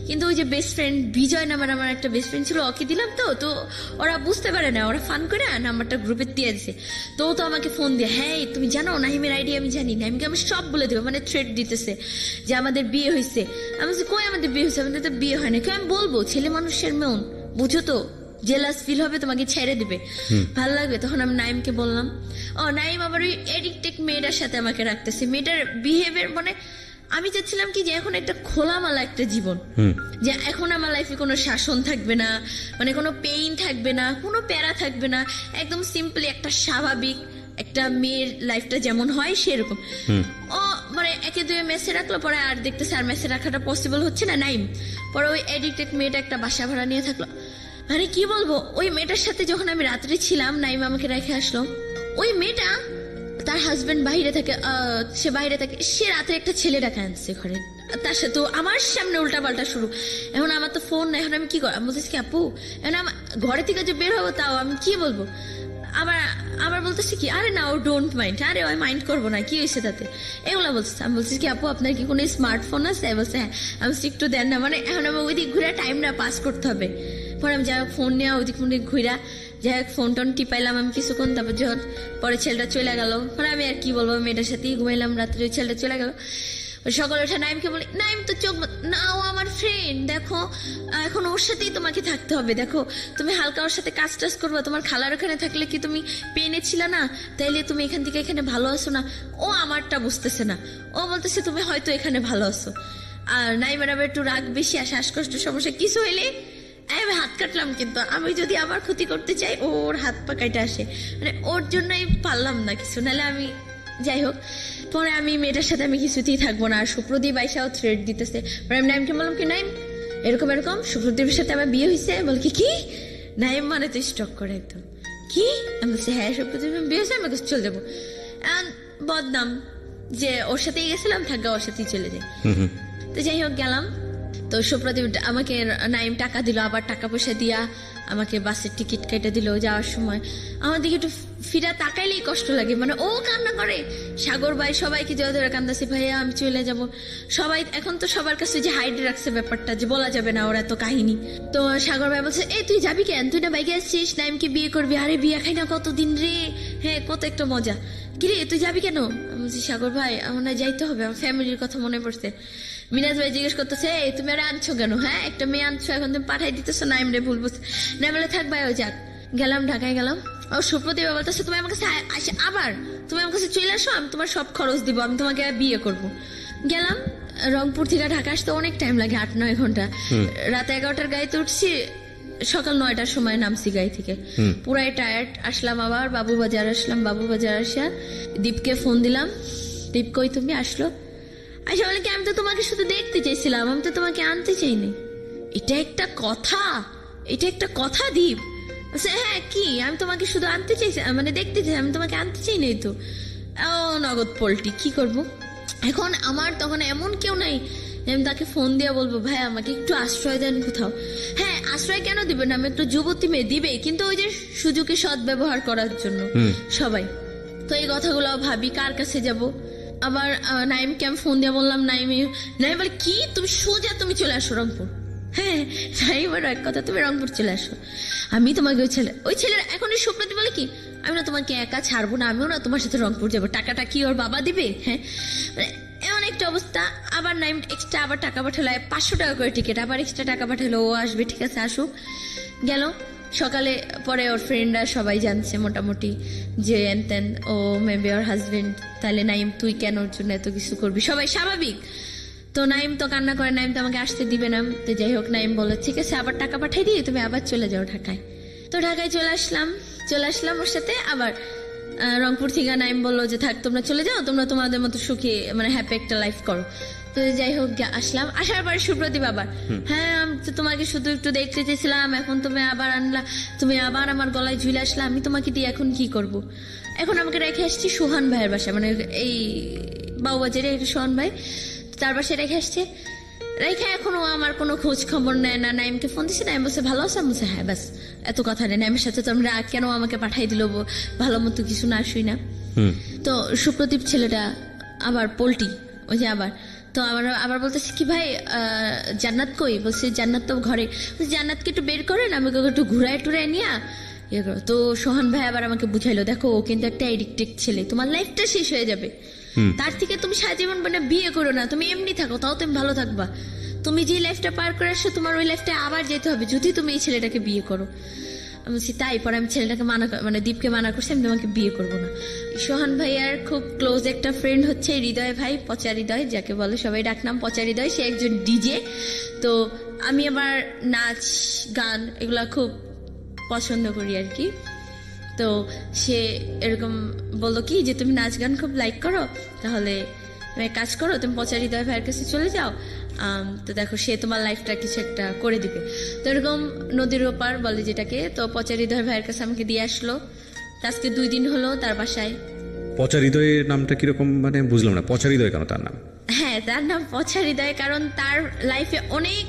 কিন্তু ওই যে বেস্ট ফ্রেন্ড বিজয় নামের আমার একটা বেস্ট ফ্রেন্ড ছিল, ওকে দিলাম। তো ওরা বুঝতে পারে না, ওরা ফান করে নাম্বারটা গ্রুপে দিয়ে দিছে। তো আমাকে ফোন দিয়ে, হ্যাঁ তুমি জানো নাইমের আইডি আমি জানি, নাইমকে আমি সব বলে দেবো, মানে থ্রেট দিতেছে যে আমাদের বিয়ে হয়েছে। আমি বলছি কই আমাদের বিয়ে হয়েছে, আমাদের তো বিয়ে হয় না। কেউ আমি বলবো, ছেলে মানুষের মন বুঝো তো, জেলাস ফিল হবে, তোমাকে ছেড়ে দিবে, ভালো লাগবে। তখন আমি নাইমকে বললাম, নাইম আবার ওই এডিক্টেড মেয়েটার সাথে আমাকে রাখতেছে, মেয়েটার বিহেভিয়ার, মানে আমি চাচ্ছিলাম কি যে এখন একটা খোলামেলা একটা জীবন, যে এখন আমার লাইফে কোনো শাসন থাকবে না, মানে কোনো পেইন থাকবে না, কোনো প্যারা থাকবে না, একদম সিম্পলি একটা স্বাভাবিক একটা মেয়ের লাইফটা যেমন হয় সেরকম। মানে 1-2 মেসে রাখলো, পরে আর দেখতেছে আর মেসে রাখাটা পসিবল হচ্ছে না নাইম। পরে ওই এডিক্টেড মেয়েটা একটা বাসা ভাড়া নিয়ে থাকলো। মানে কি বলবো, ওই মেয়েটার সাথে যখন আমি রাত্রে ছিলাম, নাইম আমাকে রেখে আসলো। ওই মেয়েটা, তার হাজবেন্ড বাইরে থাকে, সে বাইরে থাকে, সে রাতে একটা ছেলে ডাকা আনছে ঘরে, তার সাথে আমার সামনে উল্টাপাল্টা শুরু। এখন আমার তো ফোন না, এখন আমি কি করবো, আমি বলতেছি কি আপু, এখন আমার ঘরে থেকে যে বের হবো তাও আমি কি বলবো, আবার বলতেছি কি আরে না ও ডোন্ট মাইন্ড, আরে ওই মাইন্ড করবো না, কি হয়েছে তাতে, এগুলো বলতেছে। আমি বলছি কি আপু আপনার কি কোনো স্মার্টফোন আছে, বলছে হ্যাঁ। আমি বলছি একটু দেন না, মানে এখন আমার ওই দিক ঘুরে টাইমটা পাস করতে হবে। পরে আমি যাই হোক ফোন নেওয়া ওই দিক ঘুরা, যাই হোক ফোন টোন টিপাইলাম আমি কিছুক্ষণ, তারপর যখন পরে ছেলেটা চলে গেল, মানে আমি আর কি বলবো, মেয়েটার সাথেই ঘুমাইলাম রাত্রে, ওই ছেলেটা চলে গেল। সকালে ওঠা নাইমকে বলি, নাইম তো চোখ না, ও আমার ফ্রেন্ড, দেখো এখন ওর সাথেই তোমাকে থাকতে হবে, দেখো তুমি হালকা ওর সাথে কাজ টাজ করবো, তোমার খালার ওখানে থাকলে কি তুমি পেনে ছিল না, তাইলে তুমি এখান থেকে এখানে ভালো আছো না। ও আমারটা বুঝতেছে না, ও বলতেছে তুমি হয়তো এখানে ভালো আছো। আর নাইমের আবার একটু রাগ বেশি, আর শ্বাসকষ্ট সমস্যা কিছু হইলে আমি হাত কাটলাম, কিন্তু আমি যদি আমার ক্ষতি করতে চাই ওর হাত পা কাটে আসে, মানে ওর জন্যই পারলাম না কিছু, নাহলে আমি যাই হোক। পরে আমি মেয়েটার সাথে আমি কিছুতেই থাকবো না, আর সুপ্রদীপ আইসাও থ্রেট দিতেছে। পরে আমি নাইমকে বললাম কি নাইম এরকম সুপ্রদীপের সাথে আমার বিয়ে হয়েছে, বল কি নাইম মানে তুই স্টক করে একদম কি, আমি বলছি হ্যাঁ সুপ্রদীপ বিয়ে হয়েছে, আমি চলে যাবো। বদনাম যে ওর সাথেই গেছিলাম, থাকা ওর সাথেই চলে যাই। তো যাই হোক গেলাম, তো সুপ্রদীপ আমাকে নাইম টাকা দিল, আবার টাকা পয়সা দিয়া আমাকে বাসের টিকিট কেটে দিল যাওয়ার সময়। আমার দিকে একটু ফিরা তাকাইলেই কষ্ট লাগে, মানে ও কান্না করে, সাগর ভাই সবাইকে জয় ধরে কান্দাছে, ভাইয়া আমি চলে যাব। সবাই এখন তো সবার কাছে যে হাইড রাখছে ব্যাপারটা, যে বলা যাবে না ওর এত কাহিনী। তো সাগর ভাই বলছে, এই তুই যাবি কেন, তুই না বাইকে আসছিস, নাইমকে বিয়ে করবি। আরে বিয়ে খাই না কতদিন রে, হ্যাঁ কত একটা মজা। কিরে তুই যাবি কেন? আমি বলছি সাগর ভাই আমার না যাইতে হবে, আমার ফ্যামিলির কথা মনে পড়ছে। মিনাজ ভাই জিজ্ঞেস করতেছে, এই তুমি আর আনছো কেন, হ্যাঁ একটা মেয়ে আনছো, এখন তুমি পাঠাই দিতেছো নাইম রে, ভুল বুঝতে না বলে থাক ভাই, ও যাক। গেলাম ঢাকায় গেলাম, ও সুপ্রদীপ বলতেছে তুমি আমার কাছে আবার তুমি আমার কাছে চলে আসো, আমি তোমার সব খরচ দিব, আমি তোমাকে বিয়ে করব। গেলাম, রংপুর থেকে ঢাকা আসতে অনেক টাইম লাগে, 8-9 ঘন্টা। রাত 11টার গাড়িতে উঠছি, সকাল 9টার সময় নামছি গাড়ি থেকে, পুরাই টায়ার্ড। আসলাম আবার বাবুবাজার আসলাম, বাবুবাজার আসা দীপকে ফোন দিলাম, দীপ কই তুমি? আসলো, আচ্ছা বলে কি আমি তো তোমাকে শুধু দেখতে চাইছিলাম, আমি তো তোমাকে আনতে চাইনি। এটা একটা কথা, এটা একটা কথা দীপ। হ্যাঁ কি, আমি তোমাকে শুধু আনতে চাইছি, মানে দেখতে চাই, আমি তোমাকে আনতে চাই নাই তো। ও নগদ পোল্টি, কি করব এখন? আমার তখন এমন কেউ নাই যে আমি তাকে ফোন দিয়ে বলবো ভাই আমাকে একটু আশ্রয় দেন কোথাও। হ্যাঁ আশ্রয় কেন দিবেন, আমি একটু যুবতী মেয়ে দিবে, কিন্তু ওই যে সুযোগে সৎ ব্যবহার করার জন্য সবাই। তো এই কথাগুলো ভাবি কার কাছে যাব। আবার নাইমকে আমি ফোন দিয়ে বললাম, নাইম বলে কি তুমি সোজা তুমি চলে আসো রংপুর। হ্যাঁ নাইমের এক কথা, তুমি রংপুর চলে আসো, আমি তোমাকে ওই ছেলের এখন এই সুপ্রদীপ বলে কি আমি না তোমাকে একা ছাড়বো না, আমিও না তোমার সাথে রংপুর যাবো, টাকাটা কি ওর বাবা দিবে? হ্যাঁ মানে এমন একটা অবস্থা। আবার নাইম এক্সট্রা আবার টাকা পাঠালো, 500 টাকা করে টিকিট, আবার এক্সট্রা টাকা পাঠালো, ও আসবে, ঠিক আছে আসুক। গেল সকালে, পরে ওর ফ্রেন্ডরা সবাই জানছে মোটামুটি যে এনতেন ও মেবি ওর হাজবেন্ড, তাহলে নাইম তুই কেন ওর জন্য এত কিছু করবি, সবাই স্বাভাবিক। তো নাইম তো কান্না করে, নাইম তো আমাকে আসতে দিবে না। তো যাই হোক নাইম বলে ঠিক আছে আবার টাকা পাঠাই দিয়ে তুমি আবার চলে যাও ঢাকায়। তো ঢাকায় চলে আসলাম ওর সাথে। আবার রংপুর থেকে নাইম বললো যে থাক তোমরা চলে যাও, তোমরা তোমাদের মতো সুখী মানে হ্যাপি একটা লাইফ করো। তো যাই হোক আসলাম, আসার পরে সুপ্রদীপ আবার, হ্যাঁ আমি তো তোমাকে শুধু একটু দেখতে চেয়েছিলাম, এখন তুমি আবার আনলা, তুমি আবার আমার গলায় ঝুলে আসলা, আমি তোমাকে দিয়ে এখন কি করব। এখন আমাকে রেখে আসছি সোহান ভাইয়ের বাসায়, মানে এই বাবুবাজারে একটা সোহান ভাই, তার বাসায় রেখে আসছে। রেখে এখনো আমার কোনো খোঁজ খবর নেয় না। নাইমকে ফোন দিচ্ছে, নাইম বলছে ভালো আছে, আমি বলছে হ্যাঁ ব্যাস এত কথা নেই। নাইমের সাথে তো আমরা কেন আমাকে পাঠাই দিল, ভালো মতো কিছু না শুই না। তো সুপ্রদীপ ছেলেটা আবার পোল্টি, ওই যে আবার তো আবার বলতেছে কি ভাই জান্নাত কই? বলছে জান্নাত তো ঘরে। জান্নাতকে একটু বের করেন, আমি ওকে একটু ঘুরায় টুরায় নিয়ে ইয়ে করো। তো সোহান ভাই আবার আমাকে বুঝাইলো, দেখো ও কিন্তু একটা এডিক্টেড ছেলে, তোমার লাইফটা শেষ হয়ে যাবে, তার থেকে তুমি সারা জীবন মানে বিয়ে করো না, তুমি এমনি থাকো, তাও তুমি ভালো থাকবা। তুমি যে লাইফটা পার করে আসছো তোমার ওই লাইফটা আবার যেতে হবে যদি তুমি এই ছেলেটাকে বিয়ে করো। আমি বলছি তাই? পরে আমি ছেলেটাকে মানে দীপকে মানা করছি, আমি তোমাকে বিয়ে করবো না। সোহান ভাইয়ার খুব ক্লোজ একটা ফ্রেন্ড হচ্ছে হৃদয় ভাই, পচা হৃদয় যাকে বলে সবাই ডাকনাম পচা হৃদয়, সে একজন ডিজে। তো আমি আবার নাচ গান এগুলা খুব পছন্দ করি আর কি। তো সে এরকম বললো কি যে তুমি নাচ গান খুব লাইক করো, তাহলে তুমি কাজ করো, তুমি পচা হৃদয় ভাইয়ের কাছে চলে যাও, তো দেখো সে তোমার লাইফটা কিছু একটা করে দিবে। তো এরকম নদীর ওপার বলে যেটাকে, তো পচা হৃদয় ভাইয়ের কাছে আমাকে দিয়ে আসলো। আজকে 2 দিন হলো তার বাসায়। পচা হৃদয়ের নামটা কিরকম, মানে বুঝলাম না, পচা হৃদয় কেন তার নাম? হ্যাঁ তার নাম পচা হৃদয় কারণ তার লাইফে অনেক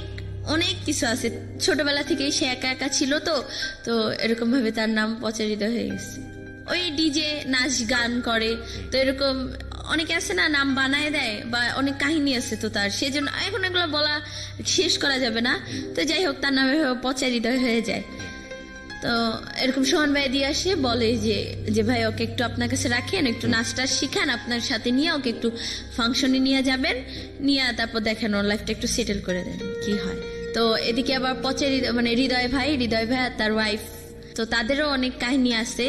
অনেক কিছু আছে, ছোটবেলা থেকেই সে একা একা ছিল, তো এরকম ভাবে তার নাম পচা হৃদয় হয়ে গেছে। ওই ডিজে নাচ গান করে, তো এরকম অনেকে আছে না নাম বানায় দেয়, বা অনেক কাহিনী আছে তো তার, সেজন্য এখন এগুলো বলা শেষ করা যাবে না। তো যাই হোক তার নামে পচা হৃদয় হয়ে যায়। তো এরকম সোহান ভাই দিয়ে আসে, বলে যে ভাই ওকে একটু আপনার কাছে রাখেন, একটু নাচটা শিখান, আপনার সাথে নিয়ে ওকে একটু ফাংশনে নিয়ে যাবেন, নিয়ে তারপর দেখেন ওর লাইফটা একটু সেটেল করে দেন কি হয়। তো এদিকে আবার পচা মানে হৃদয় ভাই আর তার ওয়াইফ, তো তাদেরও অনেক কাহিনী আছে।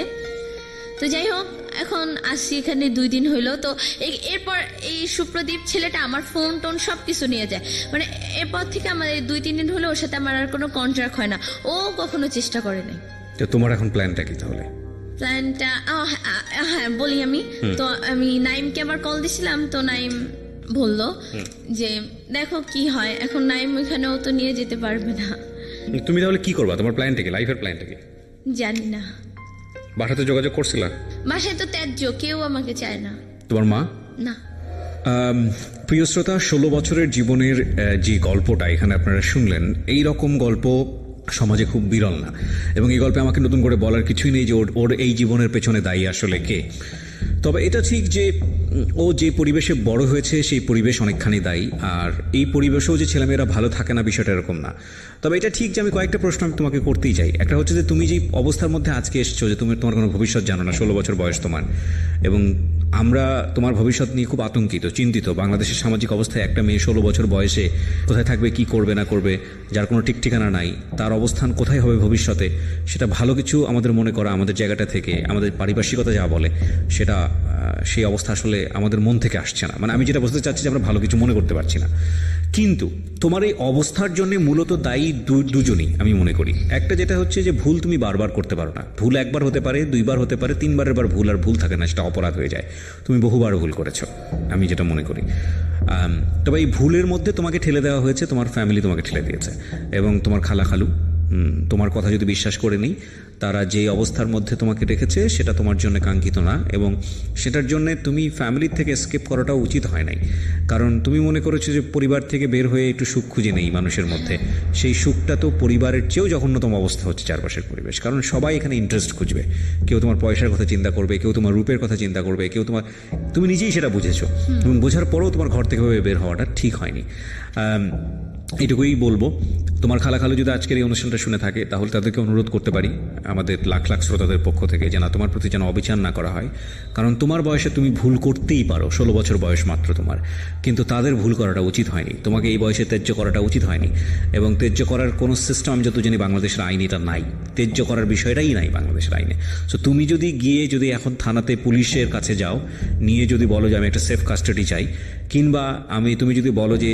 তো যাই হোক এখন আসছি এখানে 2 দিন হইলো। তো এরপর এই সুপ্রদীপ ছেলেটা আমার ফোন টোন সবকিছু নিয়ে যায়, মানে এরপর থেকে আমাদের 2-3 দিন হলো ওর সাথে আমার আর কোনো কন্ট্রাক্ট হয় না, ও কখনো চেষ্টা করে নাই। তো তোমার এখন প্ল্যানটা কি তাহলে? প্ল্যানটা হ্যাঁ বলি আমি। তো আমি নাইমকে আবার কল দিছিলাম, তো নাইম বললো যে দেখো কি হয়। এখন নাইম ওইখানেও তো নিয়ে যেতে পারবে না। তুমি তাহলে কি করবা, তোমার প্ল্যানটা কি, লাইফের প্ল্যানটা কি? জানি না। বাসাতে যোগাযোগ করছিলা? বাসায় তো ত্যায্য, কেউ আমাকে চায় না। তোমার মা? না। প্রিয় শ্রোতা, 16 বছরের জীবনের যে গল্পটা এখানে আপনারা শুনলেন, এই রকম গল্প সমাজে খুব বিরল না, এবং এই গল্পে আমাকে নতুন করে বলার কিছুই নেই যে ওর এই জীবনের পেছনে দায়ী আসলে কে। তবে এটা ঠিক যে ও যে পরিবেশে বড় হয়েছে সেই পরিবেশ অনেকখানি দায়ী, আর এই পরিবেশেও যে ছেলেমেয়েরা ভালো থাকে না বিষয়টা এরকম না। তবে এটা ঠিক যে আমি কয়েকটা প্রশ্ন আমি তোমাকে করতেই চাই। একটা হচ্ছে যে তুমি যে অবস্থার মধ্যে আজকে এসছো, যে তোমার কোনো ভবিষ্যৎ জানো না, 16 বছর বয়স তোমার, এবং আমরা তোমার ভবিষ্যৎ নিয়ে খুব আতঙ্কিত, চিন্তিত। বাংলাদেশের সামাজিক অবস্থায় একটা মেয়ে 16 বছর বয়সে কোথায় থাকবে, কি করবে না করবে, যার কোনো ঠিক ঠিকানা নাই, তার অবস্থান কোথায় হবে ভবিষ্যতে, সেটা ভালো কিছু আমাদের মনে করা, আমাদের জায়গাটা থেকে, আমাদের পারিপার্শ্বিকতা যা বলে সেটা, সেই অবস্থা আসলে আমাদের মন থেকে আসছে না। মানে আমি যেটা বলতে চাচ্ছি যে আমরা ভালো কিছু মনে করতে পারছি না। কিন্তু তোমার এই অবস্থার জন্য মূলত দায়ী দুজনই আমি মনে করি। একটা যেটা হচ্ছে যে ভুল তুমি বারবার করতে পারো না। ভুল একবার হতে পারে, দুইবার হতে পারে, তিনবারের বার ভুল আর ভুল থাকে না, সেটা অপরাধ হয়ে যায়। তুমি বহুবার ভুল করেছো, আমি যেটা মনে করি। তবে এই ভুলের মধ্যে তোমাকে ঠেলে দেওয়া হয়েছে, তোমার ফ্যামিলি তোমাকে ঠেলে দিয়েছে, এবং তোমার খালা খালু তোমার কথা যদি বিশ্বাস করে নেই, তারা যে অবস্থার মধ্যে তোমাকে রেখেছে সেটা তোমার জন্য কাঙ্ক্ষিত না, এবং সেটার জন্য তুমি ফ্যামিলির থেকে স্কেপ করাটা উচিত হয় নাই। কারণ তুমি মনে করেছো যে পরিবার থেকে বের হয়ে একটু সুখ খুঁজে নেই মানুষের মধ্যে। সেই সুখটা তো পরিবারের চেয়েও জঘন্যতম অবস্থা হচ্ছে চারপাশের পরিবেশ। কারণ সবাই এখানে ইন্টারেস্ট খুঁজবে, কেউ তোমার পয়সার কথা চিন্তা করবে, কেউ তোমার রূপের কথা চিন্তা করবে, কেউ তুমি নিজেই সেটা বুঝেছো, এবং বোঝার পরেও তোমার ঘর থেকে বের হওয়াটা ঠিক হয়নি। এটুকুই বলবো। তোমার খালা খালু যদি আজকের এই অনুষ্ঠানটা শুনে থাকে, তাহলে তাদেরকে অনুরোধ করতে পারি আমাদের লাখ লাখ শ্রোতাদের পক্ষ থেকে, যে না, তোমার প্রতি যেন অবিচার না করা হয়। কারণ তোমার বয়সে তুমি ভুল করতেই পারো, 16 বছর বয়স মাত্র তোমার, কিন্তু তাদের ভুল করাটা উচিত হয়নি। তোমাকে এই বয়সে ত্যায্য করাটা উচিত হয়নি, এবং ত্যায্য করার কোনো সিস্টেম আমি যত জানি বাংলাদেশের আইনে এটা নাই। ত্যায্য করার বিষয়টাই নাই বাংলাদেশের আইনে। সো তুমি যদি গিয়ে যদি এখন থানাতে পুলিশের কাছে যাও, নিয়ে যদি বলো যে আমি একটা সেফ কাস্টাডি চাই, কিংবা তুমি যদি বলো যে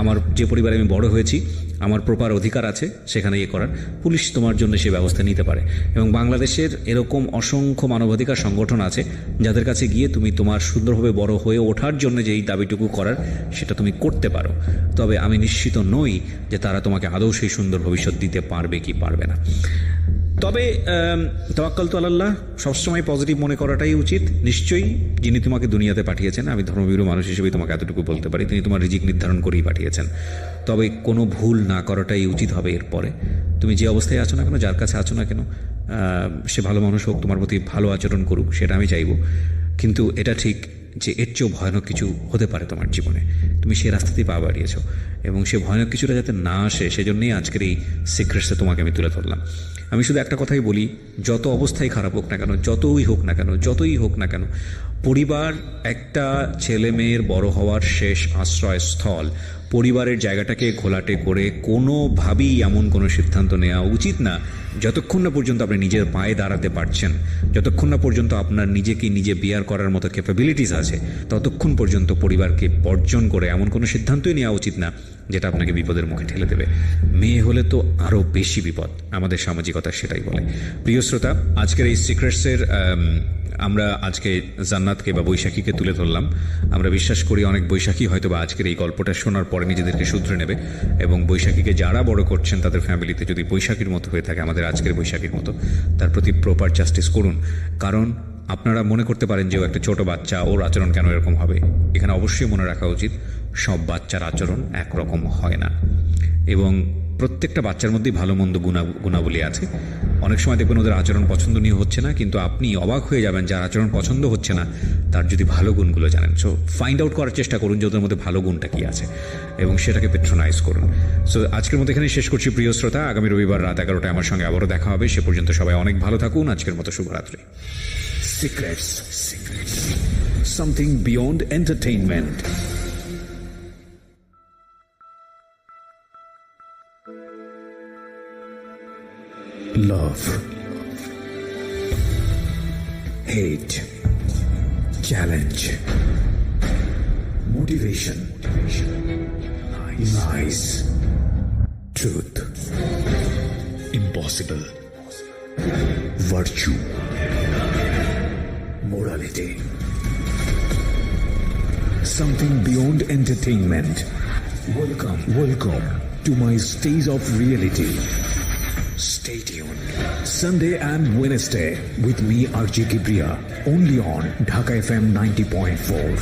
আমার যে পরিবারে আমি বড় হয়েছি, আমার প্রপার অধিকার আছে সেখানে করার, পুলিশ তোমার জন্য সে ব্যবস্থা নিতে পারে। এবং বাংলাদেশের এরকম অসংখ্য মানবাধিকার সংগঠন আছে যাদের কাছে গিয়ে তুমি তোমার সুন্দরভাবে বড় হয়ে ওঠার জন্য যেই দাবিটুকু করার, সেটা তুমি করতে পারো। তবে আমি নিশ্চিত নই যে তারা তোমাকে আদৌ সেই সুন্দর ভবিষ্যৎ দিতে পারবে কি পারবে না। তবে তাওয়াক্কাল তু আলাল্লাহ, সবসময় পজিটিভ মনে করাটাই উচিত। নিশ্চয়ই যিনি তোমাকে দুনিয়াতে পাঠিয়েছেন, আমি ধর্মভীরু মানুষ হিসেবে তোমাকে এতটুকু বলতে পারি, তিনি তোমার রিজিক নির্ধারণ করেই পাঠিয়েছেন। তবে কোনো ভুল না করাটাই উচিত হবে এরপরে। তুমি যে অবস্থায় আছো না কেন, যার কাছে আছো না কেন, সে ভালো মানুষ হোক, তোমার প্রতি ভালো আচরণ করুক, সেটা আমি চাইব। কিন্তু এটা ঠিক যে এর চেয়েও ভয়ানক কিছু হতে পারে তোমার জীবনে। তুমি সেই রাস্তাতেই পা বাড়িয়েছো, এবং সে ভয়ানক কিছুটা যাতে না আসে সেজন্যই আজকের এই সিক্রেটসে তোমাকে আমি তুলে ধরলাম। আমি শুধু একটা কথাই বলি, যত অবস্থায় খারাপ হোক না কেন, যতই হোক না কেন, পরিবার একটা ছেলে মেয়ের বড় হওয়ার শেষ আশ্রয়স্থল। পরিবারের জায়গাটাকে ঘোলাটে করে কোনোভাবেই এমন কোনো সিদ্ধান্ত নেওয়া উচিত না যতক্ষণ না পর্যন্ত আপনি নিজের পায়ে দাঁড়াতে পারছেন, যতক্ষণ না পর্যন্ত আপনার নিজেকে নিজে বিয়ার করার মতো ক্যাপাবিলিটিস আছে, ততক্ষণ পর্যন্ত পরিবারকে বর্জন করে এমন কোনো সিদ্ধান্তই নেওয়া উচিত না যেটা আপনাকে বিপদের মুখে ঠেলে দেবে। মেয়ে হলে তো আরও বেশি বিপদ, আমাদের সামাজিকতা সেটাই বলে। প্রিয় শ্রোতা, আজকের এই সিক্রেটসের আমরা আজকে জান্নাতকে বা বৈশাখীকে তুলে ধরলাম। আমরা বিশ্বাস করি অনেক বৈশাখী হয়তো বা আজকের এই গল্পটা শোনার পরে নিজেদেরকে শুধরে নেবে, এবং বৈশাখীকে যারা বড় করছেন তাদের ফ্যামিলিতে যদি বৈশাখীর মতো হয়ে থাকে, আমাদের আজকের বৈশাখীর মতো, তার প্রতি প্রপার জাস্টিস করুন। কারণ আপনারা মনে করতে পারেন যে ও একটা ছোট বাচ্চা, ওর আচরণ কেন এরকম হবে। এখানে অবশ্যই মনে রাখা উচিত, সব বাচ্চার আচরণ একরকম হয় না, এবং প্রত্যেকটা বাচ্চার মধ্যেই ভালো মন্দ গুণাবলী আছে। অনেক সময় দেখবেন ওদের আচরণ পছন্দনীয় হচ্ছে না, কিন্তু আপনি অবাক হয়ে যাবেন যার আচরণ পছন্দ হচ্ছে না তার যদি ভালো গুণগুলো জানেন। সো ফাইন্ড আউট করার চেষ্টা করুন যে ওদের মধ্যে ভালো গুণটা কী আছে, এবং সেটাকে পেট্রোনাইজ করুন। সো আজকের মতো এখানে শেষ করছি প্রিয় শ্রোতা। আগামী রবিবার রাত 11টায় আমার সঙ্গে আবারও দেখা হবে। সে পর্যন্ত সবাই অনেক ভালো থাকুন। আজকের মতো শুভরাত্রি। Secrets. Something beyond entertainment. Love, hate, challenge, motivation, lies, truth, impossible, virtue, morality. Something beyond entertainment. Welcome to my stage of reality. Stay tuned. Sunday and Wednesday with me, RJ Kibriya, only on Dhaka FM 90.4.